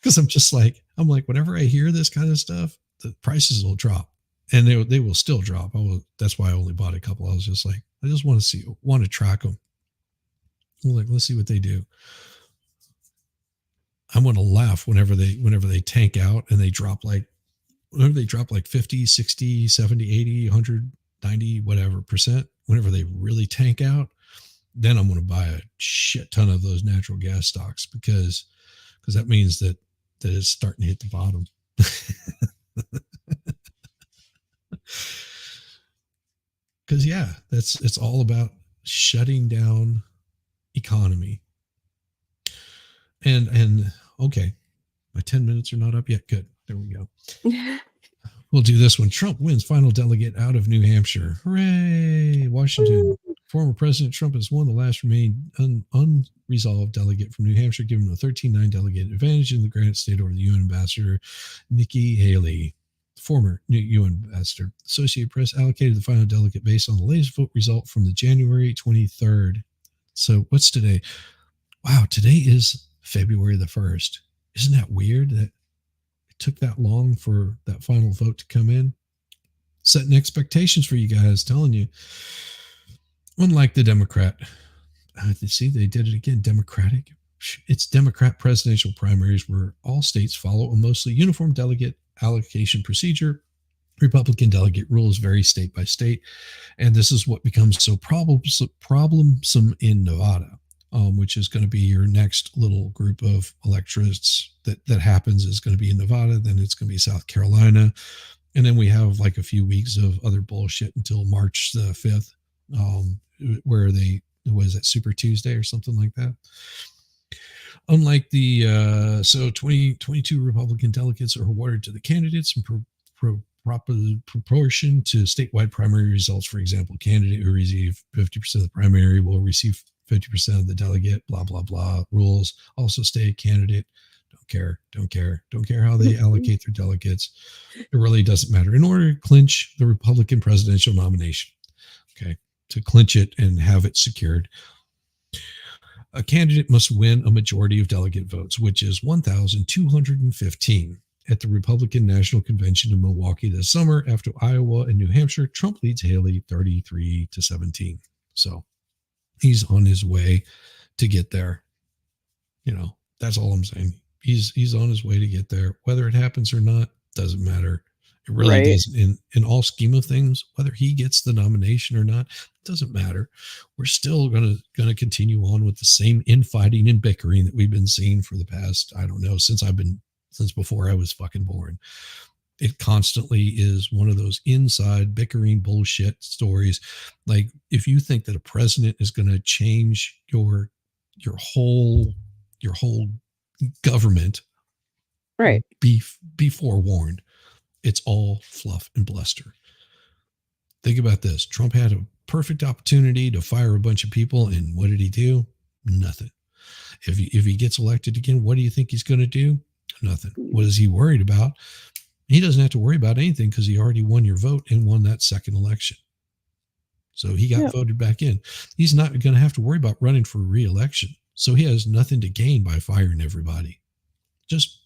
Because I'm like, whenever I hear this kind of stuff, the prices will drop, and they will still drop. That's why I only bought a couple. I was just like, I just want to track them. I'm like, let's see what they do. I'm going to laugh whenever they tank out and they drop like 50, 60, 70, 80, 100, 90, whatever percent. Whenever they really tank out, then I'm going to buy a shit ton of those natural gas stocks because that means that it's starting to hit the bottom. Because it's all about shutting down economy. And okay, my 10 minutes are not up yet. Good. There we go. We'll do this one. Trump wins final delegate out of New Hampshire. Hooray! Washington. Former President Trump has won the last remaining unresolved delegate from New Hampshire, giving him a 13-9 delegate advantage in the Granite State over the UN ambassador, Nikki Haley, former new UN ambassador. Associated Press allocated the final delegate based on the latest vote result from the January 23rd. So what's today? Wow, today is February the 1st. Isn't that weird that it took that long for that final vote to come in? Setting expectations for you guys, telling you. Unlike the Democrat, see, they did it again. Democratic. It's Democrat presidential primaries where all states follow a mostly uniform delegate allocation procedure. Republican delegate rules vary state by state. And this is what becomes so problemsome in Nevada, which is going to be your next little group of electorates that happens is going to be in Nevada. Then it's going to be South Carolina. And then we have like a few weeks of other bullshit until March the 5th. Where was it Super Tuesday or something like that? Unlike the 22 Republican delegates are awarded to the candidates in proportion to statewide primary results. For example, candidate who receives 50% of the primary will receive 50% of the delegate. Blah blah blah. Rules also state candidate. Don't care how they allocate their delegates. It really doesn't matter. In order to clinch the Republican presidential nomination, okay. To clinch it and have it secured, a candidate must win a majority of delegate votes, which is 1,215. At the Republican National Convention in Milwaukee this summer, after Iowa and New Hampshire, Trump leads Haley 33-17. So he's on his way to get there. You know, that's all I'm saying. He's on his way to get there. Whether it happens or not, doesn't matter. It really doesn't. In all scheme of things, whether he gets the nomination or not, it doesn't matter. We're still gonna continue on with the same infighting and bickering that we've been seeing for the past, I don't know, since before I was fucking born. It constantly is one of those inside bickering bullshit stories. Like if you think that a president is going to change your whole government, right? Be forewarned. It's all fluff and bluster. Think about this. Trump had a perfect opportunity to fire a bunch of people, and what did he do? Nothing. If he gets elected again, what do you think he's going to do? Nothing. What is he worried about? He doesn't have to worry about anything because he already won your vote and won that second election. So he got voted back in. He's not going to have to worry about running for re-election. So he has nothing to gain by firing everybody. Just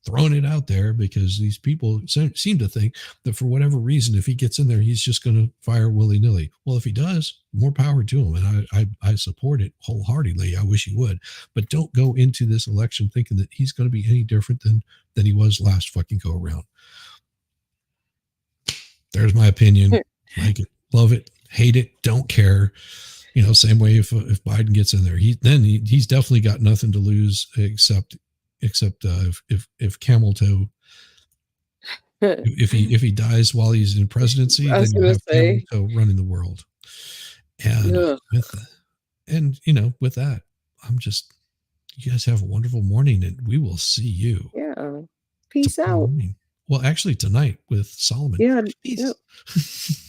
throwing it out there because these people seem to think that for whatever reason, if he gets in there, he's just going to fire willy-nilly. Well, if he does, more power to him. And I support it wholeheartedly. I wish he would. But don't go into this election thinking that he's going to be any different than he was last fucking go around. There's my opinion. Like it, love it, hate it, don't care. You know, same way if Biden gets in there, he's definitely got nothing to lose except if Camel Toe if he dies while he's in presidency, I was then you'll gonna have Tim say. Miko running the world. And Ugh. with that, you guys have a wonderful morning, and we will see you. Yeah. Peace out. Morning. Well, actually tonight with Solomon. Yeah. Peace.